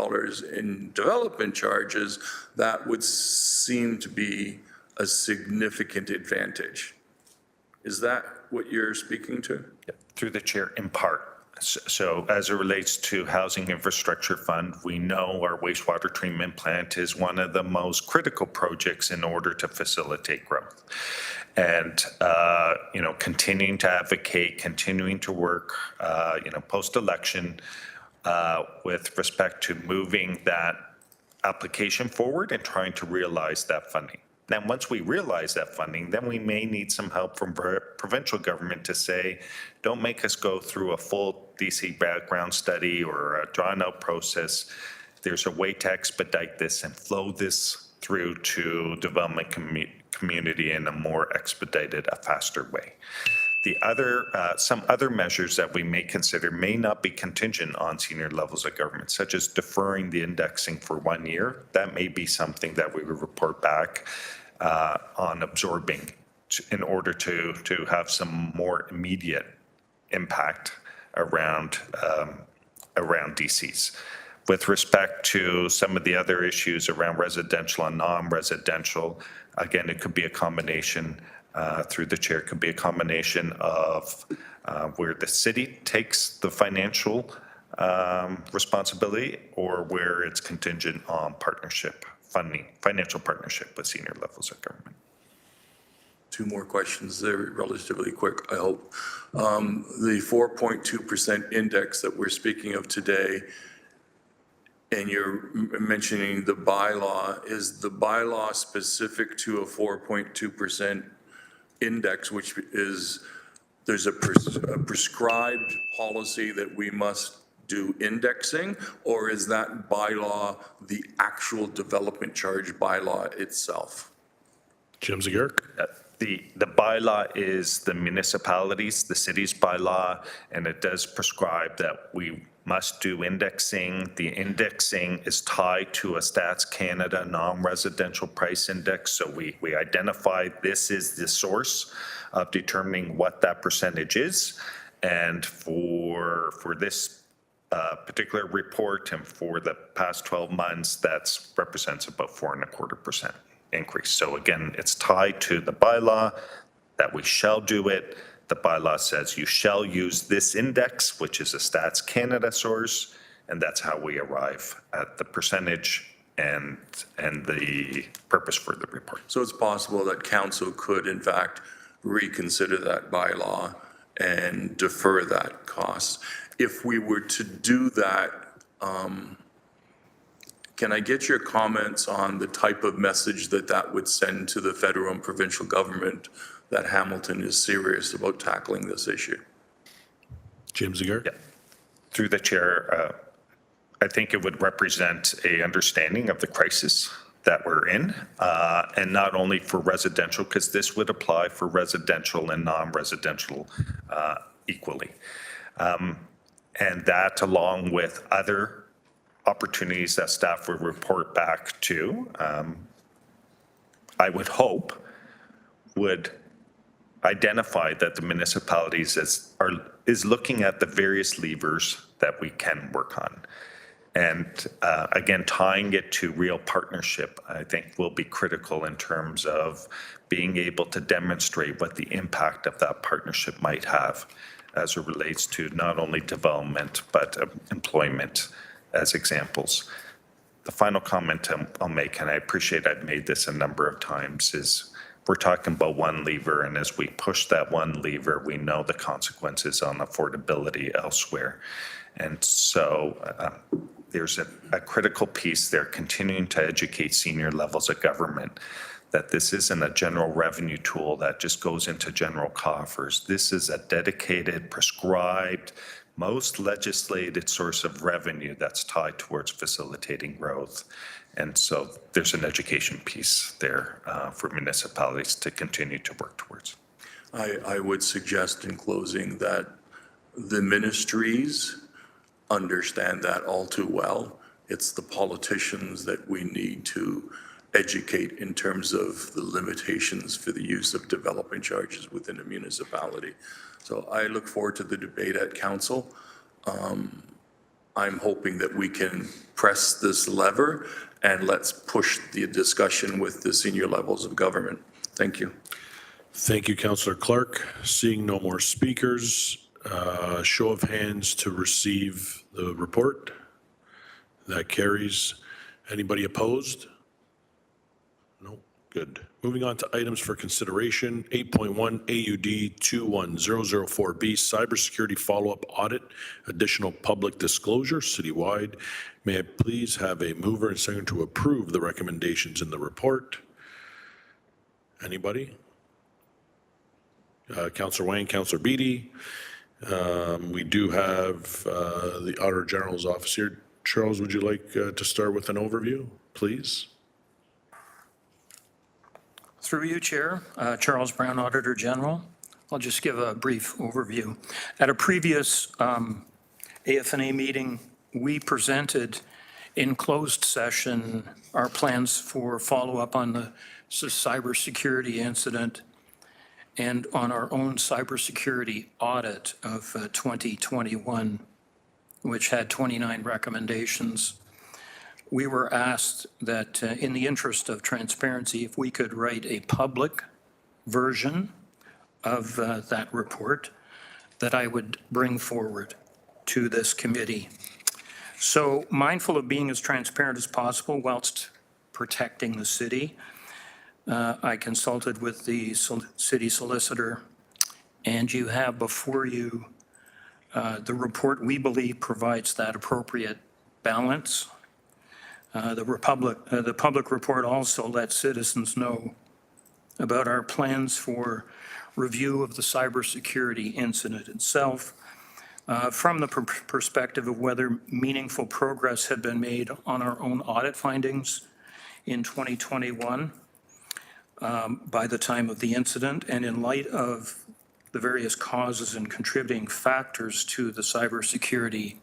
in development charges, that would seem to be a significant advantage. Is that what you're speaking to? Through the chair, in part. So as it relates to Housing Infrastructure Fund, we know our wastewater treatment plant is one of the most critical projects in order to facilitate growth. And, continuing to advocate, continuing to work, post-election with respect to moving that application forward and trying to realize that funding. Then once we realize that funding, then we may need some help from provincial government to say, don't make us go through a full DC background study or a drawn-out process. There's a way to expedite this and flow this through to development community in a more expedited, a faster way. The other, some other measures that we may consider may not be contingent on senior levels of government, such as deferring the indexing for 1 year. That may be something that we would report back on absorbing in order to have some more immediate impact around DCs. With respect to some of the other issues around residential and non-residential, again, it could be a combination, through the chair, could be a combination of where the city takes the financial responsibility or where it's contingent on partnership funding, financial partnership with senior levels of government. Two more questions there, relatively quick, I hope. The 4.2% index that we're speaking of today, and you're mentioning the bylaw, is the bylaw specific to a 4.2% index, which is, there's a prescribed policy that we must do indexing, or is that bylaw the actual development charge bylaw itself? Jim Zagaric? The bylaw is the municipalities, the city's bylaw, and it does prescribe that we must do indexing. The indexing is tied to a Stats Canada non-residential price index. So we identify this is the source of determining what that percentage is. And for this particular report and for the past 12 months, that represents about 4.25% increase. So again, it's tied to the bylaw that we shall do it. The bylaw says you shall use this index, which is a Stats Canada source, and that's how we arrive at the percentage and the purpose for the report. So it's possible that council could in fact reconsider that bylaw and defer that cost. If we were to do that, can I get your comments on the type of message that that would send to the federal and provincial government that Hamilton is serious about tackling this issue? James Aguirre? Yeah. Through the chair, I think it would represent a understanding of the crisis that we're in, and not only for residential, because this would apply for residential and non-residential equally. And that, along with other opportunities that staff would report back to, I would hope would identify that the municipalities is looking at the various levers that we can work on. And again, tying it to real partnership, I think will be critical in terms of being able to demonstrate what the impact of that partnership might have as it relates to not only development, but employment as examples. The final comment I'll make, and I appreciate I've made this a number of times, is we're talking about one lever, and as we push that one lever, we know the consequences on affordability elsewhere. And so there's a critical piece there, continuing to educate senior levels of government that this isn't a general revenue tool that just goes into general coffers. This is a dedicated, prescribed, most legislated source of revenue that's tied towards facilitating growth. And so there's an education piece there for municipalities to continue to work towards. I would suggest in closing that the ministries understand that all too well. It's the politicians that we need to educate in terms of the limitations for the use of development charges within a municipality. So I look forward to the debate at council. I'm hoping that we can press this lever and let's push the discussion with the senior levels of government. Thank you. Thank you, Councillor Clark. Seeing no more speakers, show of hands to receive the report. That carries. Anybody opposed? No. Good. Moving on to items for consideration, 8.1 AUD 21004B, cybersecurity follow-up audit, additional public disclosure citywide. May I please have a mover and second to approve the recommendations in the report? Anybody? Councillor Wang, Councillor Beatty. We do have the Auditor General's office here. Charles, would you like to start with an overview, please? Through you, Chair. Charles Brown, Auditor General. I'll just give a brief overview. At a previous AFNA meeting, we presented in closed session our plans for follow-up on the cybersecurity incident and on our own cybersecurity audit of 2021, which had 29 recommendations. We were asked that in the interest of transparency, if we could write a public version of that report that I would bring forward to this committee. So mindful of being as transparent as possible whilst protecting the city, I consulted with the city solicitor, and you have before you the report we believe provides that appropriate balance. The public report also lets citizens know about our plans for review of the cybersecurity incident itself, from the perspective of whether meaningful progress had been made on our own audit findings in 2021 by the time of the incident, and in light of the various causes and contributing factors to the cybersecurity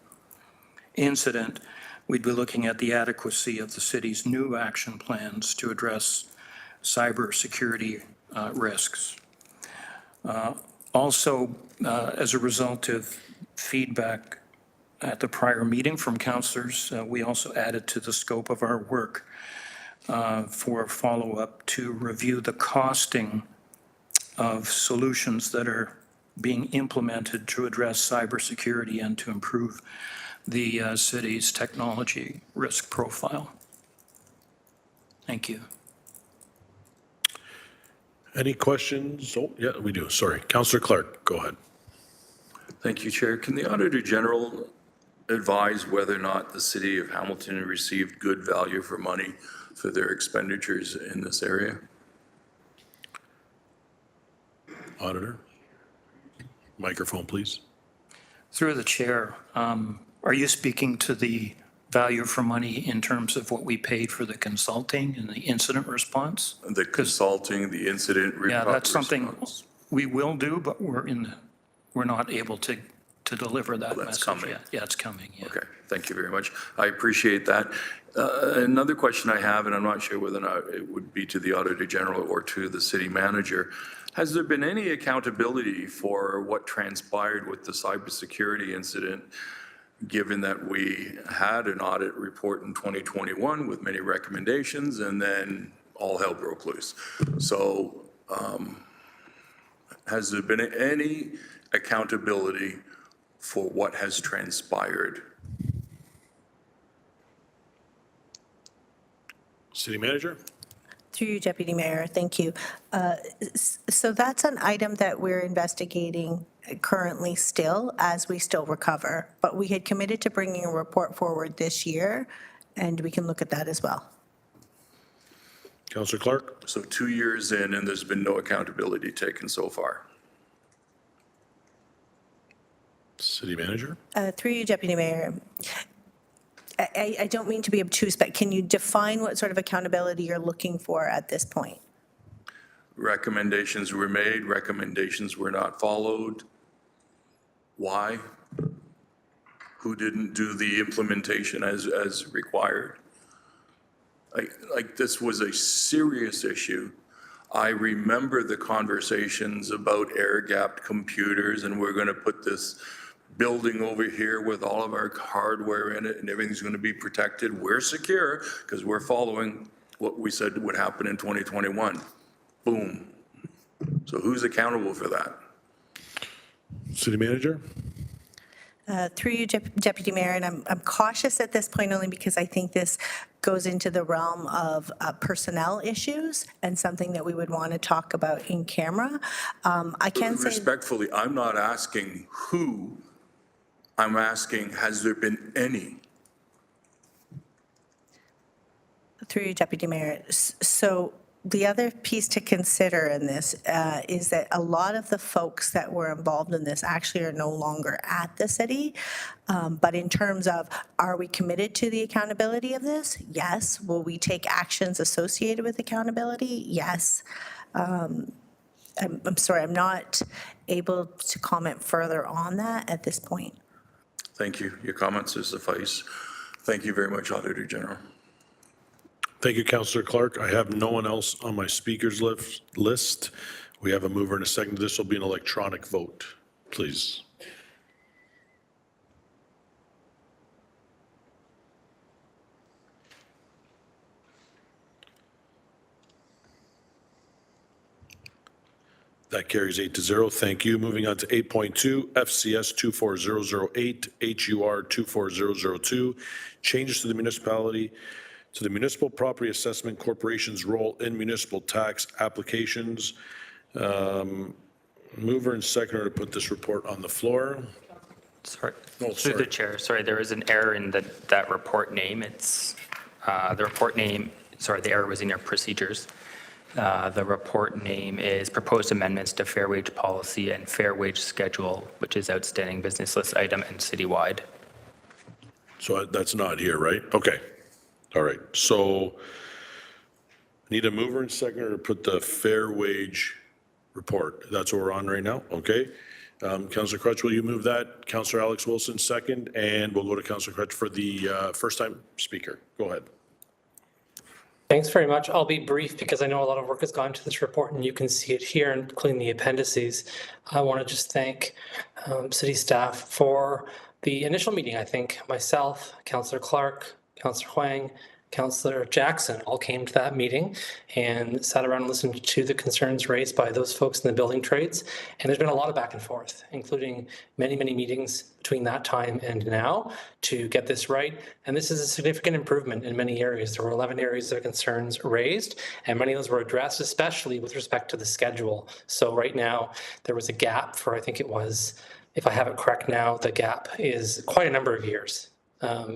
incident, we'd be looking at the adequacy of the city's new action plans to address cybersecurity risks. Also, as a result of feedback at the prior meeting from councillors, we also added to the scope of our work for follow-up to review the costing of solutions that are being implemented to address cybersecurity and to improve the city's technology risk profile. Thank you. Any questions? Oh, yeah, we do. Sorry. Councillor Clark, go ahead. Thank you, Chair. Can the Auditor General advise whether or not the City of Hamilton received good value for money for their expenditures in this area? Auditor. Microphone, please. Through the chair, are you speaking to the value for money in terms of what we paid for the consulting and the incident response? The consulting, the incident Yeah, that's something response. we will do, but we're not able to deliver that Well, that's message coming. yet. Yeah, it's coming, yeah. Okay, thank you very much. I appreciate that. Another question I have, and I'm not sure whether or not it would be to the Auditor General or to the City Manager, has there been any accountability for what transpired with the cybersecurity incident, given that we had an audit report in 2021 with many recommendations, and then all hell broke loose? So has there been any accountability for what has transpired? City Manager? Through you, Deputy Mayor, thank you. So that's an item that we're investigating currently still, as we still recover. But we had committed to bringing a report forward this year, and we can look at that as well. Councillor Clark? So 2 years in, and there's been no accountability taken so far. City Manager? Through you, Deputy Mayor, I don't mean to be obtuse, but can you define what sort of accountability you're looking for at this point? Recommendations were made, recommendations were not followed. Why? Who didn't do the implementation as required? Like this was a serious issue. I remember the conversations about air-gapped computers, and we're going to put this building over here with all of our hardware in it, and everything's going to be protected. We're secure because we're following what we said would happen in 2021. Boom. So who's accountable for that? City Manager? Through you, Deputy Mayor, and I'm cautious at this point only because I think this goes into the realm of personnel issues and something that we would want to talk about in camera. I can say respectfully, I'm not asking who, I'm asking, has there been any? through you, Deputy Mayor. So the other piece to consider in this is that a lot of the folks that were involved in this actually are no longer at the city. But in terms of, are we committed to the accountability of this? Yes. Will we take actions associated with accountability? Yes. I'm sorry, I'm not able to comment further on that at this point. Thank you. Your comments will suffice. Thank you very much, Auditor General. Thank you, Councillor Clark. I have no one else on my speakers list. We have a mover and a second. This will be an electronic vote, please. That carries 8-0. Thank you. Moving on to 8.2, FCS 24008, HUR 24002, changes to the Municipal Property Assessment Corporation's role in municipal tax applications. Mover and seconder to put this report on the floor. Sorry, Oh, through the sorry. chair, sorry, there is an error in that report name. It's, the report name, sorry, the error was in your procedures. The report name is Proposed Amendments to Fair Wage Policy and Fair Wage Schedule, which is outstanding business list item and citywide. So that's not here, right? Okay. All right. So need a mover and seconder to put the fair wage report. That's what we're on right now. Okay. Councillor Crutch, will you move that? Councillor Alex Wilson, second. And we'll go to Councillor Crutch for the first time speaker. Go ahead. Thanks very much. I'll be brief because I know a lot of work has gone into this report and you can see it here, including the appendices. I want to just thank city staff for the initial meeting. I think myself, Councillor Clark, Councillor Huang, Councillor Jackson all came to that meeting and sat around and listened to the concerns raised by those folks in the building trades. And there's been a lot of back and forth, including many, many meetings between that time and now to get this right. And this is a significant improvement in many areas. There were 11 areas of concerns raised, and many of those were addressed, especially with respect to the schedule. So right now, there was a gap for, I think it was, if I have it correct now, the gap is quite a number of years.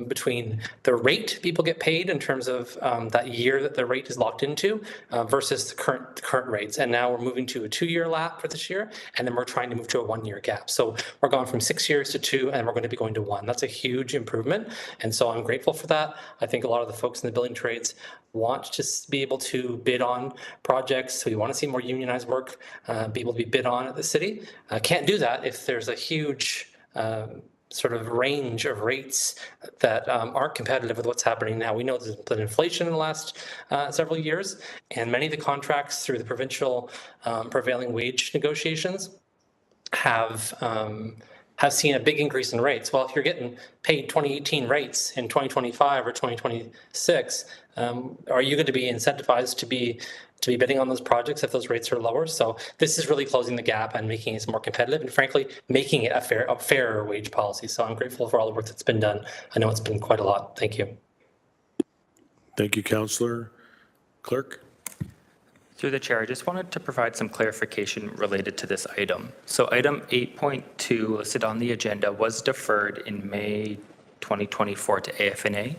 Between the rate people get paid in terms of that year that the rate is locked into versus the current rates. And now we're moving to a 2-year lap for this year, and then we're trying to move to a 1-year gap. So we're going from 6 years to 2, and we're going to be going to 1. That's a huge improvement, and so I'm grateful for that. I think a lot of the folks in the building trades want to be able to bid on projects. So we want to see more unionized work be able to be bid on at the city. Can't do that if there's a huge sort of range of rates that aren't competitive with what's happening now. We know there's been inflation in the last several years, and many of the contracts through the provincial prevailing wage negotiations have seen a big increase in rates. Well, if you're getting paid 2018 rates in 2025 or 2026, are you going to be incentivized to be bidding on those projects if those rates are lower? So this is really closing the gap and making it more competitive, and frankly, making it a fairer wage policy. So I'm grateful for all the work that's been done. I know it's been quite a lot. Thank you. Thank you, Councillor. Clerk? Through the chair, I just wanted to provide some clarification related to this item. So item 8.2 listed on the agenda was deferred in May 2024 to AFNA.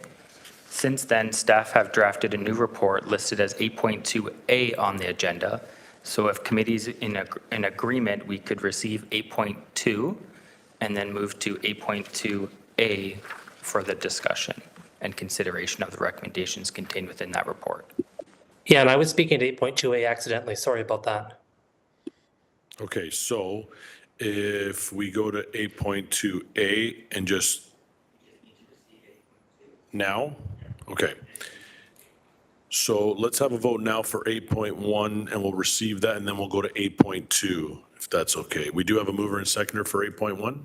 Since then, staff have drafted a new report listed as 8.2A on the agenda. So if committees in agreement, we could receive 8.2 and then move to 8.2A for the discussion and consideration of the recommendations contained within that report. Yeah, and I was speaking to 8.2A accidentally. Sorry about that. Okay, so if we go to 8.2A and just now, okay. So let's have a vote now for 8.1 and we'll receive that and then we'll go to 8.2 if that's okay. We do have a mover and seconder for 8.1.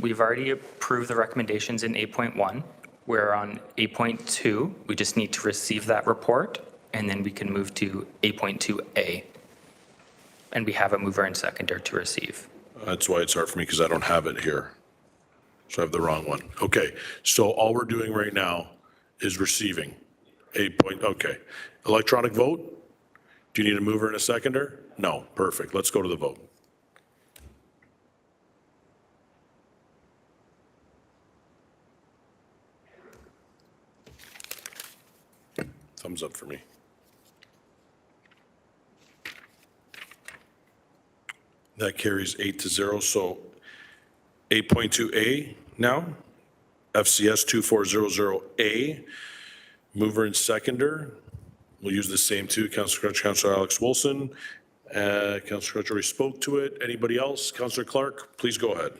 We've already approved the recommendations in 8.1. We're on 8.2. We just need to receive that report and then we can move to 8.2A. And we have a mover and seconder to receive. That's why it's hard for me because I don't have it here. So I have the wrong one. Okay, so all we're doing right now is receiving 8 point, okay. Electronic vote? Do you need a mover and a seconder? No, perfect. Let's go to the vote. Thumbs up for me. That carries 8-0. So 8.2A now, FCS 2400A, mover and seconder. We'll use the same two, Councillor Crutch, Councillor Alex Wilson. Councillor Crutch already spoke to it. Anybody else? Councillor Clark, please go ahead.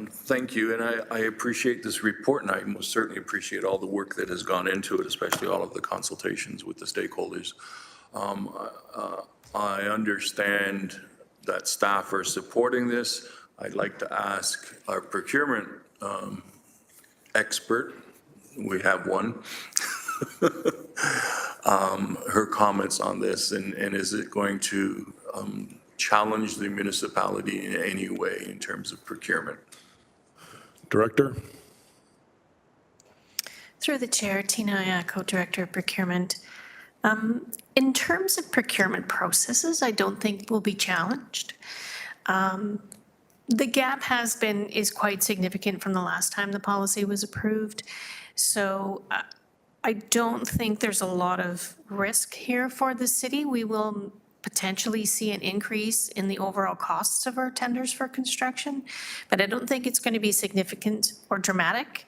Thank you, and I appreciate this report, and I most certainly appreciate all the work that has gone into it, especially all of the consultations with the stakeholders. I understand that staff are supporting this. I'd like to ask our procurement expert, we have one, her comments on this, and is it going to challenge the municipality in any way in terms of procurement? Director? Through the chair, Tina Ayako, Director of Procurement. In terms of procurement processes, I don't think will be challenged. The gap is quite significant from the last time the policy was approved. So I don't think there's a lot of risk here for the city. We will potentially see an increase in the overall costs of our tenders for construction, but I don't think it's going to be significant or dramatic,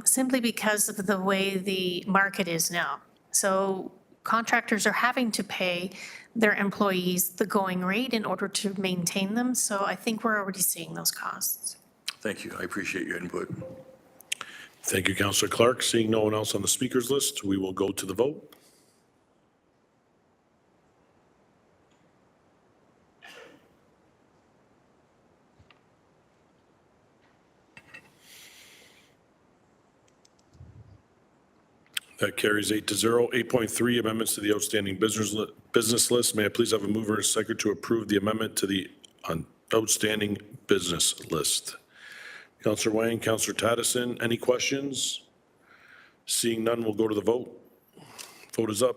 simply because of the way the market is now. So contractors are having to pay their employees the going rate in order to maintain them. So I think we're already seeing those costs. Thank you. I appreciate your input. Thank you, Councillor Clark. Seeing no one else on the speakers list, we will go to the vote. That carries 8-0. 8.3, amendments to the outstanding business list. May I please have a mover and a second to approve the amendment to the outstanding business list? Councillor Wang, Councillor Taddison, any questions? Seeing none, we'll go to the vote. Vote is up.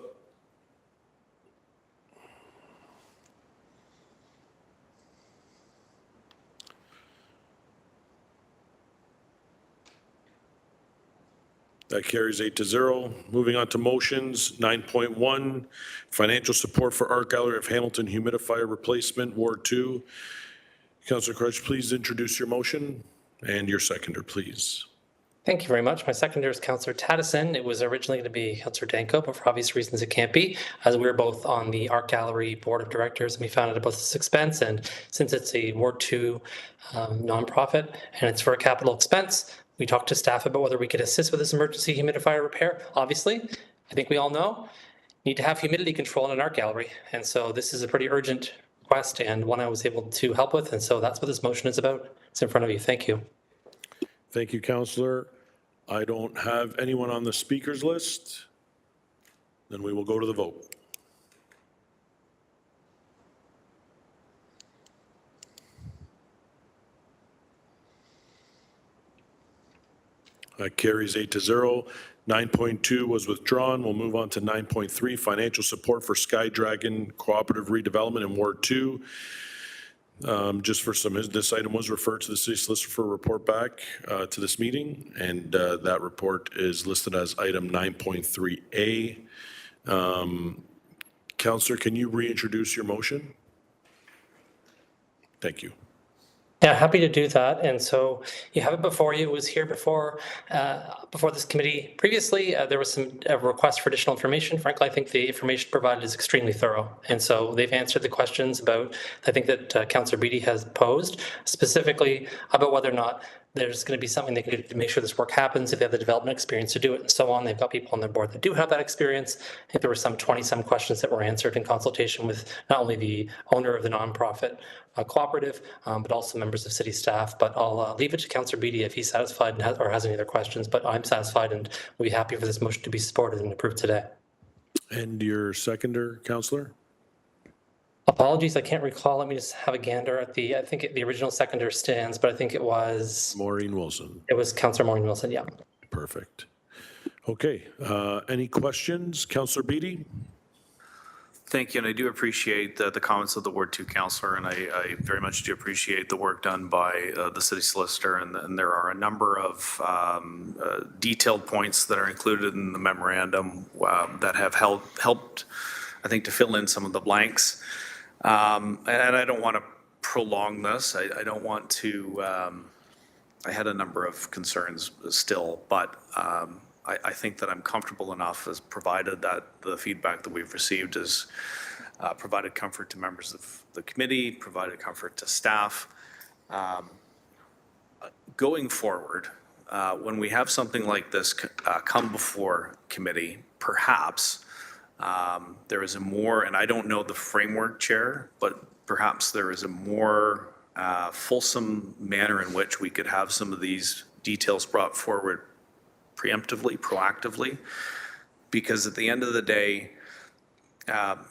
That carries 8-0. Moving on to motions, 9.1, financial support for Art Gallery of Hamilton humidifier replacement, Ward 2. Councillor Crutch, please introduce your motion, and your seconder, please. Thank you very much. My seconder is Councillor Taddison. It was originally going to be Councillor Danko, but for obvious reasons it can't be, as we're both on the Art Gallery Board of Directors, and we found out about this expense. And since it's a Ward 2 nonprofit and it's for a capital expense, we talked to staff about whether we could assist with this emergency humidifier repair. Obviously, I think we all know, need to have humidity control in an art gallery. And so this is a pretty urgent request and one I was able to help with. And so that's what this motion is about. It's in front of you. Thank you. Thank you, Councillor. I don't have anyone on the speakers list. Then we will go to the vote. That carries 8-0. 9.2 was withdrawn. We'll move on to 9.3, financial support for Sky Dragon Cooperative Redevelopment in Ward 2. Just for some, this item was referred to the city solicitor for a report back to this meeting, and that report is listed as item 9.3A. Councillor, can you reintroduce your motion? Thank you. Yeah, happy to do that. And so you have it before you. It was here before this committee previously. There was some requests for additional information. Frankly, I think the information provided is extremely thorough. And so they've answered the questions about, I think that Councillor Beattie has posed, specifically about whether or not there's going to be something they can do to make sure this work happens, if they have the development experience to do it and so on. They've got people on their board that do have that experience. I think there were some 20-some questions that were answered in consultation with not only the owner of the nonprofit cooperative, but also members of city staff. But I'll leave it to Councillor Beattie if he's satisfied and or has any other questions. But I'm satisfied and will be happy for this motion to be supported and approved today. And your seconder, Councillor? Apologies, I can't recall. Let me just have a gander at I think the original seconder stands, but I think it was... Maureen Wilson. It was Councillor Maureen Wilson, yeah. Perfect. Okay, any questions? Councillor Beattie? Thank you, and I do appreciate the comments of the Ward 2 councillor, and I very much do appreciate the work done by the city solicitor, and there are a number of detailed points that are included in the memorandum that have helped, I think, to fill in some of the blanks. And I don't want to prolong this. I don't want to, I had a number of concerns still, but I think that I'm comfortable enough, as provided that the feedback that we've received has provided comfort to members of the committee, provided comfort to staff. Going forward, when we have something like this come before committee, perhaps there is a more, and I don't know the framework, Chair, but perhaps there is a more fulsome manner in which we could have some of these details brought forward preemptively, proactively, because at the end of the day,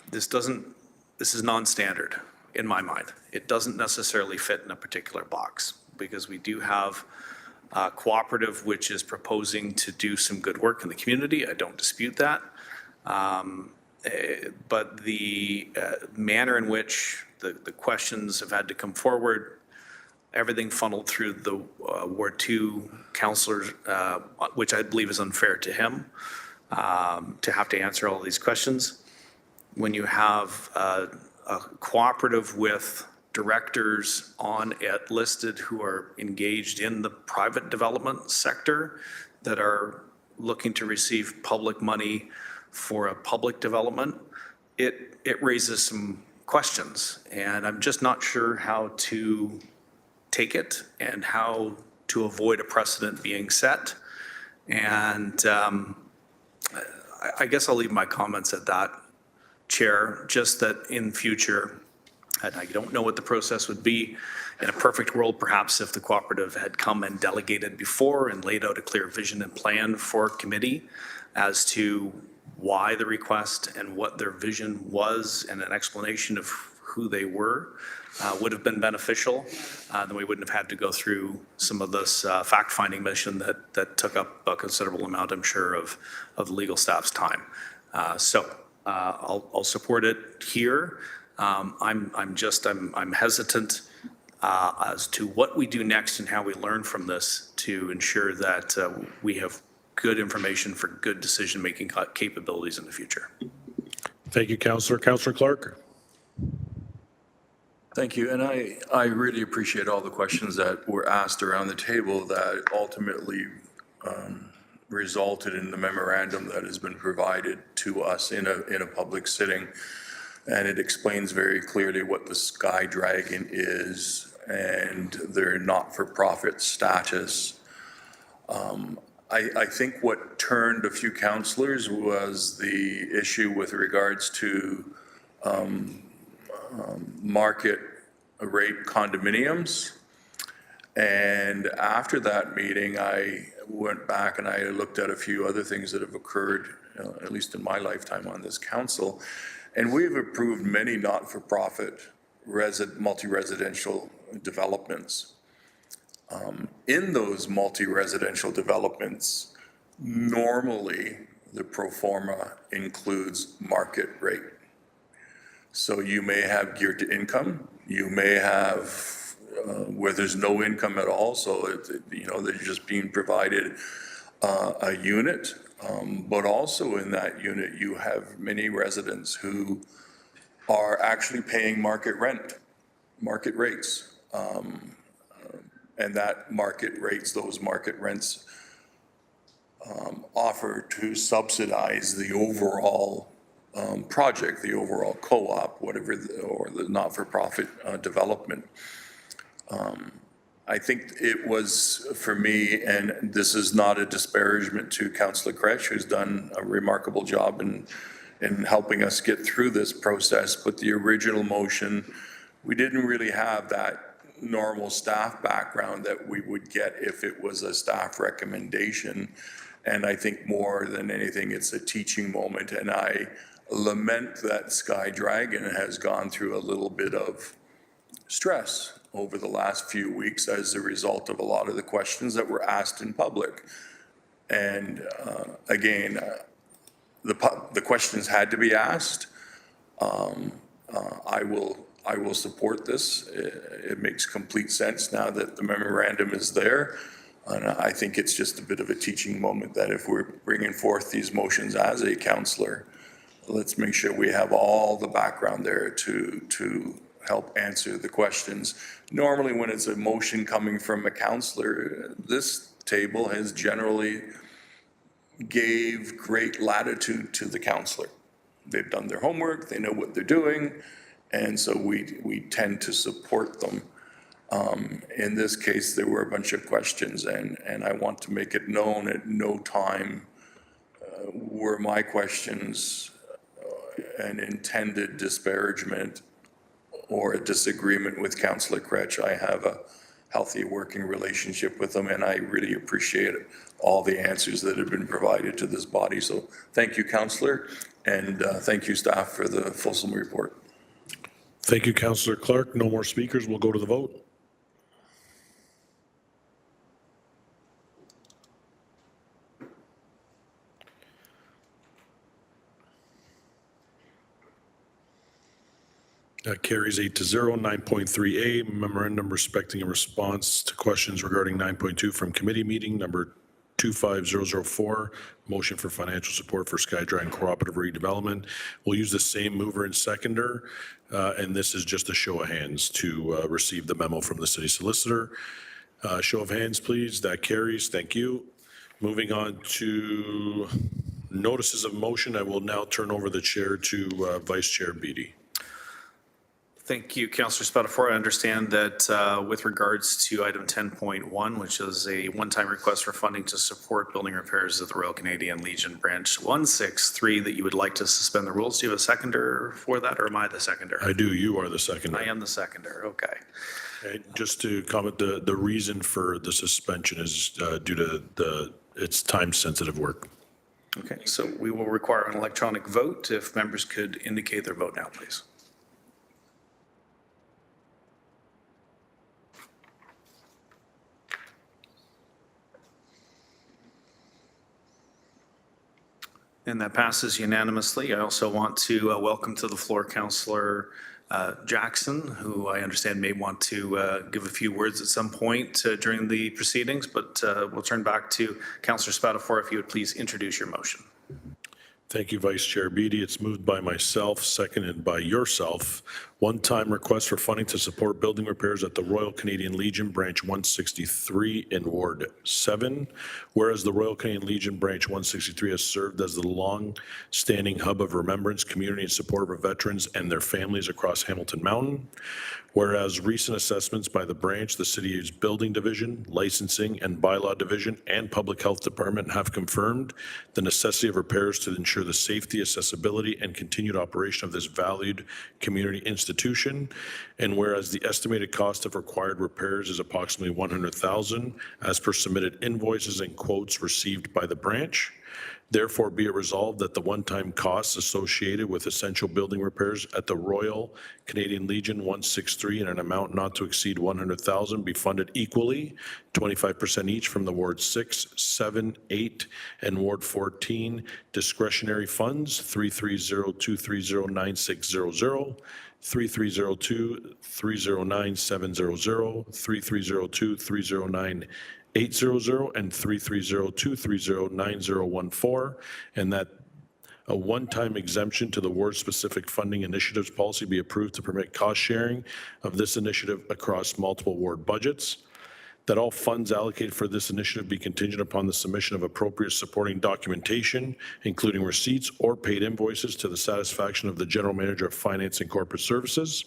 this is non-standard in my mind. It doesn't necessarily fit in a particular box, because we do have a cooperative which is proposing to do some good work in the community. I don't dispute that. But the manner in which the questions have had to come forward, everything funneled through the Ward 2 councillors, which I believe is unfair to him, to have to answer all these questions. When you have a cooperative with directors on it listed who are engaged in the private development sector that are looking to receive public money for a public development, it raises some questions. And I'm just not sure how to take it and how to avoid a precedent being set. And I guess I'll leave my comments at that, Chair, just that in future, And I don't know what the process would be. In a perfect world, perhaps if the cooperative had come and delegated before and laid out a clear vision and plan for committee as to why the request and what their vision was and an explanation of who they were would have been beneficial. Then we wouldn't have had to go through some of this fact-finding mission that took up a considerable amount, I'm sure, of the legal staff's time. I'll support it here. I'm hesitant as to what we do next and how we learn from this to ensure that we have good information for good decision-making capabilities in the future. Thank you, Councillor. Councillor Clark? Thank you. And I really appreciate all the questions that were asked around the table that ultimately resulted in the memorandum that has been provided to us in a public sitting. And it explains very clearly what the Sky Dragon is and their not-for-profit status. I think what turned a few councillors was the issue with regards to market rate condominiums. And after that meeting, I went back and I looked at a few other things that have occurred, at least in my lifetime on this council. And we've approved many not-for-profit multi-residential developments. In those multi-residential developments, normally the pro forma includes market rate. So you may have geared to income, you may have where there's no income at all, so they're just being provided a unit. But also in that unit, you have many residents who are actually paying market rates. And that market rates, those market rents offer to subsidize the overall project, the overall co-op, whatever, or the not-for-profit development. I think it was, for me, and this is not a disparagement to Councillor Kretsch, who's done a remarkable job in helping us get through this process, but the original motion, we didn't really have that normal staff background that we would get if it was a staff recommendation. And I think more than anything, it's a teaching moment. And I lament that Sky Dragon has gone through a little bit of stress over the last few weeks as a result of a lot of the questions that were asked in public. And again, the questions had to be asked. I will support this. It makes complete sense now that the memorandum is there. And I think it's just a bit of a teaching moment that if we're bringing forth these motions as a councillor, let's make sure we have all the background there to help answer the questions. Normally, when it's a motion coming from a councillor, this table has generally gave great latitude to the councillor. They've done their homework, they know what they're doing, and so we tend to support them. In this case, there were a bunch of questions, and I want to make it known at no time were my questions an intended disparagement or a disagreement with Councillor Kretsch. I have a healthy working relationship with them, and I really appreciate all the answers that have been provided to this body. So thank you, Councillor, and thank you, staff, for the fulsome report. Thank you, Councillor Clark. No more speakers. We'll go to the vote. That carries 8-0. 9.3A, memorandum respecting a response to questions regarding 9.2 from committee meeting number 25004, motion for financial support for Sky Dragon Cooperative Redevelopment. We'll use the same mover and seconder, and this is just a show of hands to receive the memo from the city solicitor. Show of hands, please. That carries. Thank you. Moving on to notices of motion, I will now turn over the chair to Vice Chair Beatty. Thank you, Councillor Spatafor. I understand that with regards to item 10.1, which is a one-time request for funding to support building repairs at the Royal Canadian Legion Branch 163, that you would like to suspend the rules. Do you have a seconder for that, or am I the seconder? I do. You are the seconder. I am the seconder. Okay. Okay, just to comment, the reason for the suspension is due to it's time-sensitive work. Okay, so we will require an electronic vote. If members could indicate their vote now, please. And that passes unanimously. I also want to welcome to the floor Councillor Jackson, who I understand may want to give a few words at some point during the proceedings, but we'll turn back to Councillor Spatafor if you would please introduce your motion. Thank you, Vice Chair Beatty. It's moved by myself, seconded by yourself. One-time request for funding to support building repairs at the Royal Canadian Legion Branch 163 in Ward 7. Whereas the Royal Canadian Legion Branch 163 has served as the long-standing hub of remembrance, community, and support for veterans and their families across Hamilton Mountain. Whereas recent assessments by the branch, the city's building division, licensing and bylaw division, and public health department have confirmed the necessity of repairs to ensure the safety, accessibility, and continued operation of this valued community institution. And whereas the estimated cost of required repairs is approximately $100,000 as per submitted invoices and quotes received by the branch. Therefore, be it resolved that the one-time costs associated with essential building repairs at the Royal Canadian Legion 163 in an amount not to exceed $100,000 be funded equally, 25% each from the Ward 6, 7, 8, and Ward 14 discretionary funds 330-230-9600, 3302-309-700, 3302-309-800, and 330-230-9014, and that a one-time exemption to the ward-specific funding initiatives policy be approved to permit cost sharing of this initiative across multiple ward budgets, that all funds allocated for this initiative be contingent upon the submission of appropriate supporting documentation, including receipts or paid invoices to the satisfaction of the General Manager of Finance and Corporate Services,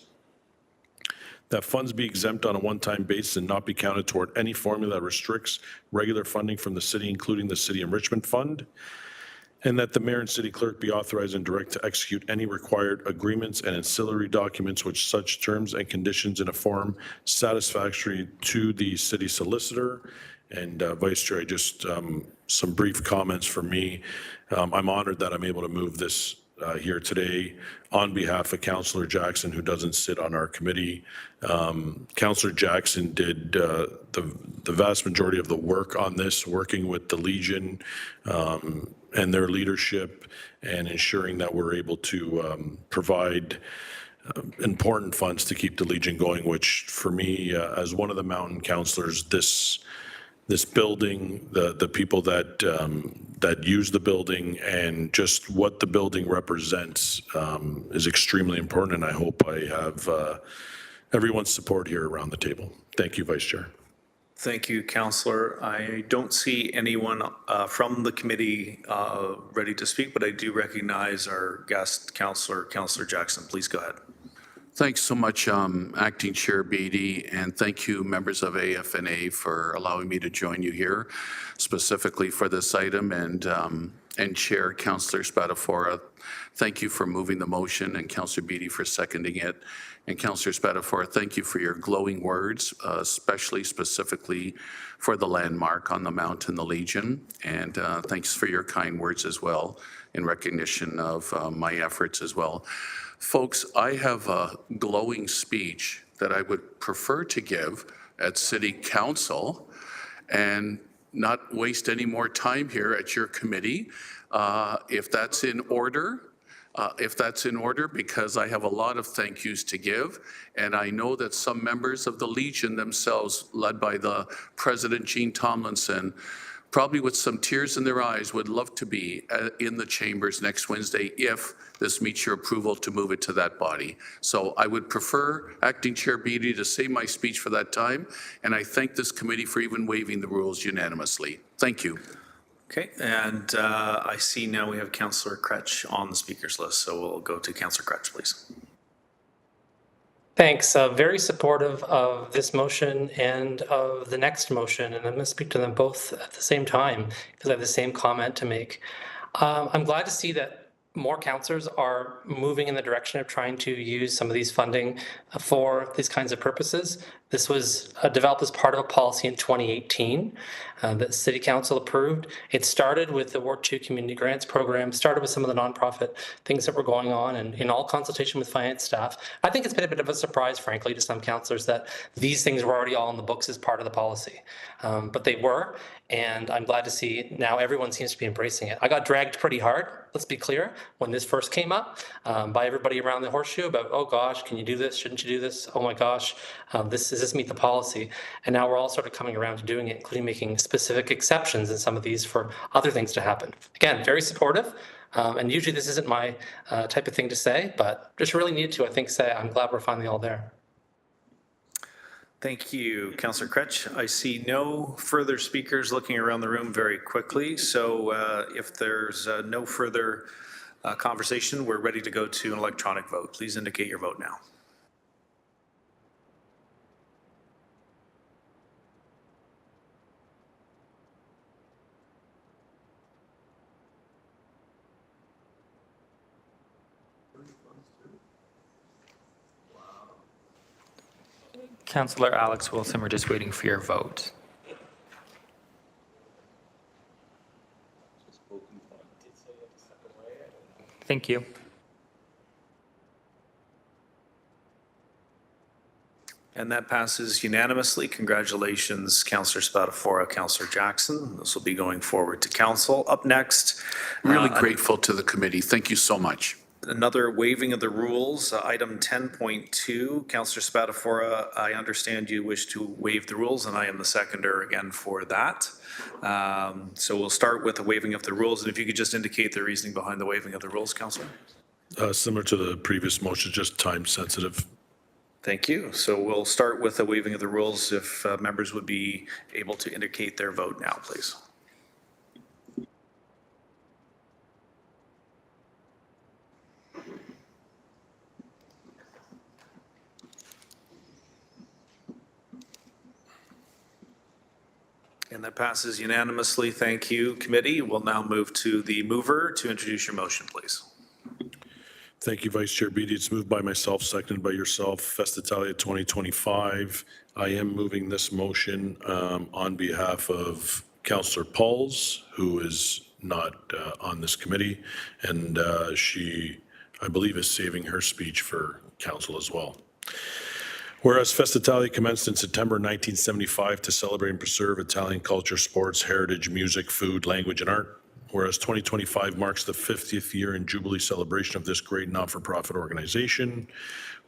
that funds be exempt on a one-time basis and not be counted toward any formula that restricts regular funding from the city, including the City Enrichment Fund, and that the mayor and city clerk be authorized and direct to execute any required agreements and ancillary documents with such terms and conditions in a form satisfactory to the city solicitor. And Vice Chair, just some brief comments from me. I'm honored that I'm able to move this here today on behalf of Councillor Jackson, who doesn't sit on our committee. Councillor Jackson did the vast majority of the work on this, working with the Legion and their leadership and ensuring that we're able to provide important funds to keep the Legion going, which for me, as one of the mountain councillors, this building, the people that use the building, and just what the building represents is extremely important, and I hope I have everyone's support here around the table. Thank you, Vice Chair. Thank you, Councillor. I don't see anyone from the committee ready to speak, but I do recognize our guest Councillor Jackson. Please go ahead. Thanks so much, Acting Chair Beatty, and thank you, members of AFNA, for allowing me to join you here, specifically for this item. And Chair, Councillor Spatafor, thank you for moving the motion, and Councillor Beatty for seconding it. And Councillor Spatafor, thank you for your glowing words, specifically for the landmark on the mountain, the Legion. And thanks for your kind words as well, in recognition of my efforts as well. Folks, I have a glowing speech that I would prefer to give at City Council and not waste any more time here at your committee. If that's in order, because I have a lot of thank yous to give. And I know that some members of the Legion themselves, led by the President Jean Tomlinson, probably with some tears in their eyes, would love to be in the chambers next Wednesday if this meets your approval to move it to that body. So I would prefer, Acting Chair Beatty, to say my speech for that time, and I thank this committee for even waiving the rules unanimously. Thank you. Okay, and I see now we have Councillor Kretsch on the speakers list, so we'll go to Councillor Kretsch, please. Thanks. Very supportive of this motion and of the next motion, and I'm going to speak to them both at the same time because I have the same comment to make. I'm glad to see that more councillors are moving in the direction of trying to use some of these funding for these kinds of purposes. This was developed as part of a policy in 2018 that City Council approved. It started with the Ward 2 Community Grants Program, started with some of the nonprofit things that were going on, and in all consultation with finance staff. I think it's been a bit of a surprise, frankly, to some councillors that these things were already all in the books as part of the policy. But they were, and I'm glad to see now everyone seems to be embracing it. I got dragged pretty hard, let's be clear, when this first came up by everybody around the horseshoe about, oh gosh, can you do this? Shouldn't you do this? Oh my gosh, does this meet the policy? And now we're all sort of coming around to doing it, including making specific exceptions in some of these for other things to happen. Again, very supportive. And usually this isn't my type of thing to say, but just really needed to, I think, say I'm glad we're finally all there. Thank you, Councillor Kretsch. I see no further speakers looking around the room very quickly. So if there's no further conversation, we're ready to go to an electronic vote. Please indicate your vote now. Councillor Alex Wilson, we're just waiting for your vote. Thank you. And that passes unanimously. Congratulations, Councillor Spadafora, Councillor Jackson. This will be going forward to council. Up next. Really grateful to the committee. Thank you so much. Another waiving of the rules, item 10.2. Councillor Spadafora, I understand you wish to waive the rules, and I am the seconder again for that. So we'll start with the waiving of the rules, and if you could just indicate the reasoning behind the waiving of the rules, Councillor. Similar to the previous motion, just time sensitive. Thank you. So we'll start with the waiving of the rules. If members would be able to indicate their vote now, please. And that passes unanimously. Thank you, committee. We'll now move to the mover to introduce your motion, please. Thank you, Vice Chair Beatty. It's moved by myself, seconded by yourself. Festitalia 2025. I am moving this motion on behalf of Councillor Pauls, who is not on this committee, and she, I believe, is saving her speech for council as well. Whereas Festitalia commenced in September 1975 to celebrate and preserve Italian culture, sports, heritage, music, food, language, and art. Whereas 2025 marks the 50th year and jubilee celebration of this great not-for-profit organization.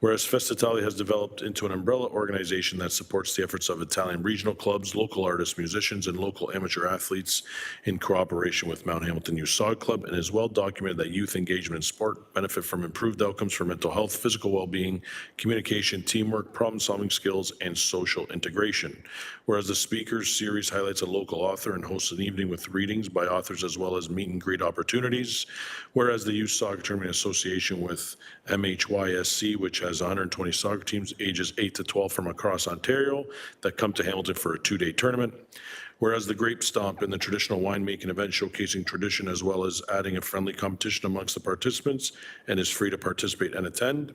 Whereas Festitalia has developed into an umbrella organization that supports the efforts of Italian regional clubs, local artists, musicians, and local amateur athletes in cooperation with Mount Hamilton Youth Soccer Club, and is well documented that youth engagement in sport benefit from improved outcomes for mental health, physical well-being, communication, teamwork, problem-solving skills, and social integration. Whereas the speakers series highlights a local author and hosts an evening with readings by authors as well as meet and greet opportunities. Whereas the Youth Soccer Tournament Association with MHYSC, which has 120 soccer teams ages 8 to 12 from across Ontario that come to Hamilton for a 2-day tournament. Whereas the Grape Stomp and the traditional winemaking event showcasing tradition as well as adding a friendly competition amongst the participants and is free to participate and attend.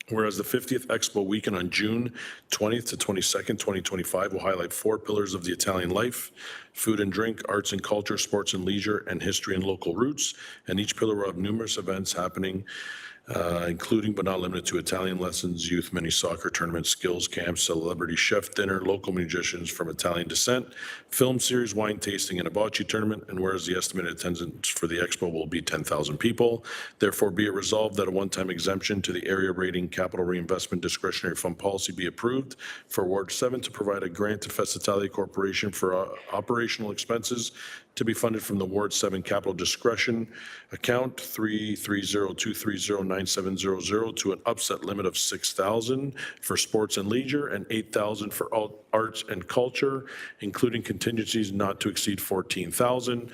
Whereas the 50th Expo weekend on June 20th to 22nd, 2025 will highlight 4 pillars of the Italian life: food and drink, arts and culture, sports and leisure, and history and local roots. And each pillar will have numerous events happening, including but not limited to Italian lessons, youth mini soccer tournaments, skills camps, celebrity chef dinner, local musicians from Italian descent, film series, wine tasting, and a bocce tournament. And whereas the estimated attendance for the expo will be 10,000 people, therefore be it resolved that a one-time exemption to the area rating capital reinvestment discretionary fund policy be approved for Ward 7 to provide a grant to Festitalia Corporation for operational expenses to be funded from the Ward 7 Capital Discretion account 330-230-9700 to an upset limit of 6,000 for sports and leisure and 8,000 for arts and culture, including contingencies not to exceed 14,000.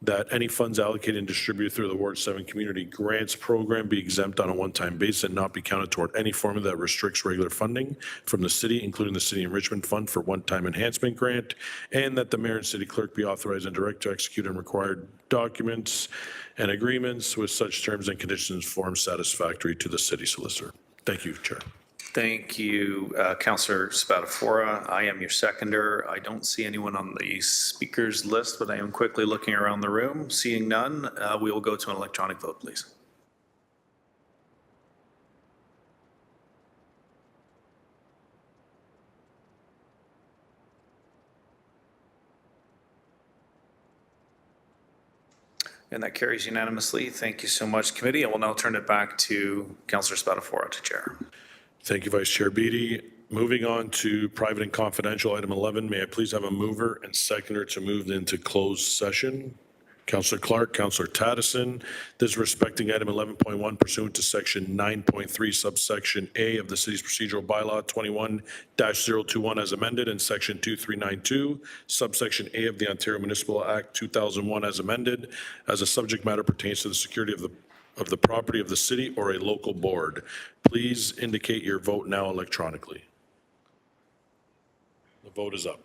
that any funds allocated and distributed through the Ward 7 Community Grants Program be exempt on a one-time basis and not be counted toward any formula that restricts regular funding from the city, including the City Enrichment Fund for one-time enhancement grant, and that the mayor and city clerk be authorized and direct to execute on required documents and agreements with such terms and conditions form satisfactory to the city solicitor. Thank you, Chair. Thank you, Councillor Spatafora. I am your seconder. I don't see anyone on the speakers list, but I am quickly looking around the room. Seeing none, we will go to an electronic vote, please. And that carries unanimously. Thank you so much, committee. I will now turn it back to Councillor Spatafora to chair. Thank you, Vice Chair Beatty. Moving on to private and confidential, item 11, may I please have a mover and seconder to move into closed session? Councillor Clark, Councillor Taddison. This is respecting item 11.1 pursuant to section 9.3 subsection A of the city's procedural bylaw 21-021 as amended and section 2392 subsection A of the Ontario Municipal Act 2001 as amended, as a subject matter pertains to the security of the property of the city or a local board. Please indicate your vote now electronically. The vote is up.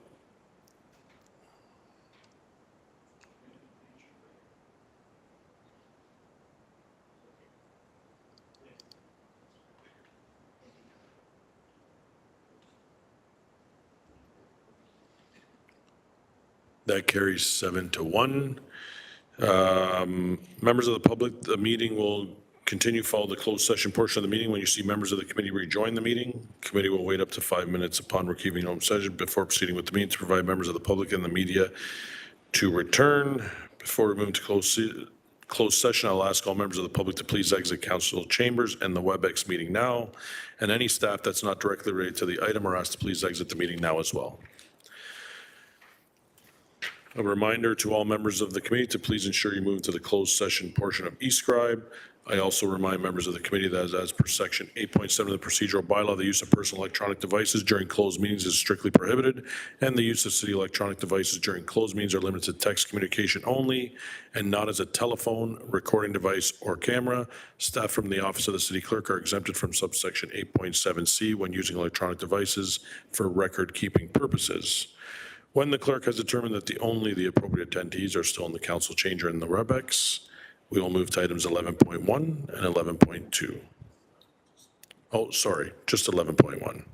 That carries 7-1. Members of the public, the meeting will continue, follow the closed session portion of the meeting. When you see members of the committee rejoin the meeting, committee will wait up to 5 minutes upon receiving home session before proceeding with the meeting to provide members of the public and the media to return. Before we move to closed session, I'll ask all members of the public to please exit council chambers and the WebEx meeting now. And any staff that's not directly related to the item are asked to please exit the meeting now as well. A reminder to all members of the committee to please ensure you move to the closed session portion of eScribe. I also remind members of the committee that as per section 8.7 of the procedural bylaw, the use of personal electronic devices during closed meetings is strictly prohibited, and the use of city electronic devices during closed meetings are limited to text communication only and not as a telephone, recording device, or camera. Staff from the office of the city clerk are exempted from subsection 8.7C when using electronic devices for record-keeping purposes. When the clerk has determined that only the appropriate attendees are still in the council chamber in the WebEx, we will move to items 11.1 and 11.2. Oh, sorry, just 11.1.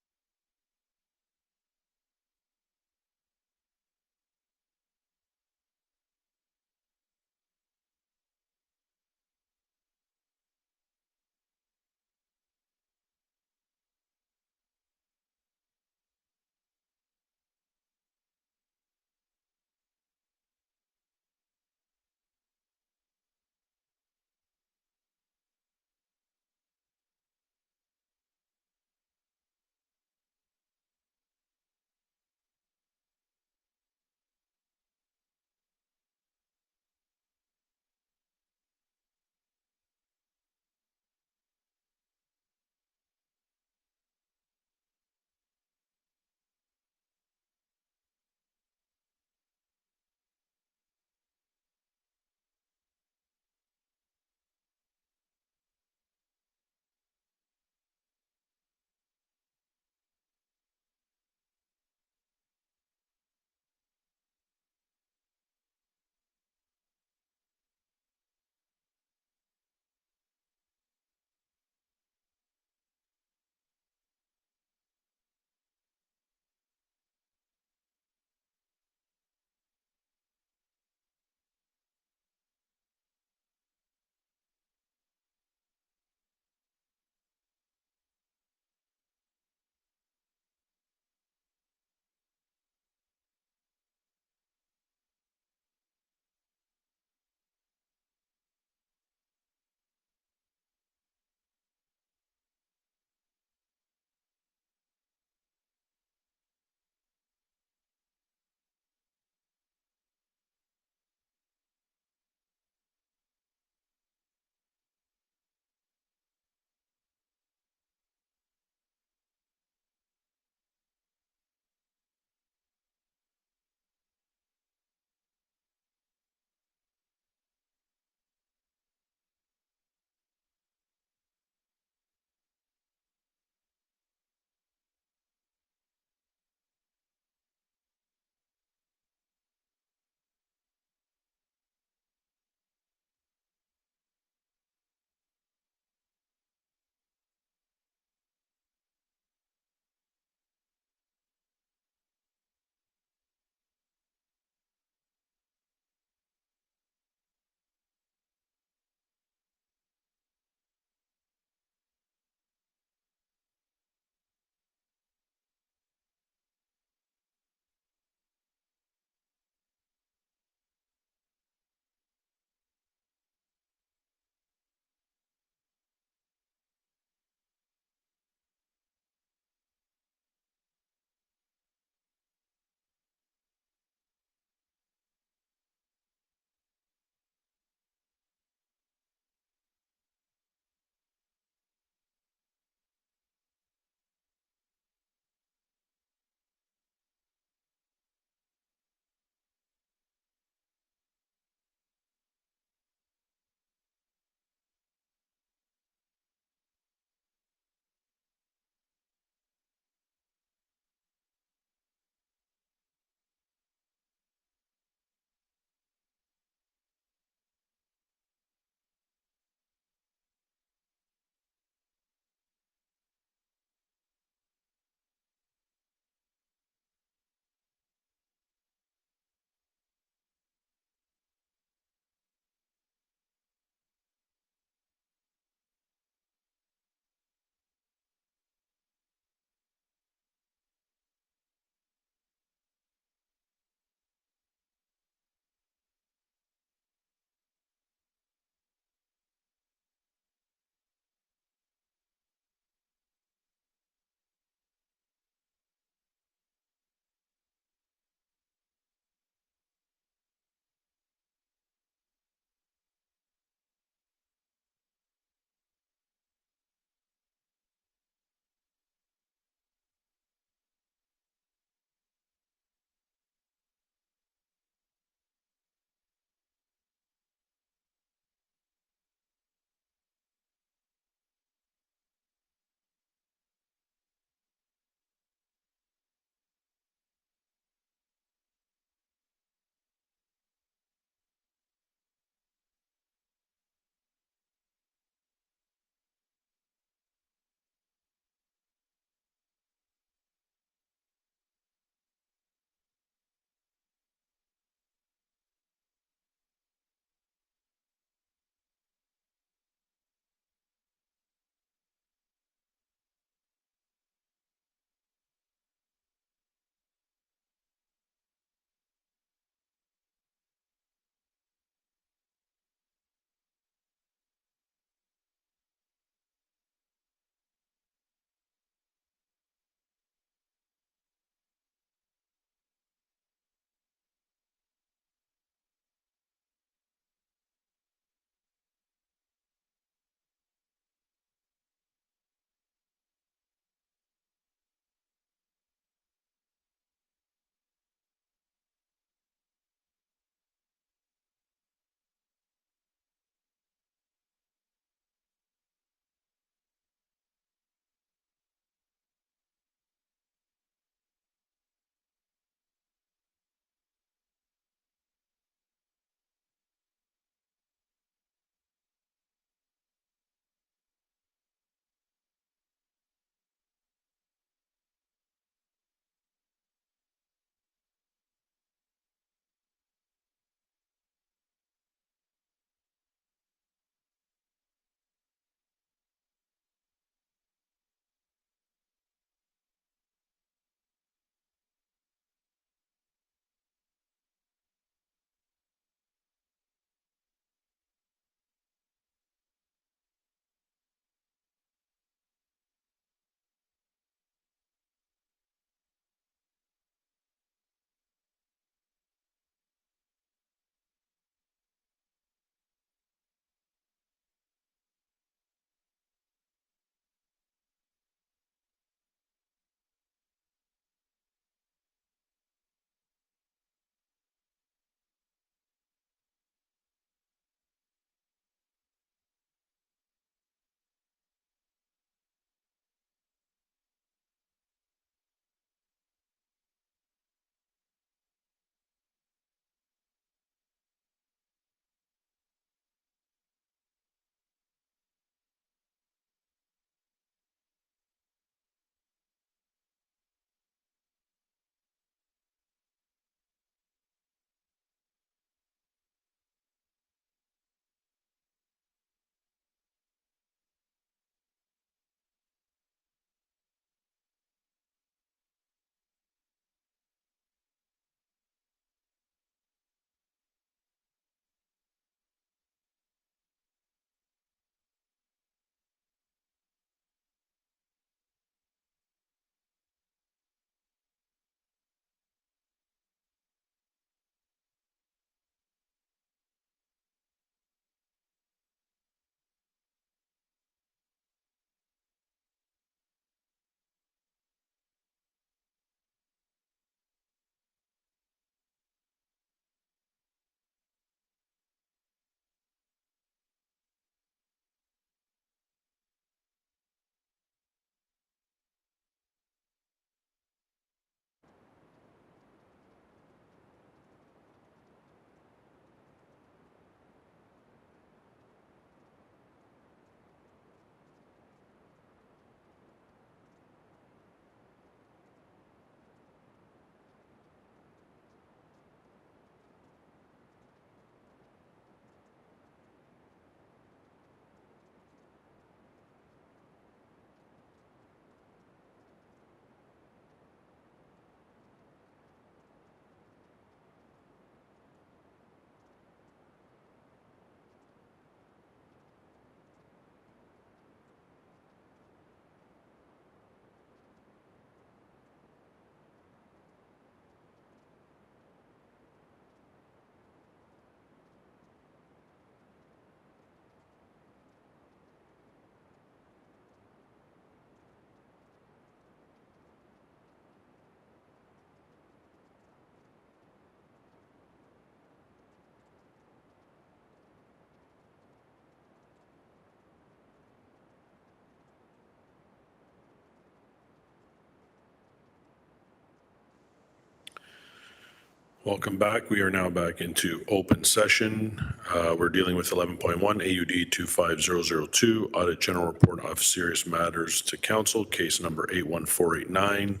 Welcome back. We are now back into open session. We're dealing with 11.1 AUD 25002, Audit General Report of Serious Matters to Council, case number 81489.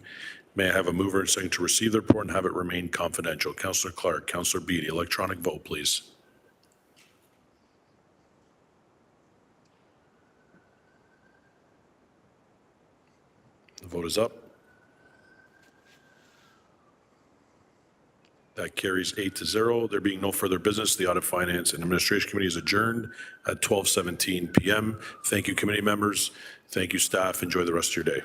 May I have a mover and second to receive the report and have it remain confidential? Councillor Clark, Councillor Beatty, electronic vote, please. The vote is up. That carries 8-0. There being no further business, the Audit, Finance, and Administration Committee is adjourned at 12:17 p.m. Thank you, committee members. Thank you, staff. Enjoy the rest of your day.